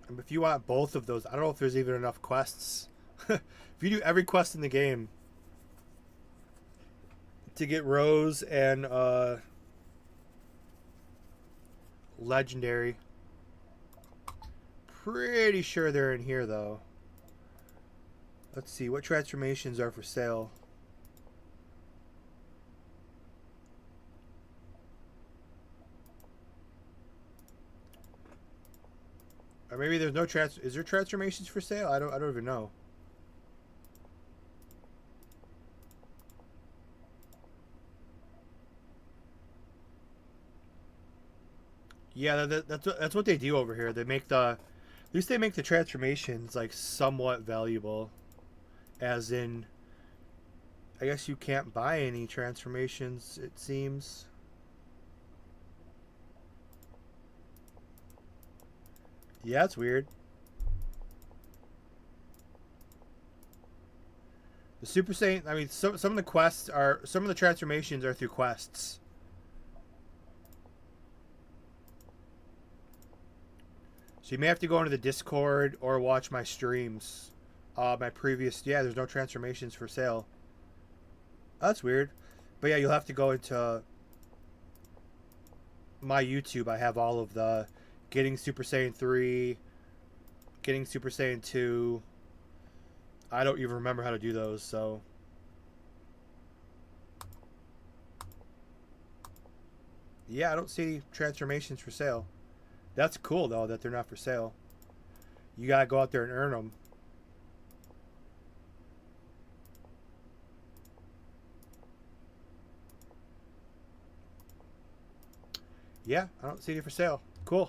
And if you want both of those, I don't know if there's even enough quests. If you do every quest in the game to get Rose and Legendary. Pretty sure they're in here though. Let's see, what transformations are for sale? Or maybe there's no is there transformations for sale? I don't even know. Yeah, that's what they do over here. They make at least they make the transformations like somewhat valuable. As in, I guess you can't buy any transformations, it seems. Yeah, it's weird. The Super Saiyan, I mean, some of the quests are, some of the transformations are through quests. So you may have to go into the Discord or watch my streams. My previous, yeah, there's no transformations for sale. That's weird. But yeah, you'll have to go into my YouTube. I have all of the getting Super Saiyan 3, getting Super Saiyan 2. I don't even remember how to do those, so. Yeah, I don't see any transformations for sale. That's cool, though, that they're not for sale. You gotta go out there and earn them. Yeah, I don't see any for sale. Cool.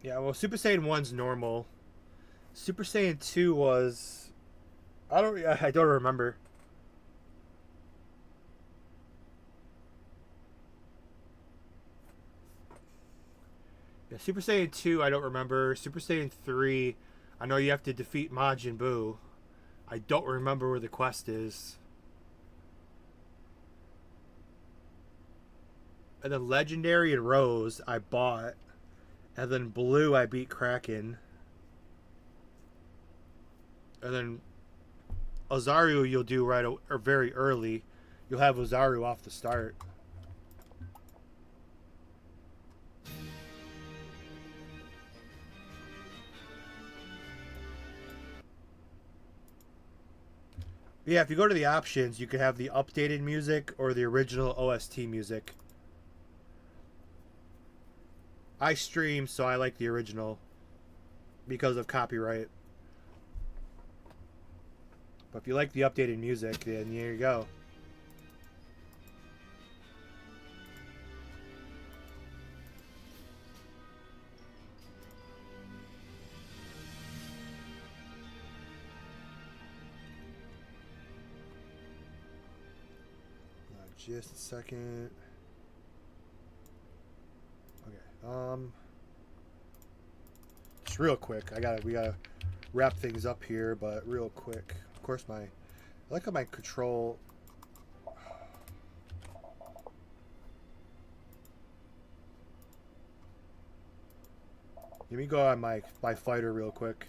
Yeah, well, Super Saiyan 1's normal. Super Saiyan 2 was... I don't remember. Yeah, Super Saiyan 2, I don't remember. Super Saiyan 3, I know you have to defeat Majin Buu. I don't remember where the quest is. And then Legendary and Rose, I bought. And then Blue, I beat Kraken. And then Ozaru, you'll do right or very early. You'll have Ozaru off the start. Yeah, if you go to the options, you can have the updated music or the original OST music. I stream, so I like the original because of copyright. But if you like the updated music, then here you go. Just a second. Okay. Just real quick. We gotta wrap things up here, but real quick. Of course, I like how my control. Let me go on my fighter real quick.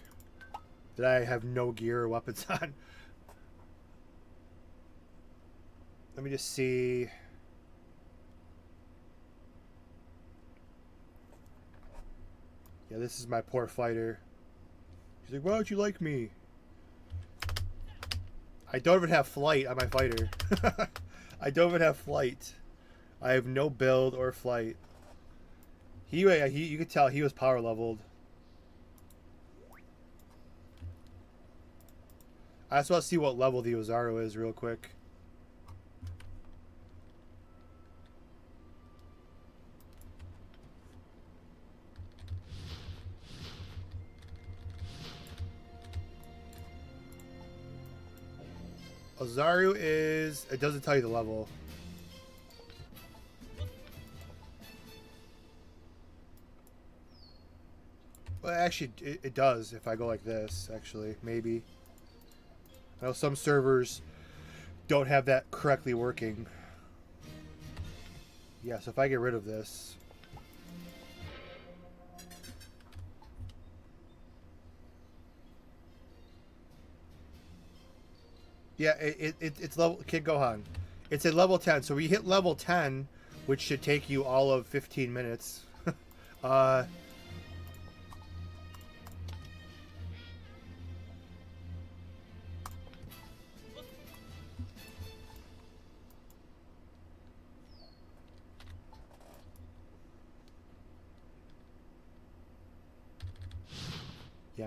That I have no gear or weapons on. Let me just see. Yeah, this is my poor fighter. She's like, why don't you like me? I don't even have flight on my fighter. I don't even have flight. I have no build or flight. You could tell he was power leveled. I just want to see what level the Ozaru is real quick. Ozaru is... It doesn't tell you the level. Well, actually, it does if I go like this, actually. Maybe. I know some servers don't have that correctly working. Yeah, so if I get rid of this... Yeah, it's level Kid Gohan. It's at level 10. So we hit level 10, which should take you all of 15 minutes. Yeah,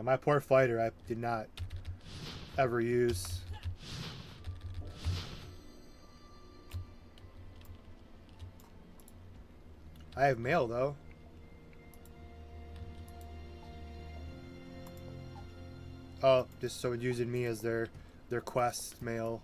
my poor fighter I did not ever use. I have mail though. Oh, just someone using me as their quest mail.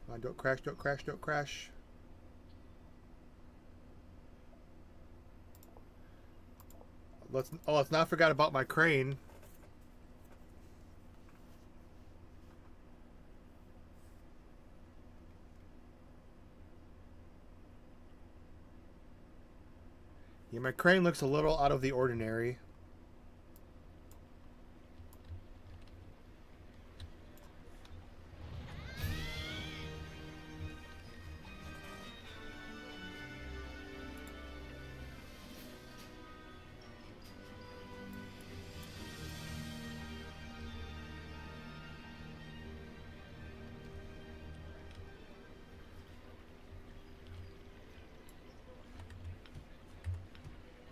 Come on, don't crash, don't crash, don't crash. let's not forget about my crane. Yeah, my crane looks a little out of the ordinary.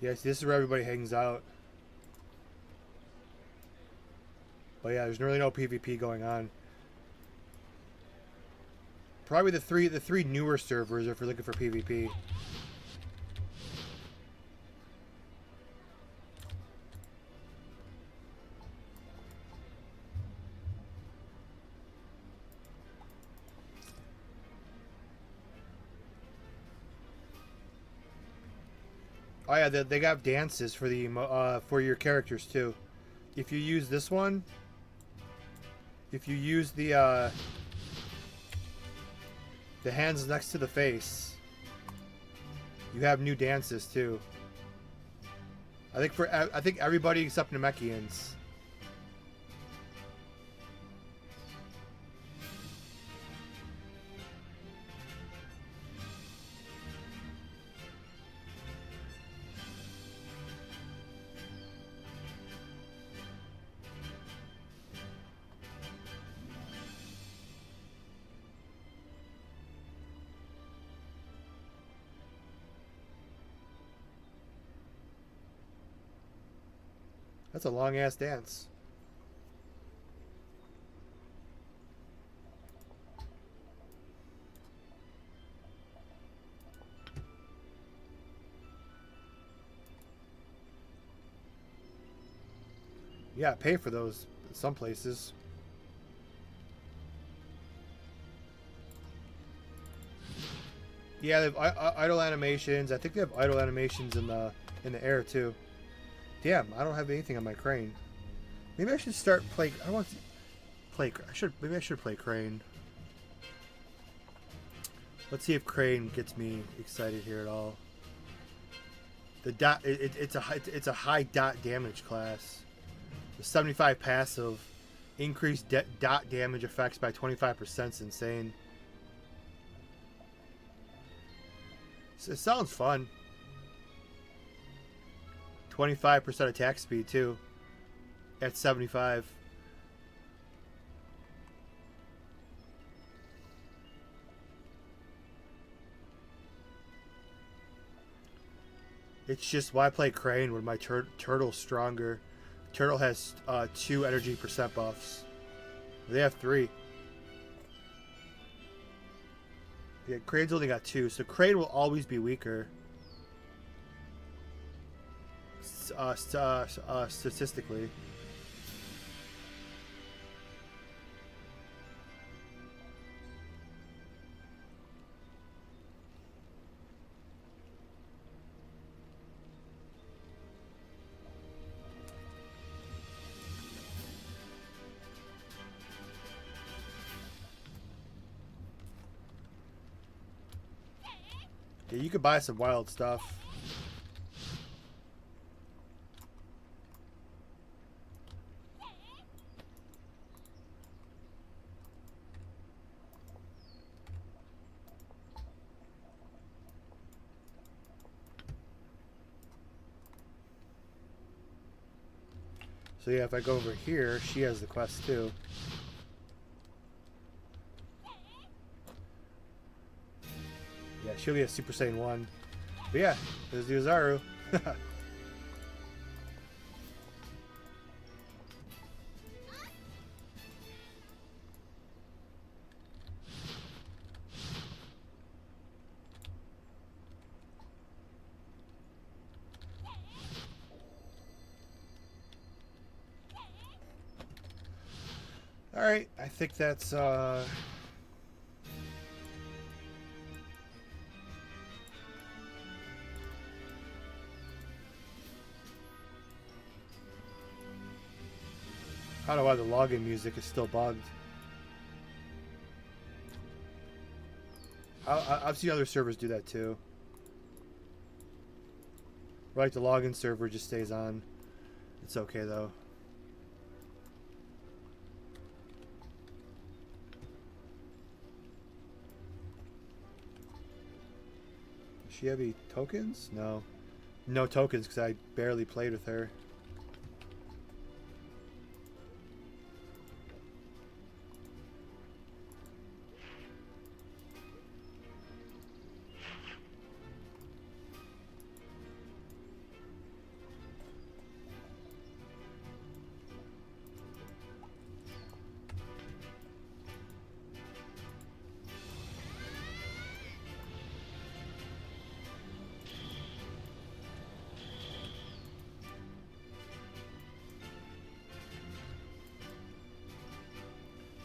Yes, this is where everybody hangs out. But yeah, there's really no PvP going on. Probably the three newer servers if you're looking for PvP. Oh yeah, they got dances for the for your characters too. If you use this one, if you use the hands next to the face, you have new dances too. I think everybody except Namekians. That's a long ass dance. Yeah, pay for those in some places. Yeah, they have idle animations. I think they have idle animations in the air too. Damn, I don't have anything on my crane. Maybe I should start play. I want to play. Maybe I should play crane. Let's see if crane gets me excited here at all. The dot. It's a high dot damage class. The 75 passive, increased dot damage effects by 25% is insane. So it sounds fun. 25% attack speed too. At 75. It's just why play crane when my turtle's stronger. Turtle has 2 energy percent buffs. They have 3. Yeah, crane's only got 2, so crane will always be weaker. Statistically. Yeah, you could buy some wild stuff. So yeah, if I go over here, she has the quest too. Yeah, she'll be a Super Saiyan 1. But yeah, there's the Ozaru. Alright, I think that's I don't know why the login music is still bugged. I've seen other servers do that too. Like the login server just stays on. It's okay though. Does she have any tokens? No. No tokens because I barely played with her.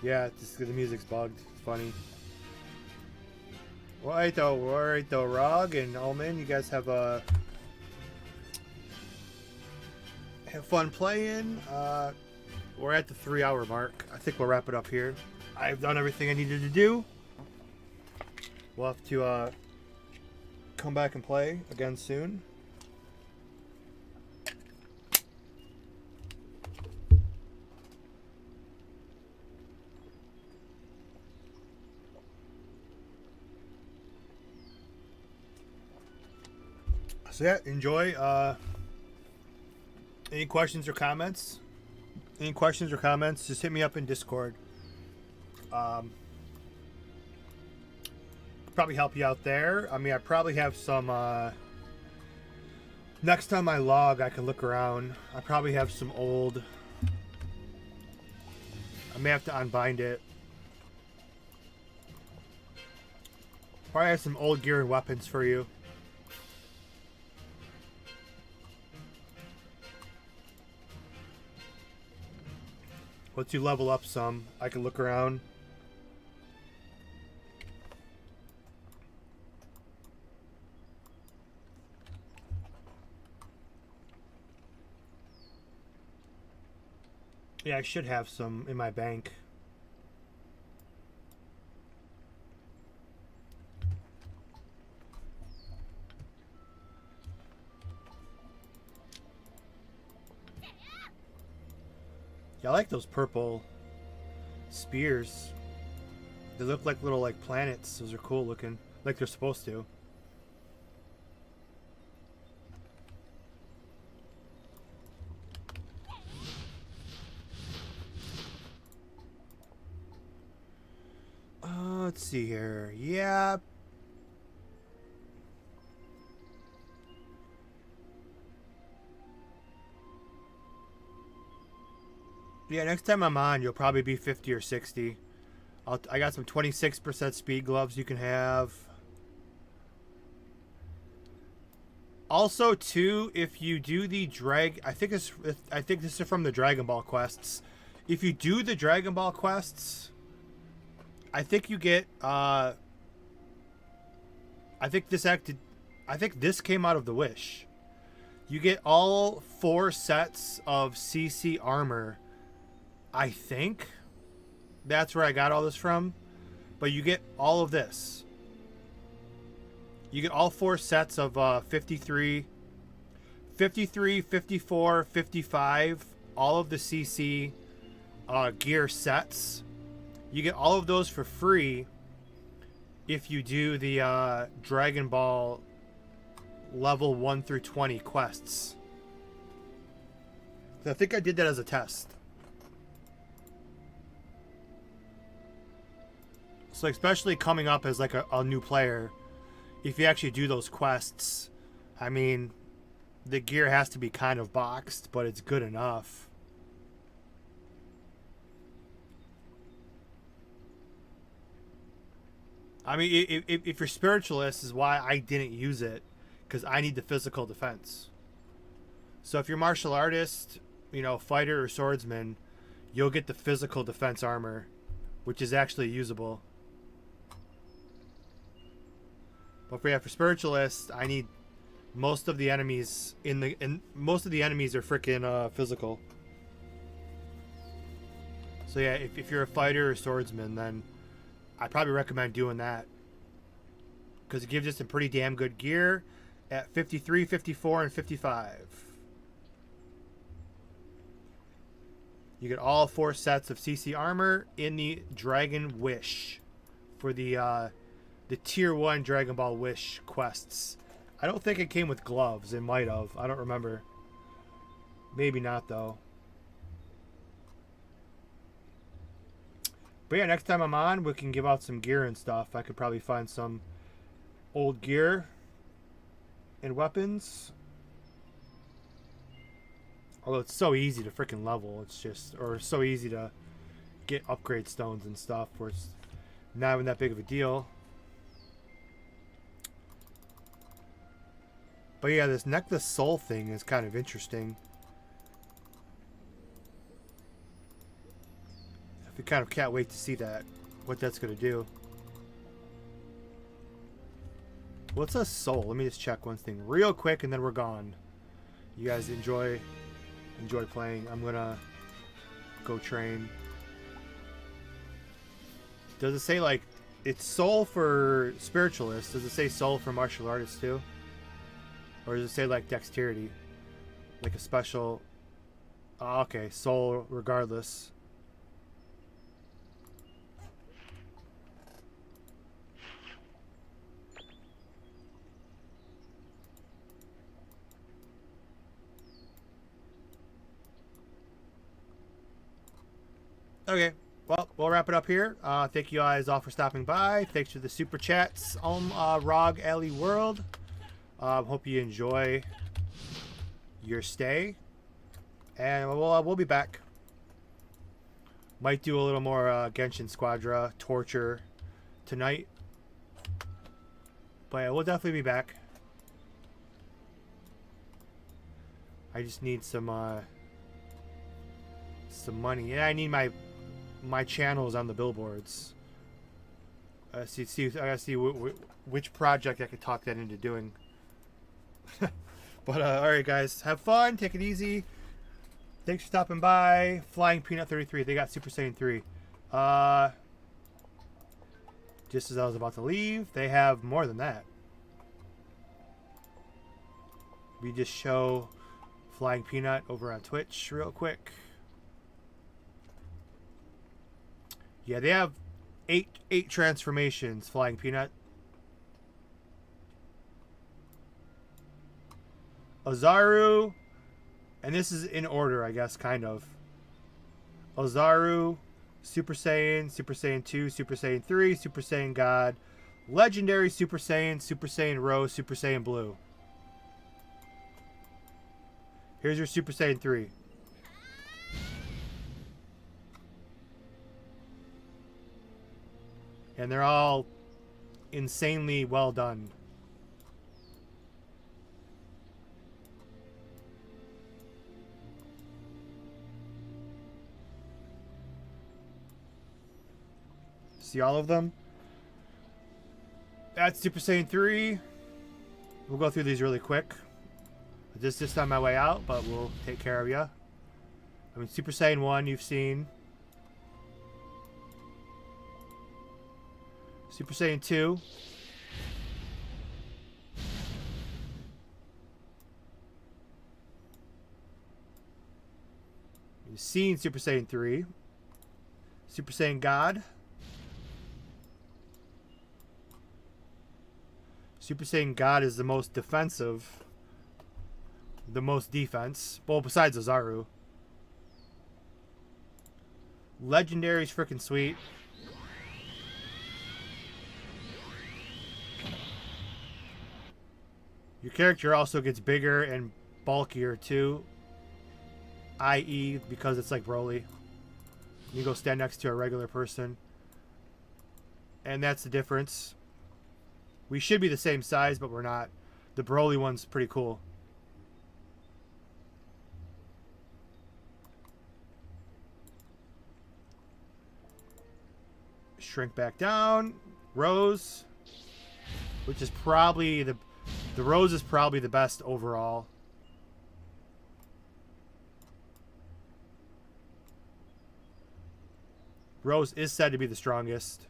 Yeah, just the music's bugged. It's funny. Alright though, Rog and Omen, you guys have fun playing. We're at the 3-hour mark. I think we'll wrap it up here. I've done everything I needed to do. We'll have to come back and play again soon. So yeah, enjoy. Any questions or comments? Any questions or comments? Just hit me up in Discord. Probably help you out there. I mean, I probably have some. Next time I log, I can look around. I probably have some old. I may have to unbind it. Probably have some old gear and weapons for you. Once you level up some, I can look around. Yeah, I should have some in my bank. Yeah, I like those purple spears. They look like little like planets. Those are cool looking. Like they're supposed to. Let's see here. Yeah. Yeah, next time I'm on, you'll probably be 50 or 60. I got some 26% speed gloves you can have. Also, too, if you do the I think this is from the Dragon Ball quests. If you do the Dragon Ball quests, I think you get. I think this came out of the Wish. You get all 4 sets of CC armor. I think that's where I got all this from. But you get all of this. You get all 4 sets of 53, 54, 55, all of the CC gear sets. You get all of those for free if you do the Dragon Ball level 1 through 20 quests. I think I did that as a test. So especially coming up as like a new player, if you actually do those quests, I mean, the gear has to be kind of boxed, but it's good enough. I mean, if you're spiritualist, is why I didn't use it, because I need the physical defense. So if you're martial artist, you know, fighter or swordsman, you'll get the physical defense armor, which is actually usable. But for spiritualists, I need most of the enemies most of the enemies are freaking physical. So yeah, if you're a fighter or swordsman, then I'd probably recommend doing that. Because it gives you some pretty damn good gear at 53, 54, and 55. You get all 4 sets of CC armor in the Dragon Wish for the Tier 1 Dragon Ball Wish quests. I don't think it came with gloves. It might have. I don't remember. Maybe not, though. But yeah, next time I'm on, we can give out some gear and stuff. I could probably find some old gear and weapons. Although it's so easy to freaking level. It's just, or so easy to get upgrade stones and stuff where it's not even that big of a deal. But yeah, this necklace soul thing is kind of interesting. I kind of can't wait to see that, what that's going to do. What's a soul? Let me just check one thing real quick and then we're gone. You guys enjoy playing. I'm going to go train. Does it say like, it's soul for spiritualists? Does it say soul for martial artists too? Or does it say like dexterity? Like a special... Oh, okay, soul regardless. Okay, well, we'll wrap it up here. Thank you guys all for stopping by. Thanks for the super chats. Rog Alley World. Hope you enjoy your stay. And we'll be back. Might do a little more Genshin Squadra Torture tonight. But yeah, we'll definitely be back. I just need some money. Yeah, I need my channels on the billboards. I gotta see which project I could talk that into doing. But alright guys, have fun, take it easy. Thanks for stopping by. Flying Peanut 33, they got Super Saiyan 3. Just as I was about to leave, they have more than that. We just show Flying Peanut over on Twitch real quick. Yeah, they have eight transformations, Flying Peanut. Ozaru, and this is in order, I guess, kind of. Ozaru, Super Saiyan, Super Saiyan 2, Super Saiyan 3, Super Saiyan God, Legendary Super Saiyan, Super Saiyan Rose, Super Saiyan Blue. Here's your Super Saiyan 3. And they're all insanely well done. See all of them? That's Super Saiyan 3. We'll go through these really quick. Just on my way out, but we'll take care of you. I mean, Super Saiyan 1 you've seen. Super Saiyan 2. You've seen Super Saiyan 3. Super Saiyan God. Super Saiyan God is the most defensive. The most defense. Well, besides Ozaru. Legendary's freaking sweet. Your character also gets bigger and bulkier too. I.e. because it's like Broly. You go stand next to a regular person. And that's the difference. We should be the same size, but we're not. The Broly one's pretty cool. Shrink back down. Rose. Which is probably the Rose is probably the best overall. Rose is said to be the strongest.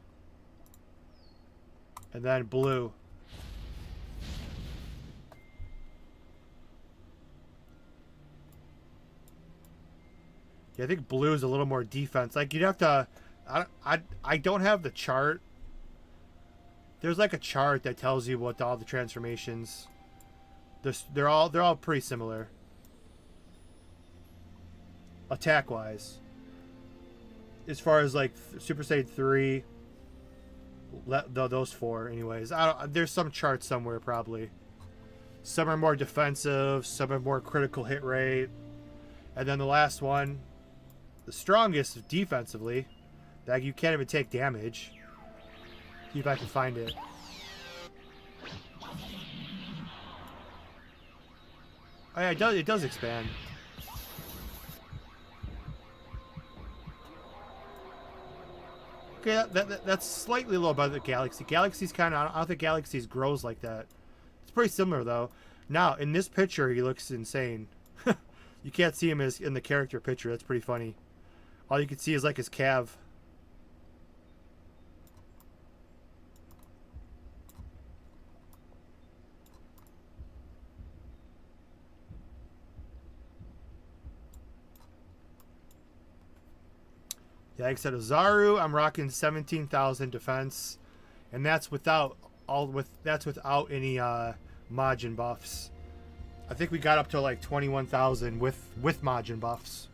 And then blue. Yeah, I think blue is a little more defense. Like, you'd have to... I don't have the chart. There's like a chart that tells you what all the transformations... They're all pretty similar. Attack-wise. As far as, like, Super Saiyan 3... Those four, anyways. There's some chart somewhere, probably. Some are more defensive. Some are more critical hit rate. And then the last one... The strongest defensively. That you can't even take damage. See if I can find it. Oh yeah, it does expand. Okay, that's slightly low above the Galaxy. Galaxy's kind of... I don't think Galaxy's grows like that. It's pretty similar, though. Now, in this picture, he looks insane. You can't see him as in the character picture. That's pretty funny. All you can see is, like, his calf. Yeah, like I said, Ozaru, I'm rocking 17,000 defense, and that's without any Majin buffs. I think we got up to like 21,000 with Majin buffs.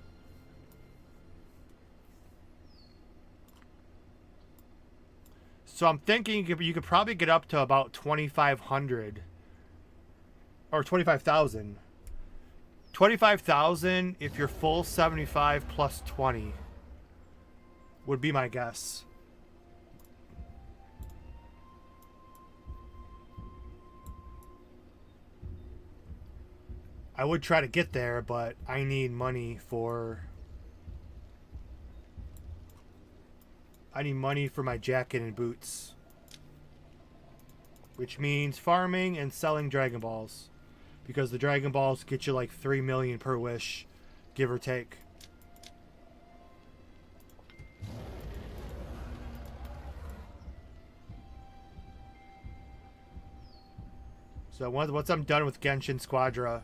So I'm thinking you could probably get up to about 2,500 or 25,000. 25,000 if you're full 75 plus 20. Would be my guess. I would try to get there, but I need money for... I need money for my jacket and boots. Which means farming and selling Dragon Balls. Because the Dragon Balls get you like 3 million per wish, give or take. So once I'm done with Genshin Squadra,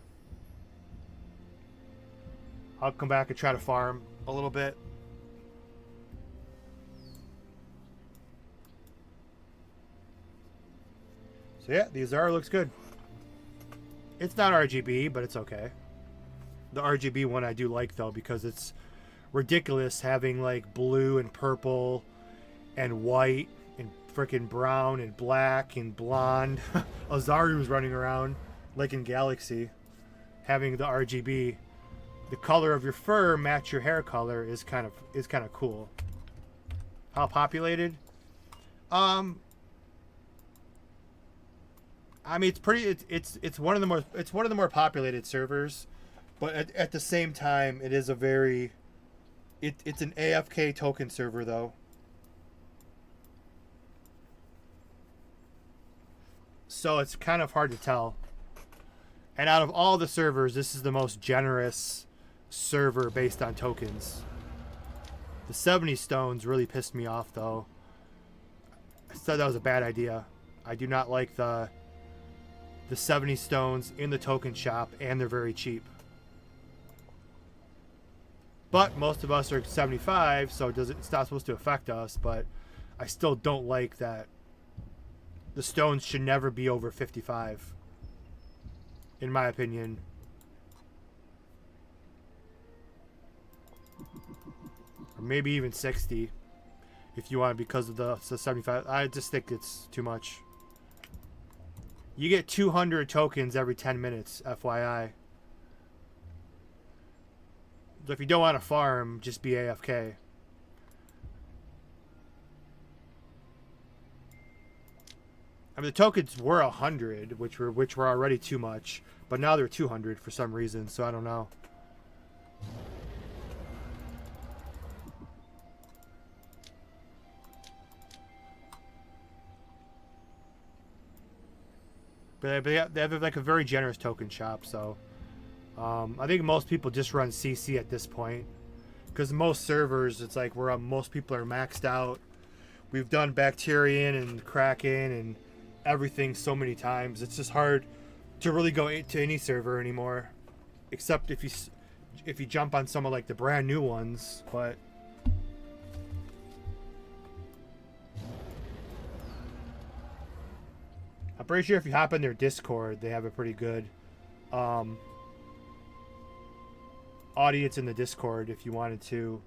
I'll come back and try to farm a little bit. So yeah, the Ozaru looks good. It's not RGB, but it's okay. The RGB one I do like, though, because it's ridiculous having like blue and purple and white and freaking brown and black and blonde. Ozaru was running around like in Galaxy, having the RGB. The color of your fur match your hair color is kind of cool. How populated? I mean, it's one of the more populated servers, but at the same time, it is a very it's an AFK token server, though. So it's kind of hard to tell. And out of all the servers, this is the most generous server based on tokens. The 70 stones really pissed me off, though. I thought that was a bad idea. I do not like the 70 stones in the token shop, and they're very cheap. But most of us are 75, so it's not supposed to affect us, but I still don't like that the stones should never be over 55, in my opinion. Or maybe even 60, if you want, because of the 75. I just think it's too much. You get 200 tokens every 10 minutes, FYI. So if you don't want to farm, just be AFK. I mean, the tokens were 100, which were already too much, but now they're 200 for some reason, so I don't know. But they have like a very generous token shop, so I think most people just run CC at this point, Because most servers, it's like most people are maxed out. We've done Bacterian and Kraken and everything so many times. It's just hard to really go to any server anymore, except if you jump on some of like the brand new ones. But I'm pretty sure if you hop in their Discord, they have a pretty good audience in the Discord if you wanted to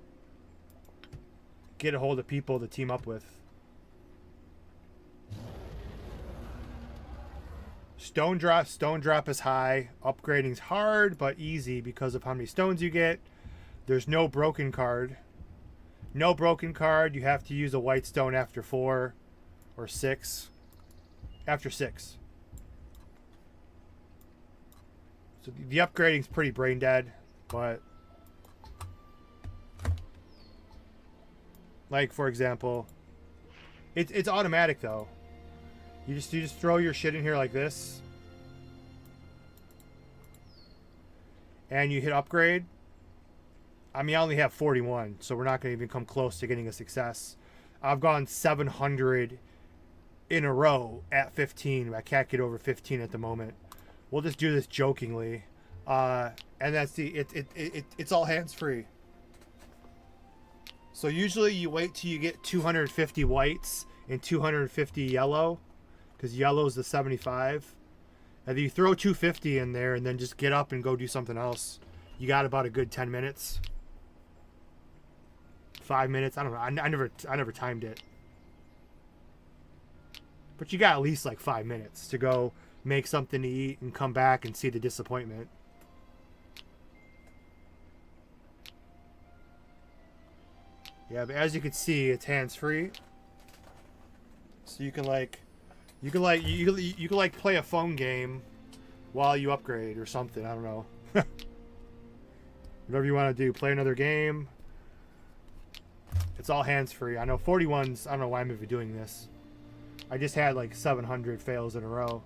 get a hold of people to team up with. Stone drop is high. Upgrading's hard but easy because of how many stones you get. There's no broken card. No broken card. You have to use a white stone after 4 or 6. After 6. So the upgrading's pretty brain dead, but like for example, it's automatic though. You just throw your shit in here like this, and you hit upgrade. I mean, I only have 41, so we're not going to even come close to getting a success. I've gone 700 in a row at 15. I can't get over 15 at the moment. We'll just do this jokingly, and that's it's all hands free. So usually you wait till you get 250 whites and 250 yellow, because yellow is the 75. And then you throw 250 in there and then just get up and go do something else. You got about a good 10 minutes. 5 minutes. I don't know. I never timed it. But you got at least like 5 minutes to go make something to eat and come back and see the disappointment. Yeah, but as you can see, it's hands-free. So you can play a phone game while you upgrade or something. I don't know. Whatever you want to do. Play another game. It's all hands-free. I know 41's... I don't know why I'm even doing this. I just had like 700 fails in a row.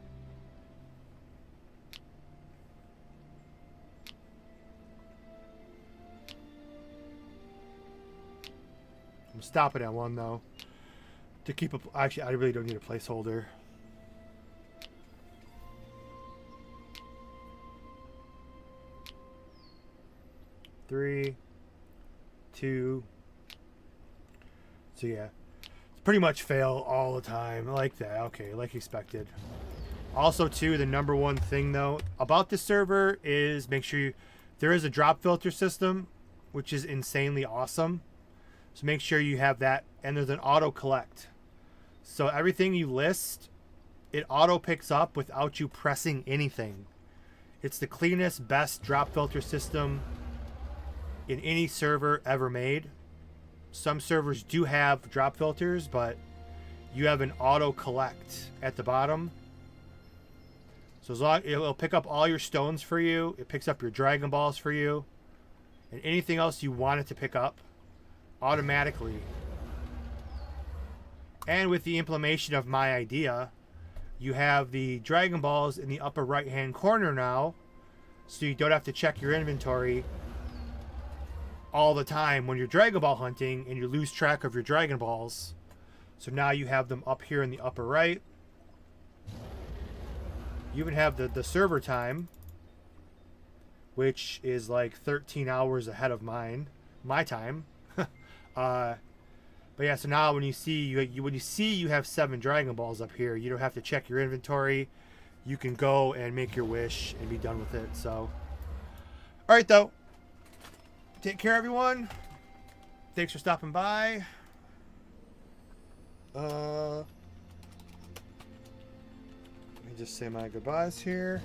I'm stopping at 1 though. To keep up... Actually, I really don't need a placeholder. Three, 2. So yeah, it's pretty much fail all the time. I like that. Okay, like expected. Also, too, the number one thing though about this server is make sure there is a drop filter system, which is insanely awesome. So make sure you have that, and there's an auto collect. So everything you list, it auto picks up without you pressing anything. It's the cleanest, best drop filter system in any server ever made. Some servers do have drop filters, but you have an auto collect at the bottom. So as long it'll pick up all your stones for you, it picks up your Dragon Balls for you, and anything else you want it to pick up automatically. And with the implementation of my idea, you have the Dragon Balls in the upper right hand corner now, so you don't have to check your inventory all the time when you're Dragon Ball hunting and you lose track of your Dragon Balls. So now you have them up here in the upper right. You even have the server time, which is like 13 hours ahead of my time. But yeah, so now when you see you have 7 Dragon Balls up here, you don't have to check your inventory. You can go and make your wish and be done with it. So, all right though. Take care, everyone. Thanks for stopping by. Let me just say my goodbyes here.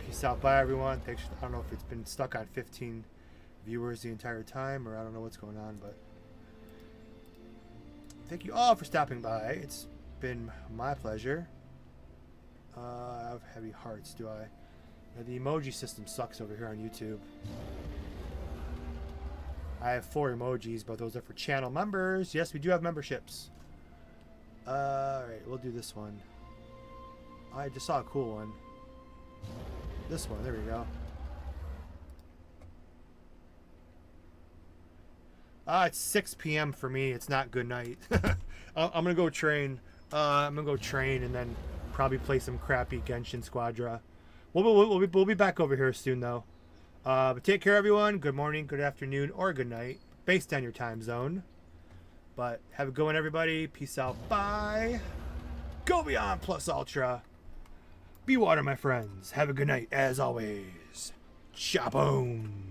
Peace out, bye, everyone. Thanks. I don't know if it's been stuck on 15 viewers the entire time, or I don't know what's going on, but thank you all for stopping by. It's been my pleasure. I have heavy hearts, do I? Now, the emoji system sucks over here on YouTube. I have 4 emojis, but those are for channel members. Yes, we do have memberships. Alright, we'll do this one. I just saw a cool one. This one, there we go. It's 6 p.m. for me. It's not good night. I'm gonna go train. I'm gonna go train and then probably play some crappy Genshin Squadra. We'll be back over here soon though. But take care, everyone. Good morning, good afternoon, or good night, based on your time zone. But have a good one, everybody. Peace out. Bye. Go beyond plus ultra. Be water, my friends. Have a good night, as always. Chaboom.